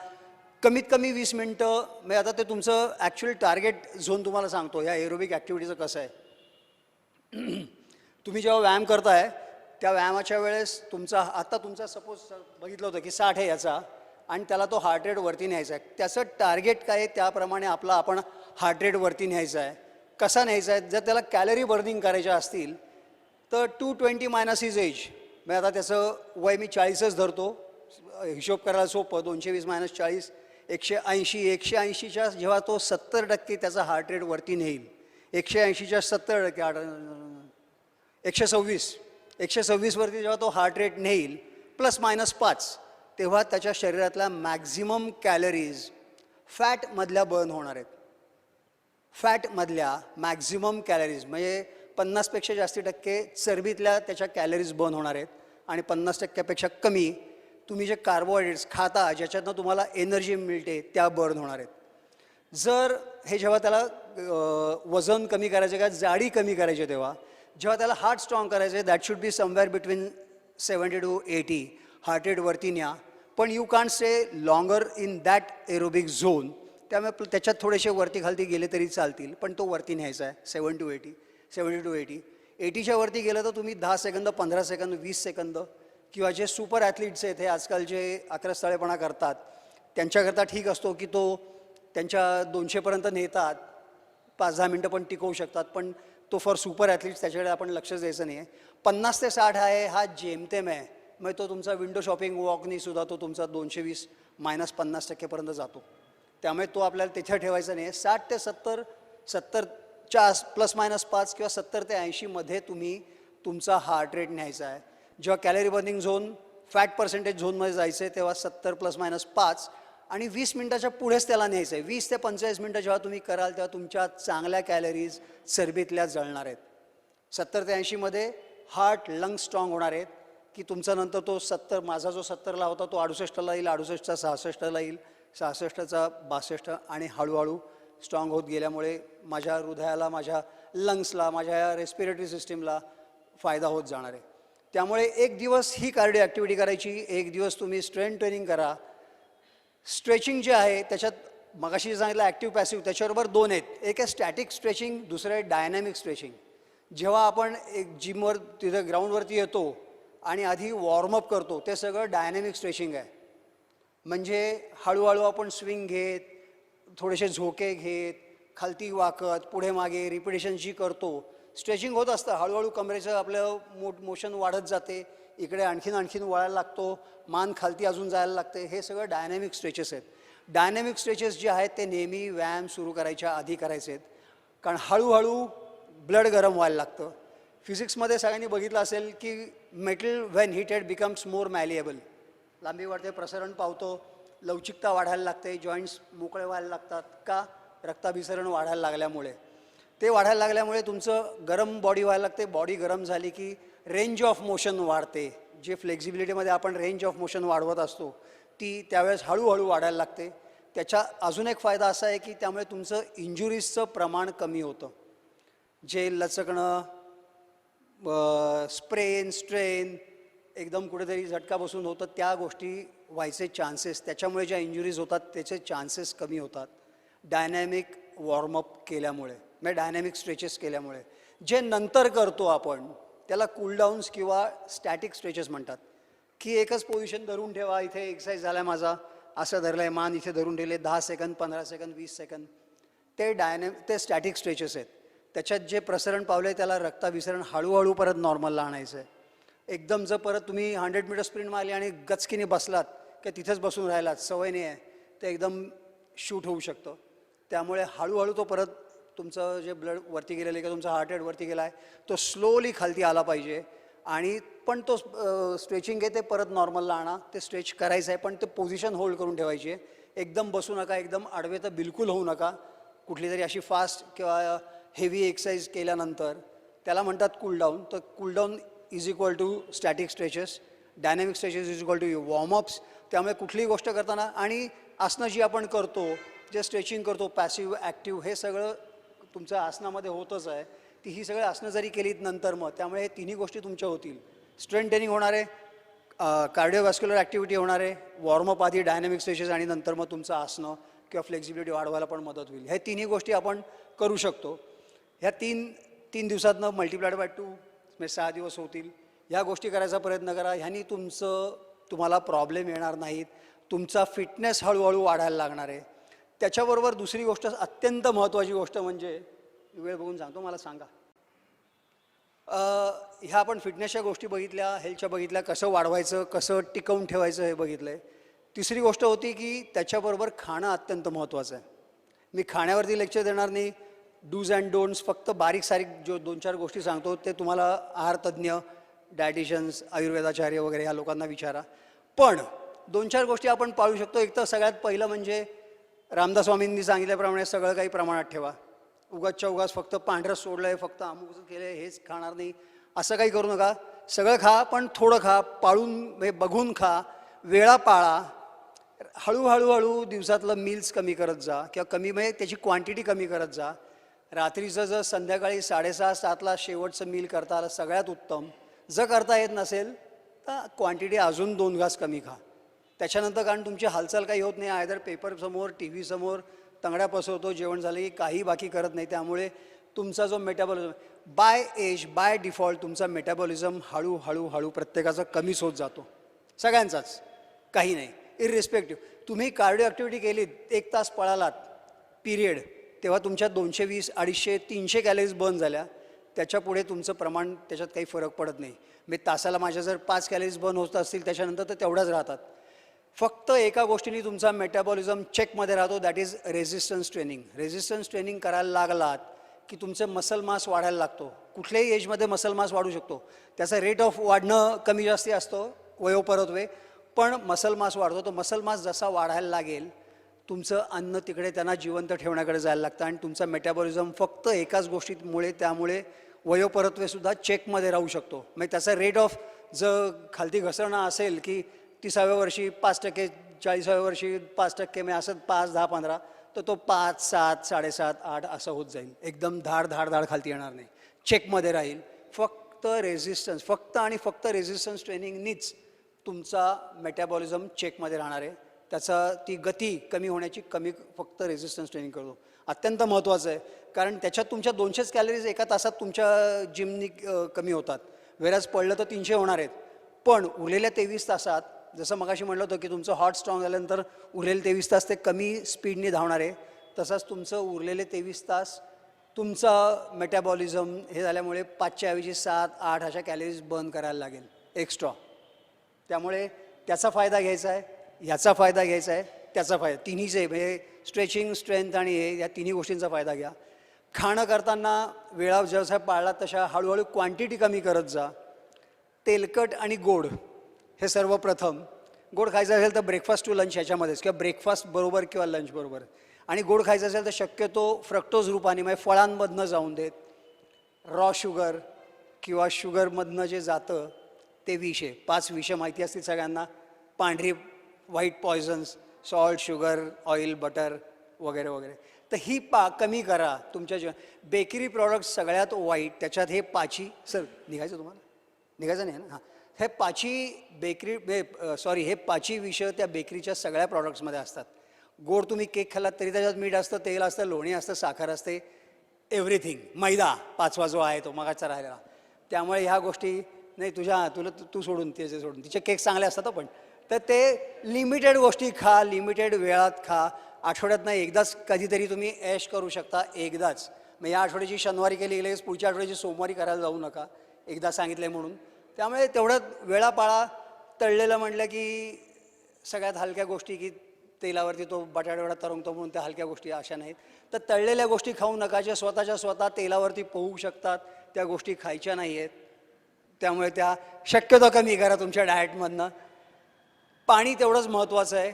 कमीत कमी 20 मिनटं. म्हणजे आता ते तुमचं ॲक्च्युअल टार्गेट झोन तुम्हाला सांगतो ह्या एरोबिक ॲक्टिव्हिटीचं कसं आहे. तुम्ही जेव्हा व्यायाम करताय त्या व्यायामाच्या वेळेस तुमचा सपोज बघितलं होतं की 60 आहे याचा, आणि त्याला तो हार्ट रेट वरती न्यायचा आहे. त्याचं टार्गेट काय आहे त्याप्रमाणे आपण हार्ट रेट वरती न्यायचा आहे. कसा न्यायचा आहे, जर त्याला कॅलरी बर्निंग करायच्या असतील तर 220 मायनस हिज एज. म्हणजे आता त्याचं वय मी 40च धरतो, हिशोब करायला सोपं. 220 मायनस 40 180. 180च्या जेव्हा तो 70% त्याचा हार्ट रेट वरती नेईल, 180च्या 70% 126 वरती जेव्हा तो हार्ट रेट नेईल प्लस मायनस 5, तेव्हा त्याच्या शरीरातल्या मॅक्झिमम कॅलरीज फॅटमधल्या बर्न होणार आहेत. फॅटमधल्या मॅक्झिमम कॅलरीज म्हणजे 50पेक्षा जास्ती टक्के चरबीतल्या त्याच्या कॅलरीज बर्न होणार आहेत, आणि 50%पेक्षा कमी तुम्ही जे कार्बोहायड्रेट्स खाता ज्याच्यातनं तुम्हाला एनर्जी मिळते त्या बर्न होणार आहेत. जर हे जेव्हा त्याला वजन कमी करायचं का जाडी कमी करायची, तेव्हा जेव्हा त्याला हार्ट स्ट्रॉंग करायचं आहे, that should be somewhere between 70 to 80 heart rate वरती न्या. पण you can't stay longer in that aerobic zone. त्यामुळे त्याच्यात थोडेसे वरती खालती गेले तरी चालतील, पण तो वरती न्यायचा आहे 70 to 80. 80च्या वरती गेलं तर तुम्ही 10 सेकंद, 15 सेकंद, 20 सेकंद, किंवा जे सुपर ॲथलीट्स आहेत हे आजकाल जे आक्रस्ताळेपणा करतात त्यांच्याकरता ठीक असतो की तो त्यांच्या 200पर्यंत नेतात, 5-10 मिनटं पण टिकवू शकतात. पण तो फॉर सुपर ॲथलीट्स त्याच्याकडे आपण लक्षच द्यायचं नाही आहे. 50 ते 60 आहे हा जेमतेम आहे. मग तो तुमचा विंडो शॉपिंग वॉकनी सुद्धा तो तुमचा 220 मायनस 50% जातो. त्यामुळे तो आपल्याला तिथे ठेवायचा नाही आहे. 60 ते 70, 70च्या प्लस मायनस 5 किंवा 70 ते 80 मध्ये तुम्ही तुमचा हार्ट रेट न्यायचा आहे. जेव्हा calorie burning zone fat percentage झोनमध्ये जायचं आहे तेव्हा 70 प्लस मायनस 5, आणि 20 मिनटाच्या पुढेच त्याला न्यायचं आहे. 20 ते 45 मिनटं जेव्हा तुम्ही कराल तेव्हा तुमच्या चांगल्या कॅलरीज चरबीतल्या जळणार आहेत. 70 ते 80मध्ये हार्ट लंग स्ट्रॉंग होणार आहेत की तुमचा नंतर तो 70, माझा जो 70ला होता तो 68ला येईल, 68चा 66ला येईल, 66चा 62, आणि हळूहळू स्ट्रॉंग होत गेल्यामुळे माझ्या हृदयाला, माझ्या लंग्सला, माझ्या रेस्पिरेटरी सिस्टीमला फायदा होत जाणार आहे. त्यामुळे एक दिवस ही कार्डिओ ॲक्टिव्हिटी करायची, एक दिवस तुम्ही स्ट्रेंथ ट्रेनिंग करा. स्ट्रेचिंग जे आहे त्याच्यात मगाशी सांगितलं ॲक्टिव्ह पॅसिव्ह, त्याच्याबरोबर 2 आहेत. एक आहे स्टॅटिक स्ट्रेचिंग, दुसरं आहे डायनॅमिक स्ट्रेचिंग. जेव्हा आपण एक जिमवर तिथे ग्राउंडवरती येतो आणि आधी वॉर्मअप करतो ते सगळं डायनॅमिक स्ट्रेचिंग आहे. म्हणजे हळूहळू आपण स्विंग घेत, थोडेसे झोके घेत, खालती वाकत, पुढे मागे रिपिटेशन जी करतो स्ट्रेचिंग होत असतं, हळूहळू कमरेचं आपलं मोशन वाढत जाते, इकडे आणखीन वळायला लागतो, मान खालती अजून जायला लागते. हे सगळं डायनॅमिक स्ट्रेचेस आहेत. डायनॅमिक स्ट्रेचेस जे आहेत ते नेहमी व्यायाम सुरू करायच्या आधी करायचे आहेत, कारण हळूहळू ब्लड गरम व्हायला लागतं. फिजिक्समध्ये सगळ्यांनी बघितलं असेल की metal when heated becomes more malleable. लांबी वाढते, प्रसारण पावतो, लवचिकता वाढायला लागते, जॉईंट्स मोकळे व्हायला लागतात. का? रक्ताभिसरण वाढायला लागल्यामुळे. ते वाढायला लागल्यामुळे तुमचं गरम बॉडी व्हायला लागते. बॉडी गरम झाली की रेंज ऑफ मोशन वाढते. जे फ्लेक्झिबिलिटीमध्ये आपण रेंज ऑफ मोशन वाढवत असतो ती त्यावेळेस हळूहळू वाढायला लागते. त्याचा अजून एक फायदा असा आहे की त्यामुळे तुमचं इंजुरीजचं प्रमाण कमी होतं. जे लचकणं, स्प्रेन, स्ट्रेन, एकदम कुठेतरी झटका बसून होतं, त्या गोष्टी व्हायचे चान्सेस, त्याच्यामुळे ज्या इंजुरीज होतात त्याचे चान्सेस कमी होतात डायनॅमिक वॉर्मअप केल्यामुळे, म्हणजे डायनॅमिक स्ट्रेचेस केल्यामुळे. जे नंतर करतो आपण त्याला कूलडाऊन्स किंवा स्टॅटिक स्ट्रेचेस म्हणतात, की एकच पोझिशन धरून ठेवा, इथे एक्सरसाइज झाला आहे माझा, असं धरलं आहे, मान इथे धरून ठेवले 10 सेकंद, 15 सेकंद, 20 सेकंद, ते स्टॅटिक स्ट्रेचेस आहेत. त्याच्यात जे प्रसरण पावलं आहे त्याला रक्ताभिसरण हळूहळू परत नॉर्मलला आणायचं आहे. एकदम जर परत तुम्ही 100 मीटर स्प्रिंट मारली आणि गचकीने बसलात की तिथेच बसून राहिलात, सवय नाही आहे, ते एकदम शूट होऊ शकतं. त्यामुळे हळूहळू तो परत तुमचं जे ब्लड वरती गेलेलं आहे किंवा तुमचा हार्ट रेट वरती गेला आहे तो स्लोली खालती आला पाहिजे. आणि पण तो स्ट्रेचिंग आहे ते परत नॉर्मलला आणा. ते स्ट्रेच करायचं आहे पण ते पोझिशन होल्ड करून ठेवायची आहे. एकदम बसू नका, एकदम आडवे तर बिलकुल होऊ नका. कुठली तरी अशी फास्ट किंवा हेवी एक्सरसाइज केल्यानंतर त्याला म्हणतात कूलडाऊन. तर cooldown is equal to static stretches, dynamic stretches is equal to warmups. त्यामुळे कुठलीही गोष्ट करताना आणि आसनं जी आपण करतो, जे स्ट्रेचिंग करतो, पॅसिव्ह ॲक्टिव्ह, हे सगळं तुमच्या आसनामध्ये होतच आहे. ती ही सगळी आसनं जरी केलीत नंतर मग त्यामुळे हे तिन्ही गोष्टी तुमच्या होतील. स्ट्रेंथ ट्रेनिंग होणार आहे, कार्डिओव्हॅस्क्युलर ॲक्टिव्हिटी होणार आहे, वॉर्मअप आधी डायनॅमिक स्ट्रेचेस आणि नंतर मग तुमचं आसनं किंवा फ्लेक्झिबिलिटी वाढवायला पण मदत होईल. हे तिन्ही गोष्टी आपण करू शकतो. ह्या तीन दिवसातनं मल्टिप्लाइड बाय 2 म्हणजे 6 दिवस होतील. ह्या गोष्टी करायचा प्रयत्न करा. ह्यानी तुम्हाला प्रॉब्लेम येणार नाहीत. तुमचा फिटनेस हळूहळू वाढायला लागणार आहे. त्याच्याबरोबर दुसरी गोष्ट, अत्यंत महत्त्वाची गोष्ट म्हणजे, वेळ बघून सांगतो, मला सांगा. ह्या आपण फिटनेसच्या गोष्टी बघितल्या, हेल्थच्या बघितल्या, कसं वाढवायचं, कसं टिकवून ठेवायचं हे बघितलं आहे. तिसरी गोष्ट होती की त्याच्याबरोबर खाणं अत्यंत महत्त्वाचं आहे. मी खाण्यावरती लेक्चर देणार नाही. डूज अँड डोंट्स फक्त बारीक सारीक जो 2-4 गोष्टी सांगतो ते तुम्हाला आहारतज्ञ, डायटिशियन्स, आयुर्वेदाचार्य वगैरे ह्या लोकांना विचारा. पण 2-4 गोष्टी आपण पाळू शकतो. एक तर सगळ्यात पहिलं म्हणजे रामदास स्वामींनी सांगितल्याप्रमाणे सगळं काही प्रमाणात ठेवा. उगाचच्या उगाच फक्त पांढरं सोडलं आहे, फक्त अमुक केलं आहे, हेच खाणार नाही, असं काही करू नका. सगळं खा, पण थोडं खा, पाळून बघून खा, वेळा पाळा. हळूहळू दिवसातलं मील्स कमी करत जा किंवा कमी म्हणजे त्याची क्वांटिटी कमी करत जा. रात्रीचं जर संध्याकाळी 6:30-7ला शेवटचं मील करता आलं सगळ्यात उत्तम. जर करता येत नसेल तर क्वांटिटी अजून 2 घास कमी खा. त्याच्यानंतर कारण तुमची हालचाल काही होत नाही, आयदर पेपरसमोर, टी व्हीसमोर तंगड्या पसरवतो, जेवण झालं की काही बाकी करत नाही. त्यामुळे तुमचा जो metabolism by age, by default तुमचा मेटाबॉलिझम हळूहळू प्रत्येकाचा कमीच होत जातो, सगळ्यांचाच, काही नाही, इरिस्पेक्टिव्ह. तुम्ही कार्डिओ ॲक्टिव्हिटी केलीत, 1 तास पळालात पिरियड, तेव्हा तुमच्या 220, 250, 300 कॅलरीज बर्न झाल्या. त्याच्या पुढे तुमचं प्रमाण त्याच्यात काही फरक पडत नाही. म्हणजे तासाला माझ्या जर 5 कॅलरीज बर्न होत असतील त्याच्यानंतर तर तेवढ्याच राहतात. फक्त एका गोष्टीने तुमचा मेटाबॉलिझम चेकमध्ये राहतो, that is resistance training. Resistance training करायला लागलात की तुमचे मसल मास वाढायला लागतो. कुठल्याही एजमध्ये मसल मास वाढू शकतो. त्याचा रेट ऑफ वाढणं कमी जास्ती असतो वयोपरत्वे, पण मसल मास वाढतो. तो मसल मास जसा वाढायला लागेल तुमचं अन्न तिकडे त्यांना जिवंत ठेवण्याकडे जायला लागतं आणि तुमचा मेटाबॉलिझम फक्त एकाच गोष्टीमुळे त्यामुळे वयोपरत्वेसुद्धा चेकमध्ये राहू शकतो. म्हणजे त्याचा रेट ऑफ जर खालती घसरणं असेल की 30व्या वर्षी 5%, 40व्या वर्षी 5%, म्हणजे असं 5, 10, 15, तर तो 5, 7, 7.5, 8 असं होत जाईल. एकदम धाड खालती येणार नाही, चेकमध्ये राहील. फक्त रेझिस्टन्स ट्रेनिंगनीच तुमचा मेटाबॉलिझम चेकमध्ये राहणार आहे. ती गती कमी होण्याची फक्त रेझिस्टन्स ट्रेनिंग करतो. अत्यंत महत्त्वाचं आहे, कारण त्याच्यात तुमच्या 200 कॅलरीज एका तासात तुमच्या जिमनी कमी होतात. वेळाच पडलं तर 300 होणार आहेत. पण उरलेल्या 23 तासात, जसं मगाशी म्हटलं होतं की तुमचं हार्ट स्ट्रॉंग झाल्यानंतर उरलेले 23 तास ते कमी स्पीडने धावणार आहे, तसंच तुमचं उरलेले 23 तास तुमचा मेटाबॉलिझम हे झाल्यामुळे 5च्या ऐवजी 7-8 अशा कॅलरीज बर्न करायला लागेल एक्स्ट्रा. त्यामुळे त्याचा फायदा घ्यायचा आहे, ह्याचा फायदा घ्यायचा आहे, त्याचा फायदा, तिन्हीचे म्हणजे स्ट्रेचिंग, स्ट्रेंथ आणि हे या तिन्ही गोष्टींचा फायदा घ्या. खाणं करताना वेळा जसा पाळला तशा हळूहळू क्वांटिटी कमी करत जा. तेलकट आणि गोड हे सर्वप्रथम. गोड खायचं असेल तर ब्रेकफास्ट टू लंच ह्याच्यामध्येच किंवा ब्रेकफास्ट बरोबर किंवा लंच बरोबर. आणि गोड खायचं असेल तर शक्यतो फ्रक्टोज रूपाने म्हणजे फळांमधनं जाऊन देत. रॉ शुगर किंवा शुगरमधनं जे जातं ते विषे 5 विषं माहिती असतील सगळ्यांना. पांढरी white Poisson's, salt, sugar, oil, butter वगैरे वगैरे. तर ही कमी करा तुमच्या बेकरी प्रॉडक्ट्स सगळ्यात वाईट. त्याच्यात हे पाची सर निघायचं तुम्हाला निघायचं नाही ना हां. हे पाची विषं त्या बेकरीच्या सगळ्या प्रॉडक्ट्समध्ये असतात. गोड तुम्ही केक खाल्लात तरी त्याच्यात मीठ असतं, तेल असतं, लोणी असतं, साखर असते, एव्हरीथिंग. मैदा 5वा जो आहे तो मगाचा राहिलेला. त्यामुळे ह्या गोष्टी नाही तू सोडून त्याचे सोडून तिचे केक चांगले असतात पण. तर ते लिमिटेड गोष्टी खा, लिमिटेड वेळात खा. आठवड्यातनं एकदाच कधीतरी तुम्ही ऐश करू शकता, एकदाच. मग या आठवड्याची शनिवारी केली गेली, पुढच्या आठवड्याची सोमवारी करायला जाऊ नका, एकदा सांगितलं म्हणून. त्यामुळे तेवढं वेळापाळा. तळलेलं म्हटलं की सगळ्यात हलक्या गोष्टी की तेलावरती तो बटाटा तरंगतो म्हणून त्या हलक्या गोष्टी अशा नाहीत. तर तळलेल्या गोष्टी खाऊ नका, ज्या स्वतः तेलावरती पोहू शकतात त्या गोष्टी खायच्या नाही आहेत. त्यामुळे त्या शक्यतो कमी करा तुमच्या डाएटमधनं. पाणी तेवढंच महत्त्वाचं आहे.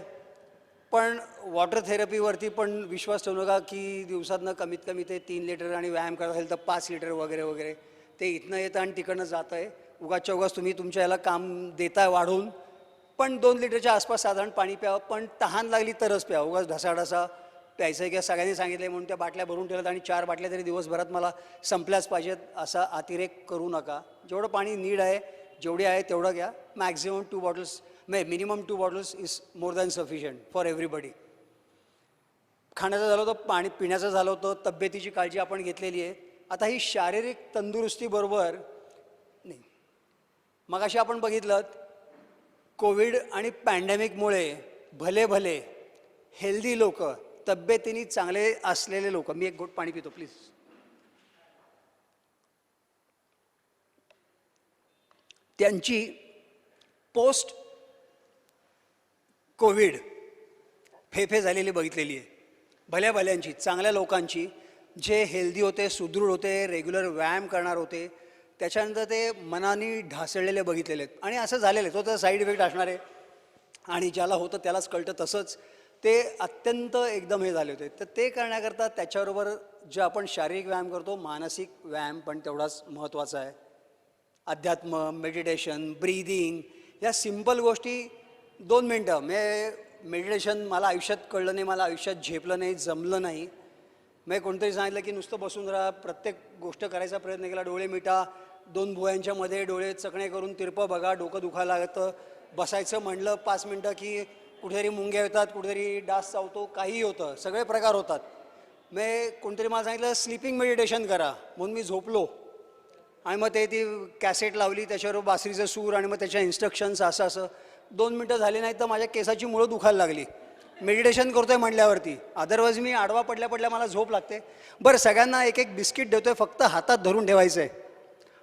पण वॉटर थेरपीवरती पण विश्वास ठेवू नका की दिवसातनं कमीत कमी ते 3 लिटर आणि व्यायाम करत असेल तर 5 लिटर वगैरे वगैरे. ते इथनं येतं आणि तिकडनं जातं आहे. उगाचच्या उगाच तुम्ही तुमच्या याला काम देताय वाढवून. पण 2 लिटरच्या आसपास साधारण पाणी प्यावं. पण तहान लागली तरच प्यावं. उगाच ढसाढसा प्यायचं आहे किंवा सगळ्यांनी सांगितलं म्हणून त्या बाटल्या भरून ठेवल्यात आणि 4 बाटल्या तरी दिवसभरात मला संपल्याच पाहिजेत असा अतिरेक करू नका. जेवढं पाणी नीड आहे, जेवढे आहे तेवढं घ्या. Maximum 2 bottles minimum 2 bottles is more than sufficient for everybody. खाण्याचं झालं होतं, पाणी पिण्याचं झालं होतं, तब्येतीची काळजी आपण घेतलेली आहे. आता ही शारीरिक तंदुरुस्तीबरोबर नाही. मगाशी आपण बघितलं कोविड आणि पॅन्डेमिकमुळे भले हेल्दी लोक, तब्येतीने चांगले असलेले लोक. मी एक घोट पाणी पितो प्लीज. त्यांची पोस्ट कोविड फेफे झालेली बघितलेली आहे. भल्यांची, चांगल्या लोकांची, जे हेल्दी होते, सुदृढ होते, रेग्युलर व्यायाम करणार होते. त्याच्यानंतर ते मनाने ढासळलेले बघितलेले आहेत. आणि असं झालेलं आहे, तो तर साईड इफेक्ट असणार आहे आणि ज्याला होतं त्यालाच कळतं. तसंच ते अत्यंत एकदम हे झाले होते. तर ते करण्याकरता त्याच्याबरोबर जे आपण शारीरिक व्यायाम करतो, मानसिक व्यायाम पण तेवढाच महत्त्वाचा आहे. अध्यात्म, मेडिटेशन, ब्रीदिंग, या सिम्पल गोष्टी 2 मिनटं. मेडिटेशन मला आयुष्यात कळलं नाही, मला आयुष्यात झेपलं नाही, जमलं नाही. कोणतरी सांगितलं की नुसतं बसून राहा, प्रत्येक गोष्ट करायचा प्रयत्न केला, डोळे मिटा, 2 भुवयांच्या मध्ये डोळे चकणे करून तिरपं बघा, डोकं दुखायला लागतं. बसायचं म्हणलं 5 मिनटं की कुठेतरी मुंग्या येतात, कुठेतरी डास चावतो, काहीही होतं, सगळे प्रकार होतात. कोणतरी मला सांगितलं स्लीपिंग मेडिटेशन करा, म्हणून मी झोपलो आणि मग ती कॅसेट लावली, त्याच्यावर बासरीचं सूर आणि मग त्याच्या इन्स्ट्रक्शन्स असं 2 मिनटं झाली नाही तर माझ्या केसाची मुळं दुखायला लागली मेडिटेशन करतोय म्हटल्यावरती. अदरवाईज मी आडवा पडल्या मला झोप लागते. बरं, सगळ्यांना एक बिस्किट देतोय, फक्त हातात धरून ठेवायचं आहे.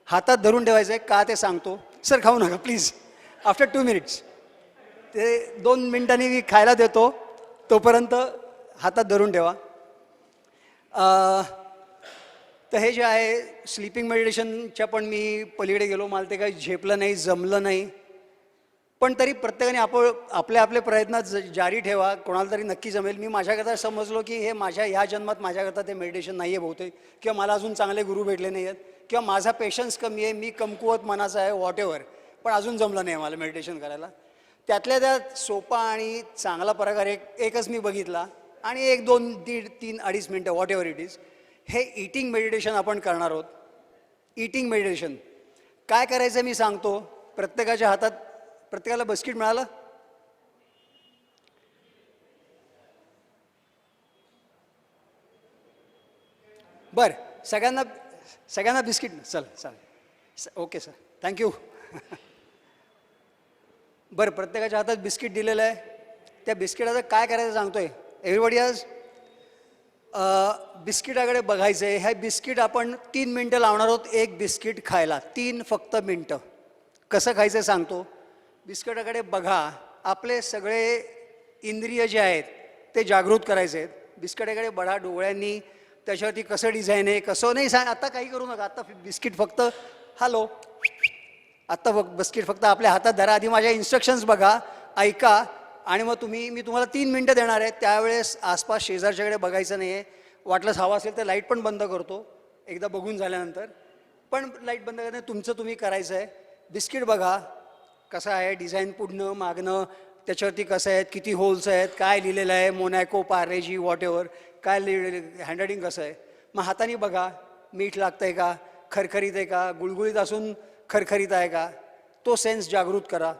हातात धरून ठेवायचं आहे का ते सांगतो. सर खाऊ नका प्लीज, आफ्टर 2 मिनिट्स. ते 2 मिनिटांनी मी खायला देतो, तोपर्यंत हातात धरून ठेवा. तर हे जे आहे स्लीपिंग मेडिटेशनच्या पण मी पलीकडे गेलो, मला ते काही झेपलं नाही, जमलं नाही. पण तरी प्रत्येकाने आपले प्रयत्न जारी ठेवा, कोणाला तरी नक्की जमेल. मी माझ्याकरता समजलो की हे माझ्या ह्या जन्मात माझ्याकरता ते मेडिटेशन नाही आहे बहुतेक, किंवा मला अजून चांगले गुरु भेटले नाही आहेत, किंवा माझा पेशन्स कमी आहे, मी कमकुवत मनाचा आहे, व्हॉटेवर. पण अजून जमलं नाही मला मेडिटेशन करायला. त्यातल्या त्यात सोपा आणि चांगला प्रकार एकच मी बघितला, आणि 1, 2, 1.5, 3, 2.5 मिनटं व्हॉट एव्हर इट इज, हे ईटिंग मेडिटेशन आपण करणार आहोत. ईटिंग मेडिटेशन काय करायचं मी सांगतो. प्रत्येकाच्या हातात, प्रत्येकाला बिस्किट मिळालं. बरं, सगळ्यांना बिस्किट. चालेल, ओके सर, थँक्यू. बरं, प्रत्येकाच्या हातात बिस्किट दिलेलं आहे. त्या बिस्किटाचं काय करायचं सांगतोय. एव्हरीबडी आज बिस्किटाकडे बघायचं आहे. ह्या बिस्किट आपण 3 मिनटं लावणार आहोत एक बिस्किट खायला. 3 फक्त मिनटं. कसं खायचं सांगतो. बिस्किटाकडे बघा. आपले सगळे इंद्रिय जे आहेत ते जागृत करायचे आहेत. बिस्किटाकडे बघा डोळ्यांनी. त्याच्यावरती कसं डिझाईन आहे कसं नाही सांग. आता काही करू नका. आता बिस्किट फक्त हॅलो. आत्ता बिस्किट फक्त आपल्या हातात धरा. आधी माझ्या इन्स्ट्रक्शन्स बघा, ऐका आणि मग मी तुम्हाला 3 मिनटं देणार आहे. त्यावेळेस आसपास शेजारच्याकडे बघायचं नाही आहे. वाटलंच हवा असेल तर लाईट पण बंद करतो एकदा बघून झाल्यानंतर. पण लाईट बंद करणे तुमचं तुम्ही करायचं आहे. बिस्किट बघा कसं आहे डिझाईन, पुढनं मागणं, त्याच्यावरती कसं आहेत, किती होल्स आहेत, काय लिहिलेलं आहे, मोनॅको, पार्लेजी, वॉट एव्हर, काय हँडरायटिंग कसं आहे. मग हाताने बघा मीठ लागतं आहे का, खरखरीत आहे का, गुळगुळीत असून खरखरीत आहे का, तो सेन्स जागृत करा.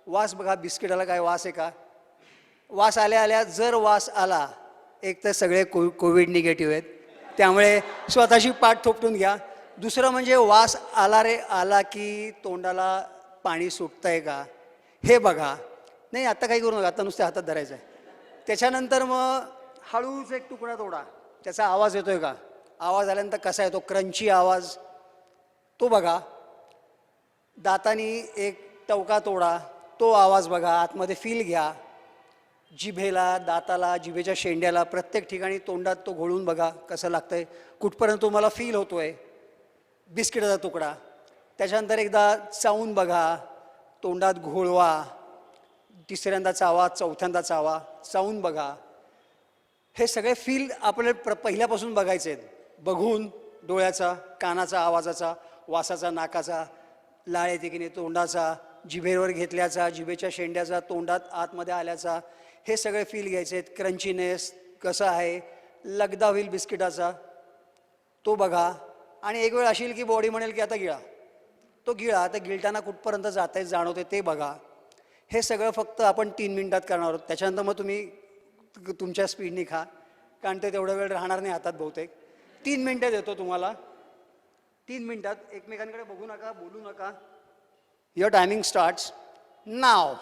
वास बघा बिस्किटाला काय वास आहे का. वास आल्या आल्या जर वास आला, एक तर सगळे कोविड निगेटिव्ह आहेत त्यामुळे स्वतःची पाठ थोपटून घ्या. दुसरं म्हणजे वास आला रे आला की तोंडाला पाणी सुटतं आहे का हे बघा. नाही आता काही करू नका. आता नुसते हातात धरायचं आहे. त्याच्यानंतर मग हळूच एक तुकडा तोडा. त्याचा आवाज येतो आहे का. आवाज आल्यानंतर कसा येतो क्रंची आवाज तो बघा. दातानी एक टवका तोडा. तो आवाज बघा. आतमध्ये फील घ्या. जिभेला, दाताला, जिभेच्या शेंड्याला, प्रत्येक ठिकाणी तोंडात तो घोळून बघा कसं लागतंय, कुठपर्यंत तुम्हाला फील होतोय बिस्किटाचा तुकडा. त्याच्यानंतर एकदा चावून बघा, तोंडात घोळवा, तिसऱ्यांदा चावा, चौथ्यांदा चावा, चावून बघा. हे सगळे फील आपल्याला पहिल्यापासून बघायचे आहेत. बघून डोळ्याचा, कानाचा, आवाजाचा, वासाचा, नाकाचा, लाळ येते की नाही तोंडाचा, जिभेवर घेतल्याचा, जिभेच्या शेंड्याचा, तोंडात आतमध्ये आल्याचा, हे सगळे फील घ्यायचे आहेत. क्रंचीनेस कसं आहे, लगदा होईल बिस्किटाचा तो बघा. आणि एक वेळ असेल की बॉडी म्हणेल की आता गिळा, तो गिळा. आता गिळताना कुठपर्यंत जात आहे जाणवते ते बघा. हे सगळं फक्त आपण 3 मिनटात करणार आहोत. त्याच्यानंतर मग तुम्ही तुमच्या स्पीडनी खा, कारण ते तेवढा वेळ राहणार नाही हातात बहुतेक. 3 मिनटं देतो तुम्हाला. 3 मिनटात एकमेकांकडे बघू नका, बोलू नका. युअर टायमिंग स्टार्ट्स नाव.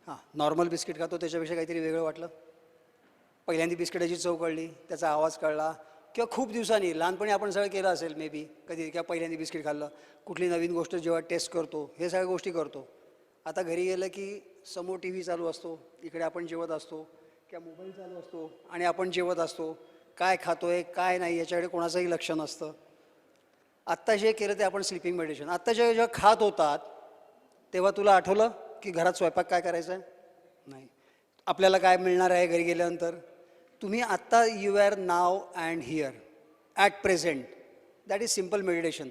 हां, नॉर्मल बिस्किट खातो त्याच्यापेक्षा काहीतरी वेगळं वाटलं? पहिल्यांदा बिस्किटाची चव कळली, त्याचा आवाज कळला, किंवा खूप दिवसांनी लहानपणी आपण सगळं केलं असेल मे बी कधी, किंवा पहिल्यांदा बिस्किट खाल्लं, कुठली नवीन गोष्ट जेव्हा टेस्ट करतो, हे सगळ्या गोष्टी करतो. आता घरी गेलं की समोर टी व्ही चालू असतो, इकडे आपण जेवत असतो, किंवा मोबाईल चालू असतो आणि आपण जेवत असतो. काय खातोय काय नाही याच्याकडे कोणाचंही लक्ष नसतं. आत्ता जे केलं ते आपण स्लिपिंग मेडिटेशन. आत्ता जेव्हा खात होतात तेव्हा तुला आठवलं की घरात स्वयंपाक काय करायचा आहे? नाही. आपल्याला काय मिळणार आहे घरी गेल्यानंतर? तुम्ही आत्ता you are now and here at present. That is simple meditation.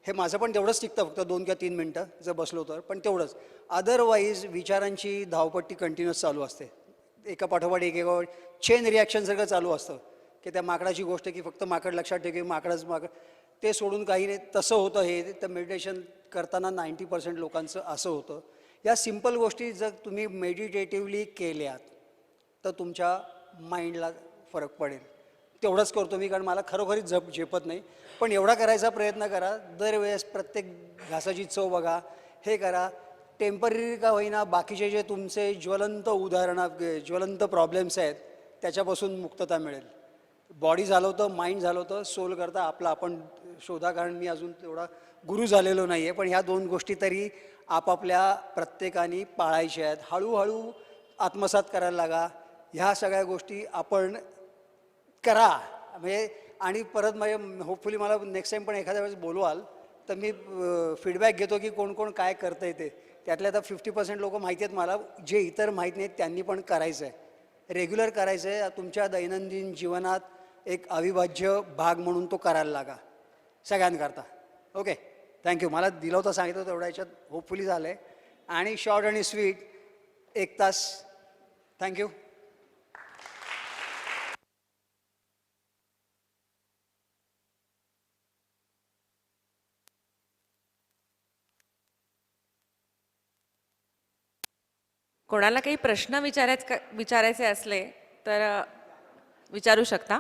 हे माझं पण तेवढंच टिकतं, फक्त 2 किंवा 3 मिनटं जर बसलो तर, पण तेवढंच. अदरवाईज विचारांची धावपट्टी कंटिन्युअस चालू असते, एका पाठोपाठ एक एका चेन रिॲक्शनसारखं चालू असतं. की त्या माकडाची गोष्ट की फक्त माकड लक्षात ठेव की माकडच माकड, ते सोडून काही नाही. तसं होतं हे तर मेडिटेशन करताना 90% लोकांचं असं होतं. या सिम्पल गोष्टी जर तुम्ही मेडिटेटिव्हली केल्यात तर तुमच्या माइंडला फरक पडेल. तेवढंच करतो मी, कारण मला खरोखरीच झेपत नाही, पण एवढा करायचा प्रयत्न करा. दरवेळेस प्रत्येक घासाची चव बघा, हे करा. टेम्पररी का होईना बाकीचे जे तुमचे ज्वलंत ज्वलंत प्रॉब्लेम्स आहेत त्याच्यापासून मुक्तता मिळेल. बॉडी झालं होतं, माइंड झालं होतं, सोल करता आपला आपण शोधा. कारण मी अजून तेवढा गुरु झालेलो नाही आहे, पण ह्या 2 गोष्टी तरी आपापल्या प्रत्येकाने पाळायच्या आहेत. हळूहळू आत्मसात करायला लागा. ह्या सगळ्या गोष्टी आपण करा म्हणजे. आणि परत म्हणजे होपफुली मला नेक्स्ट टाईम पण एखाद्या वेळेस बोलवाल तर मी फीडबॅक घेतो की कोण कोण काय करतं आहे ते. त्यातले आता 50% लोक माहिती आहेत मला, जे इतर माहीत नाहीत त्यांनी पण करायचं आहे, रेग्युलर करायचं आहे. तुमच्या दैनंदिन जीवनात एक अविभाज्य भाग म्हणून तो करायला लागा सगळ्यांकरता. Okay, thank you. मला दिलं होतं, सांगितलं होतं, एवढ्या ह्याच्यात होपफुली झालं आहे. आणि शॉर्ट आणि स्वीट 1 तास. थँक्यू. कोणाला काही प्रश्न विचारायचे असले तर विचारू शकता.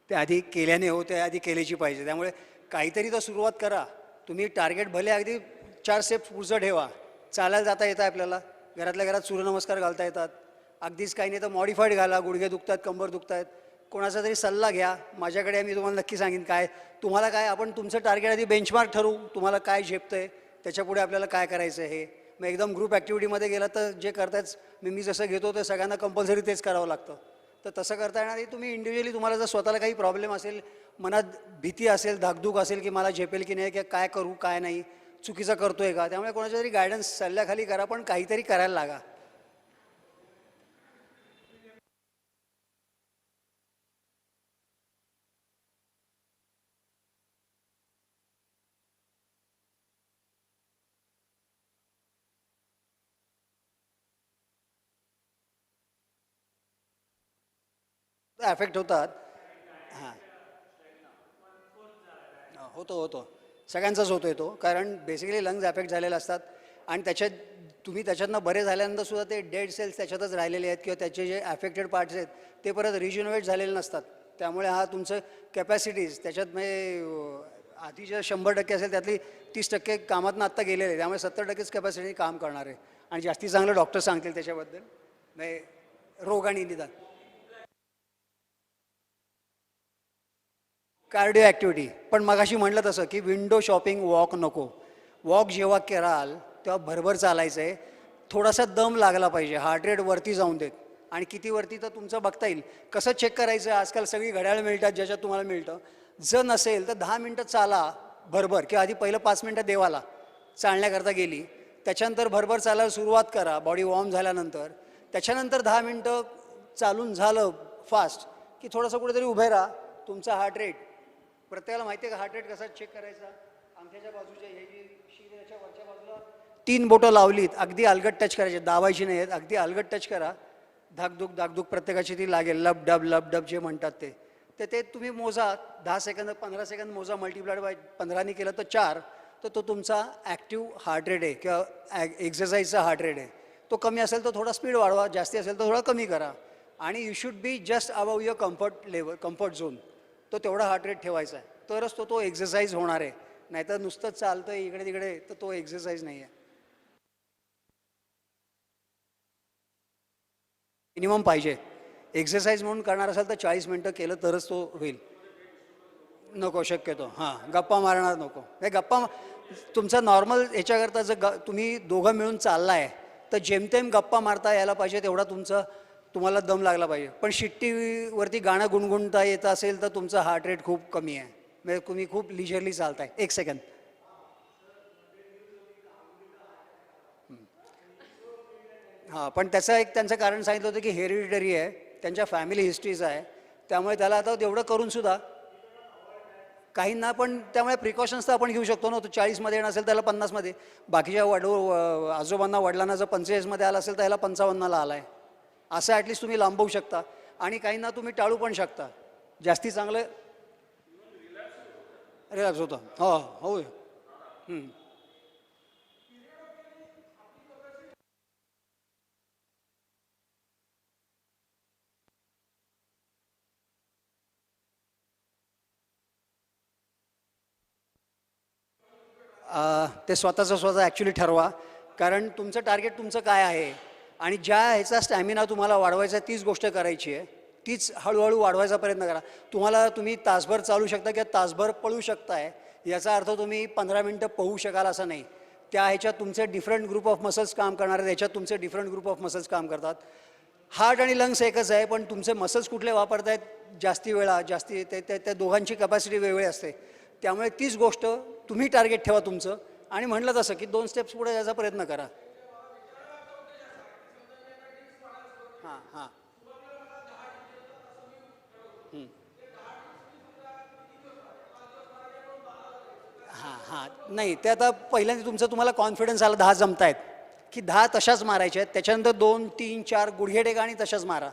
ते आधी केल्याने होते, आधी केल्याची पाहिजे. त्यामुळे काहीतरी तर सुरुवात करा. तुम्ही टार्गेट भले अगदी 4 स्टेप पुढचं ठेवा. चालायला जाता येतं आपल्याला, घरातल्या घरात सूर्यनमस्कार घालता येतात. अगदीच काही नाही तर मॉडिफाईड घाला. गुडघे दुखतात, कंबर दुखतात, कोणाचा तरी सल्ला घ्या. माझ्याकडे मी तुम्हाला नक्की सांगेन काय तुम्हाला काय. आपण तुमचं टार्गेट आधी बेंचमार्क ठरवू, तुम्हाला काय झेपतं आहे, त्याच्यापुढे आपल्याला काय करायचं आहे हे. मग एकदम ग्रुप ॲक्टिव्हिटीमध्ये गेला तर जे करतायच मी जसं घेतो ते सगळ्यांना कंपल्सरी तेच करावं लागतं. तर तसं करता येणार नाही. तुम्ही इंडिव्हिज्युअली तुम्हाला जर स्वतःला काही प्रॉब्लेम असेल, मनात भीती असेल, धाकधूक असेल की मला झेपेल की नाही, की काय करू काय नाही, चुकीचं करतोय का, त्यामुळे कोणाच्या तरी गायडन्स सल्ल्याखाली करा, पण काहीतरी करायला लागा. अफेक्ट होतात. हां, होतो सगळ्यांचाच होतो आहे तो. कारण बेसिकली लंग्स अफेक्ट झालेले असतात आणि तुम्ही त्याच्यातनं बरे झाल्यानंतर सुद्धा ते डेड सेल्स त्याच्यातच राहिलेले आहेत किंवा त्याचे जे अफेक्टेड पार्ट्स आहेत ते परत रिज्युनोवेट झालेले नसतात. त्यामुळे हा तुमचं कॅपॅसिटीज त्याच्यात म्हणजे आधी जे 100% असेल त्यातली 30% कामातनं आत्ता गेलेले आहे. त्यामुळे 70%च कॅपॅसिटी काम करणार आहे आणि जास्ती चांगलं डॉक्टर सांगतील त्याच्याबद्दल म्हणजे रोग आणि निदान. Cardio activity. पण मगाशी म्हटलं तसं की विंडो शॉपिंग वॉक नको. वॉक जेव्हा कराल तेव्हा भरभर चालायचं आहे. थोडासा दम लागला पाहिजे, हार्ट रेट वरती जाऊन देत. आणि किती वरती तर तुमचं बघता येईल. कसं चेक करायचं, आजकाल सगळी घड्याळ मिळतात ज्याच्यात तुम्हाला मिळतं. जर नसेल तर 10 मिनटं चाला भरभर, किंवा आधी पहिलं 5 मिनटं देवाला चालण्याकरता गेली, त्याच्यानंतर भरभर चालायला सुरुवात करा बॉडी वॉर्म झाल्यानंतर. त्याच्यानंतर 10 मिनटं चालून झालं फास्ट की थोडंसं कुठेतरी उभे राहा. तुमचा हार्ट रेट, प्रत्येकाला माहिती आहे का हार्ट रेट कसा चेक करायचा? अंगठा अंगठ्याच्या बाजूच्या हे जी शीर याच्या वरच्या बाजूला 3 बोटं लावलीत, अगदी अलगट टच करायचे, दाबायची नाही आहेत, अगदी अलगट टच करा. धाकधूक प्रत्येकाची ती लागेल, लब डब जे म्हणतात ते. तर ते तुम्ही मोजा, 10 सेकंद 15 सेकंद मोजा, मल्टिप्लाइड बाय 15 केलं तर 4, तर तो तुमचा ॲक्टिव्ह हार्ट रेट आहे किंवा एक्सरसाइजचा हार्ट रेट आहे. तो कमी असेल तर थोडा स्पीड वाढवा, जास्ती असेल तर थोडा कमी करा. आणि you should be just above your comfort zone. तो तेवढा हार्ट रेट ठेवायचा आहे, तरच तो एक्सरसाइज होणार आहे. नाहीतर नुसतं चालतं इकडे तिकडे तर तो एक्सरसाइज नाही आहे. मिनिमम पाहिजे. एक्सरसाइज म्हणून करणार असाल तर 40 मिनटं केलं तरच तो होईल. नको शक्यतो, हां, गप्पा मारणार नको. हे गप्पा तुमचा नॉर्मल ह्याच्याकरता जर तुम्ही दोघं मिळून चाललाय तर जेमतेम गप्पा मारता यायला पाहिजे, तेवढा तुम्हाला दम लागला पाहिजे. पण शिट्टीवरती गाणं गुणगुणता येतं असेल तर तुमचा हार्ट रेट खूप कमी आहे, म्हणजे तुम्ही खूप लिजरली चालताय. 1 सेकंद. हां, पण त्यांचं कारण सांगितलं होतं की हेरिडिटरी आहे, त्यांच्या फॅमिली हिस्ट्रीज आहे, त्यामुळे त्याला आता तेवढं करून सुद्धा काहींना. पण त्यामुळे प्रिकॉशन्स तर आपण घेऊ शकतो ना. तो 40मध्ये येणार असेल त्याला 50मध्ये, बाकीच्या आजोबांना वडिलांना जर 45मध्ये आला असेल तर ह्याला 55ला आला आहे, असं ॲटलिस्ट तुम्ही लांबवू शकता. आणि काहींना तुम्ही टाळू पण शकता. जास्ती चांगलं रिलॅक्स होतं. हो हो. ते स्वतः ॲक्च्युली ठरवा. कारण तुमचं टार्गेट तुमचं काय आहे आणि ज्या ह्याचा स्टॅमिना तुम्हाला वाढवायचा आहे तीच गोष्ट करायची आहे. तीच हळूहळू वाढवायचा प्रयत्न करा. तुम्ही तासभर चालू शकता किंवा तासभर पळू शकताय, याचा अर्थ तुम्ही 15 मिनटं पोहू शकाल असं नाही. त्या ह्याच्यात तुमचे डिफरंट ग्रुप ऑफ मसल्स काम करणार आहेत, याच्यात तुमचे डिफरंट ग्रुप ऑफ मसल्स काम करतात. हार्ट आणि लंग्स एकच आहे, पण तुमचे मसल्स कुठले वापरत आहेत जास्ती वेळा, त्या दोघांची कॅपॅसिटी वेगळी असते. त्यामुळे तीच गोष्ट तुम्ही टार्गेट ठेवा तुमचं, आणि म्हटलं तसं की 2 स्टेप्स पुढे जायचा प्रयत्न करा. हां हां. हां हां. नाही, ते आता पहिल्यांदा तुम्हाला कॉन्फिडन्स आला 10 जमतायत की 10 तशाच मारायच्या आहेत. त्याच्यानंतर 2 3 4 गुडघे टेका आणि तशाच मारा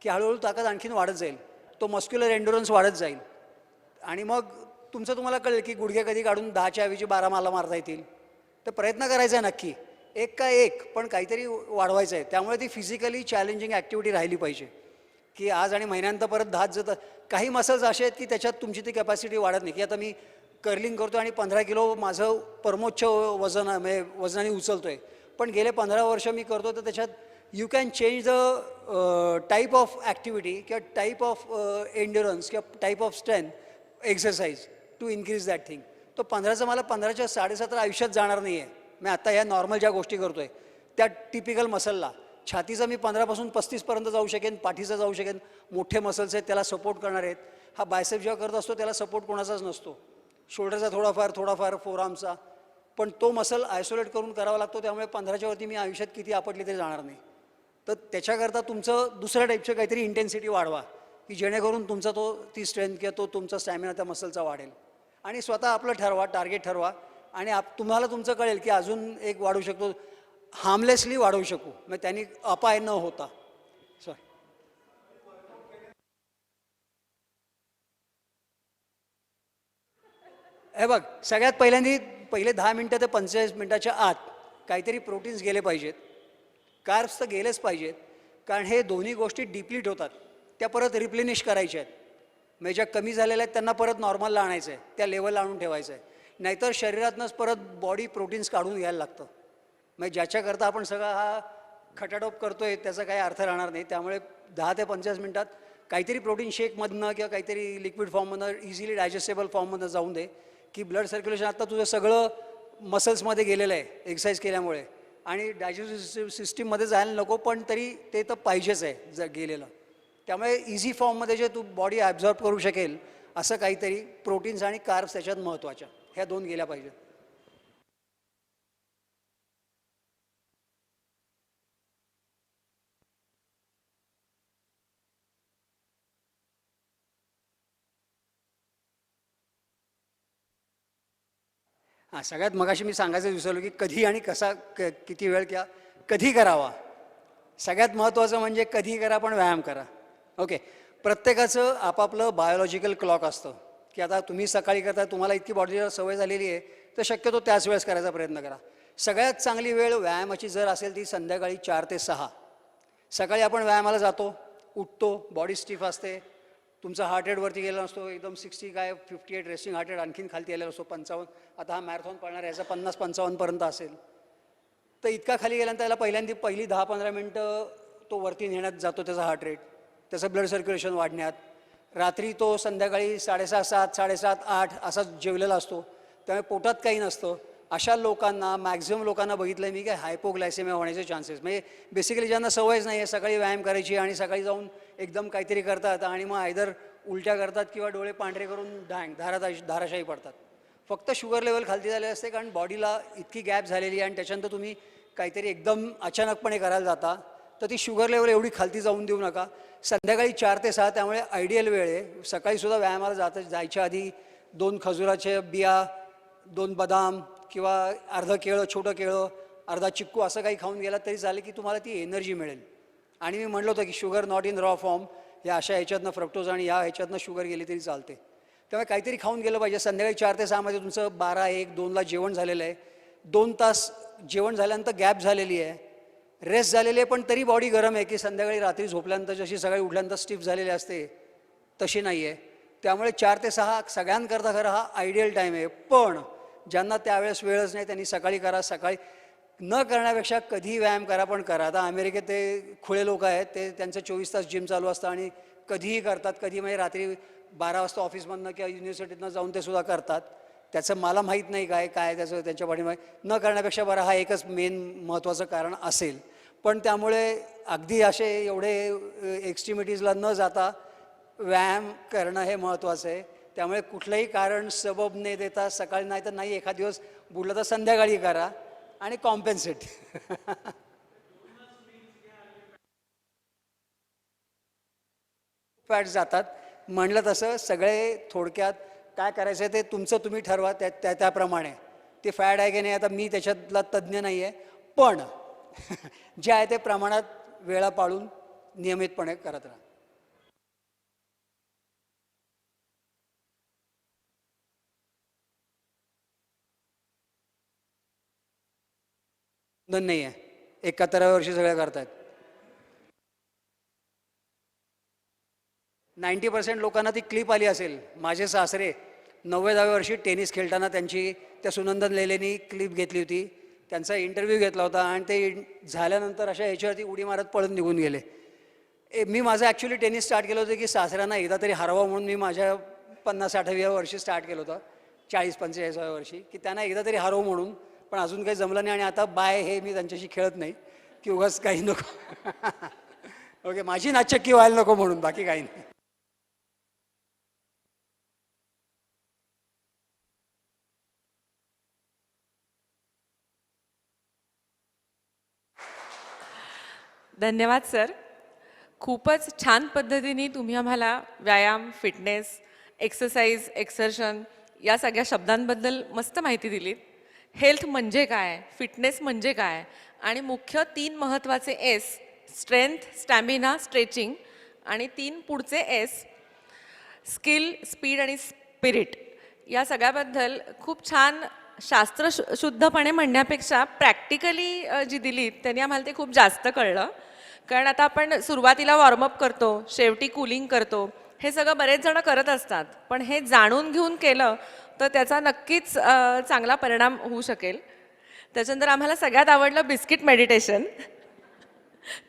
की हळूहळू ताकद आणखीन वाढत जाईल. तो मस्क्युलर एंडुरन्स वाढत जाईल. आणि मग तुम्हाला कळेल की गुडघे कधी काढून 10च्या ऐवजी 12 माला मारता येतील. तर प्रयत्न करायचा आहे नक्की, एक का एक, पण काहीतरी वाढवायचं आहे. त्यामुळे ती फिजिकली चॅलेंजिंग ॲक्टिव्हिटी राहिली पाहिजे की आज आणि महिन्यानंतर परत 10 जर काही मसल्स असे आहेत की त्याच्यात तुमची ती कॅपॅसिटी वाढत नाही. की आता मी कर्लिंग करतो आणि 15 किलो माझं परमोच्च वजन म्हणजे वजनाने उचलतो आहे, पण गेले 15 वर्ष मी करतो, तर त्याच्यात you can change the type of activity किंवा टाईप ऑफ एंड्युरन्स किंवा type of strength exercise to increase that thing. तो 15चा मला 15च्या 17.5 आयुष्यात जाणार नाही आहे. मी आता ह्या नॉर्मल ज्या गोष्टी करतो आहे त्या टिपिकल मसलला, छातीचा मी 15पासून 35पर्यंत जाऊ शकेन, पाठीचा जाऊ शकेन, मोठे मसल्स आहेत त्याला सपोर्ट करणार आहेत. हा बायसेप जेव्हा करत असतो त्याला सपोर्ट कोणाचाच नसतो, शोल्डरचा थोडाफार फोरआर्मचा, पण तो मसल आयसोलेट करून करावा लागतो. त्यामुळे 15च्या वरती मी आयुष्यात किती आपटली तरी जाणार नाही. तर त्याच्याकरता तुमचं दुसऱ्या टाईपचं काहीतरी इंटेन्सिटी वाढवा की जेणेकरून तुमचा ती स्ट्रेंथ किंवा तुमचा स्टॅमिना त्या मसलचा वाढेल. आणि स्वतः आपलं ठरवा, टार्गेट ठरवा, आणि तुम्हाला तुमचं कळेल की अजून एक वाढवू शकतो, हार्मलेसली वाढवू शकू, मग त्यांनी अपाय न होता. सॉरी. हे बघ, सगळ्यात पहिले 10 मिनटं ते 45 मिनटाच्या आत काहीतरी प्रोटीन्स गेले पाहिजेत, कार्ब्स तर गेलेच पाहिजेत. कारण हे दोन्ही गोष्टी डिप्लीट होतात, त्या परत रिप्लेनिश करायच्या आहेत. म्हणजे ज्या कमी झालेल्या आहेत त्यांना परत नॉर्मलला आणायचं आहे, त्या लेवलला आणून ठेवायचं आहे. नाहीतर शरीरातनंच परत बॉडी प्रोटीन्स काढून घ्यायला लागतं. म्हणजे ज्याच्याकरता आपण सगळा हा खटाटोप करतोय त्याचा काही अर्थ राहणार नाही. त्यामुळे 10 ते 45 मिनटात काहीतरी प्रोटीन शेकमधनं किंवा काहीतरी लिक्विड फॉर्ममधनं, इझिली डायजेस्टेबल फॉर्ममधनं जाऊन दे की ब्लड सर्क्युलेशन. आता तुझं सगळं मसल्समध्ये गेलेलं आहे एक्सरसाइज केल्यामुळे, आणि डायजेस्टिव्ह सिस्टीममध्ये जायला नको, पण तरी ते तर पाहिजेच आहे गेलेलं. त्यामुळे इझी फॉर्ममध्ये जे तू बॉडी ॲब्झॉर्ब करू शकेल असं काहीतरी प्रोटीन्स आणि कार्ब्स त्याच्यात महत्त्वाच्या, ह्या 2 गेल्या पाहिजेत. हां, सगळ्यात मगाशी मी सांगायचं विसरलो की कधी आणि कसा किती वेळ किंवा कधी करावा. सगळ्यात महत्त्वाचं म्हणजे कधी करा पण व्यायाम करा. ओके, प्रत्येकाचं आपापलं बायोलॉजिकल क्लॉक असतं की आता तुम्ही सकाळी करता, तुम्हाला इतकी बॉडीला सवय झालेली आहे तर शक्यतो त्याच वेळेस करायचा प्रयत्न करा. सगळ्यात चांगली वेळ व्यायामाची जर असेल ती संध्याकाळी 4 ते 6. सकाळी आपण व्यायामाला जातो, उठतो, बॉडी स्टिफ असते, तुमचा हार्ट रेटवरती गेला नसतो, एकदम 60 काय 58 रेस्टिंग हार्ट रेट आणखीन खालती आलेला असतो 55. आता हा मॅरेथॉन पळणार याचा 50-55 असेल. तर इतका खाली गेल्यानंतर त्याला पहिली 10-15 मिनटं तो वरती नेण्यात जातो त्याचा हार्ट रेट, त्याचं ब्लड सर्क्युलेशन वाढण्यात. रात्री तो संध्याकाळी 6:30, 7, 7:30, 8 असा जेवलेला असतो, त्यामुळे पोटात काही नसतं. अशा लोकांना, मॅक्झिमम लोकांना बघितलं मी काय हायपोग्लायसेमिया होण्याचे चान्सेस, म्हणजे बेसिकली ज्यांना सवयच नाही आहे सकाळी व्यायाम करायची आणि सकाळी जाऊन एकदम काहीतरी करतात आणि मग आयदर उलट्या करतात किंवा डोळे पांढरे करून धाराशायी पडतात. फक्त शुगर लेवल खालती झाले असते कारण बॉडीला इतकी गॅप झालेली आहे आणि त्याच्यानंतर तुम्ही काहीतरी एकदम अचानकपणे करायला जाता तर ती शुगर लेवल एवढी खालती जाऊन देऊ नका. संध्याकाळी 4 ते 6 त्यामुळे आयडियल वेळ आहे. सकाळीसुद्धा व्यायामाला जायच्या आधी 2 खजुराच्या बिया, 2 बदाम किंवा अर्धं केळं, छोटं केळं, अर्धा चिक्कू असं काही खाऊन गेलात तरी चालेल की तुम्हाला ती एनर्जी मिळेल. आणि मी म्हटलं होतं की sugar not in raw form, या अशा ह्याच्यातनं फ्रक्टोज आणि या ह्याच्यातनं शुगर गेली तरी चालते. त्यामुळे काहीतरी खाऊन गेलं पाहिजे. संध्याकाळी 4 ते 6 मध्ये तुमचं 12, 1, 2ला जेवण झालेलं आहे. 2 तास जेवण झाल्यानंतर गॅप झालेली आहे, रेस्ट झालेली आहे, पण तरी बॉडी गरम आहे की संध्याकाळी रात्री झोपल्यानंतर जशी सकाळी उठल्यानंतर स्टिफ झालेली असते तशी नाही आहे. त्यामुळे 4 ते 6 सगळ्यांकरता खरं हा आयडियल टाईम आहे. पण ज्यांना त्यावेळेस वेळच नाही त्यांनी सकाळी करा. सकाळी न करण्यापेक्षा कधी व्यायाम करा पण करा. आता अमेरिकेत ते खुळे लोक आहेत, ते त्यांचं 24 तास जिम चालू असतं आणि कधीही करतात. कधी म्हणजे रात्री 12 वाजता ऑफिसमधनं किंवा युनिव्हर्सिटीतनं जाऊन ते सुद्धा करतात. त्याचं मला माहीत नाही काय त्याचं त्यांच्या पाठीमागे. न करण्यापेक्षा बरं हा एकच मेन महत्त्वाचं कारण असेल. पण त्यामुळे अगदी असे एवढे एक्स्ट्रीमिटीजला न जाता व्यायाम करणं हे महत्त्वाचं आहे. त्यामुळे कुठलंही कारण सबब न देता सकाळी नाही तर नाही, एखाद दिवस बुडलं तर संध्याकाळी करा आणि कॉम्पेन्सेट. फॅट जातात म्हणलं तसं. सगळे थोडक्यात काय करायचं आहे ते तुमचं तुम्ही ठरवा, त्याप्रमाणे. ते फॅट आहे की नाही आता मी त्याच्यातला तज्ज्ञ नाही आहे, पण जे आहे ते प्रमाणात वेळा पाळून नियमितपणे करत राहा. नाही आहे, 71व्या वर्षी सगळ्या करतायत. 90% लोकांना ती क्लिप आली असेल. माझे सासरे 90व्या वर्षी टेनिस खेळताना त्यांची त्या सुनंदन लेलेनी क्लिप घेतली होती, त्यांचा इंटरव्ह्यू घेतला होता आणि ते झाल्यानंतर अशा ह्याच्यावरती उडी मारत पळून निघून गेले. मी माझं ॲक्च्युली टेनिस स्टार्ट केलं होतं की सासऱ्यांना एकदा तरी हरवावं म्हणून. मी माझ्या 50-60व्या वर्षी स्टार्ट केलं होतं, 40-45व्या वर्षी, की त्यांना एकदा तरी हरवू म्हणून. पण अजून काही जमलं नाही आणि आता बाय हे मी त्यांच्याशी खेळत नाही की उगाच काही नको. ओके, माझी नाचक्की व्हायला नको म्हणून, बाकी काही नाही. धन्यवाद सर. खूपच छान पद्धतीने तुम्ही आम्हाला व्यायाम, फिटनेस, एक्सरसाइज, एक्सर्शन या सगळ्या शब्दांबद्दल मस्त माहिती दिलीत. हेल्थ म्हणजे काय, फिटनेस म्हणजे काय, आणि मुख्य 3 महत्त्वाचे एस, स्ट्रेंथ, स्टॅमिना, स्ट्रेचिंग, आणि 3 पुढचे एस, स्किल, स्पीड आणि स्पिरिट, या सगळ्याबद्दल खूप छान शास्त्रशुद्धपणे म्हणण्यापेक्षा प्रॅक्टिकली जी दिलीत त्यांनी आम्हाला ते खूप जास्त कळलं. कारण आता आपण सुरुवातीला वॉर्मअप करतो, शेवटी कूलिंग करतो, हे सगळं बरेच जण करत असतात. पण हे जाणून घेऊन केलं तर त्याचा नक्कीच चांगला परिणाम होऊ शकेल. त्याच्यानंतर आम्हाला सगळ्यात आवडलं बिस्किट मेडिटेशन.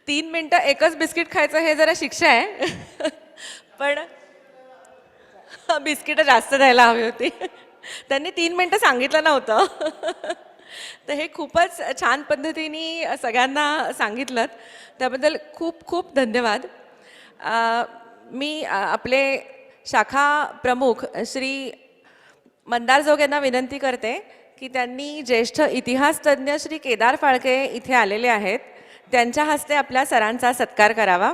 3 मिनटं एकच बिस्किट खायचं हे जरा शिक्षा आहे. पण बिस्किटं जास्त द्यायला हवी होती. त्यांनी 3 मिनटं सांगितलं नव्हतं. तर हे खूपच छान पद्धतीने सगळ्यांना सांगितलं, त्याबद्दल खूप खूप धन्यवाद. मी आपले शाखा प्रमुख श्री मंदार जोग यांना विनंती करते की त्यांनी ज्येष्ठ इतिहास तज्ज्ञ श्री केदार फाळके इथे आलेले आहेत, त्यांच्या हस्ते आपल्या सरांचा सत्कार करावा.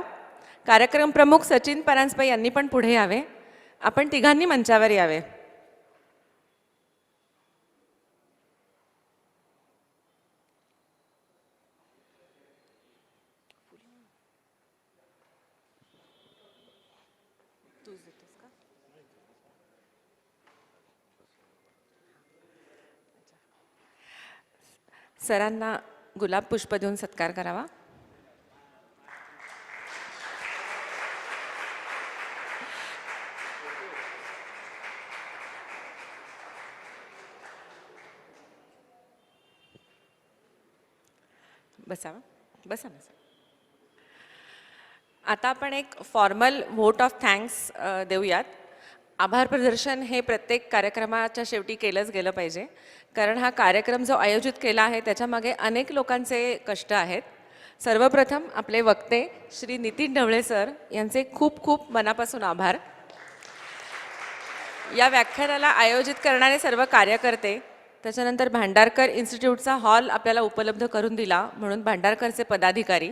कार्यक्रम प्रमुख सचिन परांजपे यांनी पण पुढे यावे. आपण तिघांनी मंचावर यावे. सरांना गुलाब पुष्प देऊन सत्कार करावा. बसावा, बसा बसा. आता आपण एक फॉर्मल व्होट ऑफ थँक्स देऊयात. आभार प्रदर्शन हे प्रत्येक कार्यक्रमाच्या शेवटी केलंच गेलं पाहिजे, कारण हा कार्यक्रम जो आयोजित केला आहे त्याच्यामागे अनेक लोकांचे कष्ट आहेत. सर्वप्रथम आपले वक्ते श्री नितीन ढवळे सर यांचे खूप खूप मनापासून आभार. या व्याख्यानाला आयोजित करणारे सर्व कार्यकर्ते, त्याच्यानंतर भांडारकर इन्स्टिट्यूटचा हॉल आपल्याला उपलब्ध करून दिला म्हणून भांडारकरचे पदाधिकारी,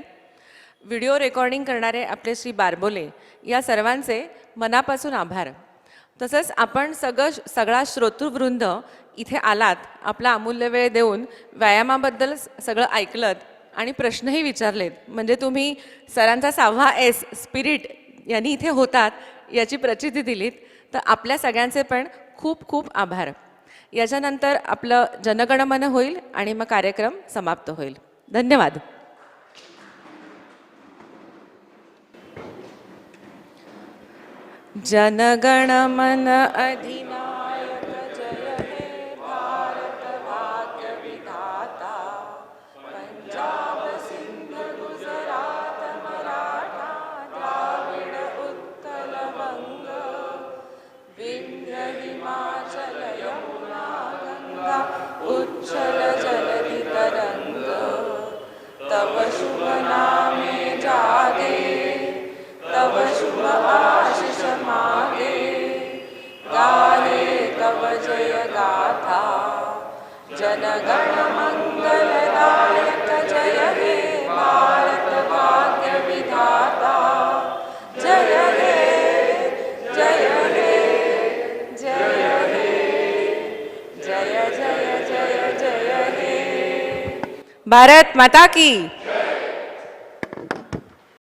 व्हिडिओ रेकॉर्डिंग करणारे आपले श्री बारबोले, या सर्वांचे मनापासून आभार. तसंच आपण सगळा श्रोतृवृंद इथे आलात, आपला अमूल्य वेळ देऊन व्यायामाबद्दल सगळं ऐकलत आणि प्रश्नही विचारलेत. म्हणजे तुम्ही सरांचा 6वा S स्पिरिट यांनी इथे होतात याची प्रचिती दिलीत. तर आपल्या सगळ्यांचे पण खूप खूप आभार. याच्यानंतर आपलं जनगणमन होईल आणि मग कार्यक्रम समाप्त होईल. धन्यवाद. जनगणमन अधिनायक जय हे भारत भाग्य विधाता. पंजाब सिंध गुजरात मराठा द्राविड उत्कल वंग विंध्य हिमाचल यमुना गंगा उच्छल जलधि तरंग. तव शुभ नामे जागे तव शुभ आशीष मागे. गाहे तव जय गाथा जनगण मंगलदायक जय हे भारत भाग्य विधाता. जय हे जय हे जय हे जय जय जय जय हे. भारत माता की.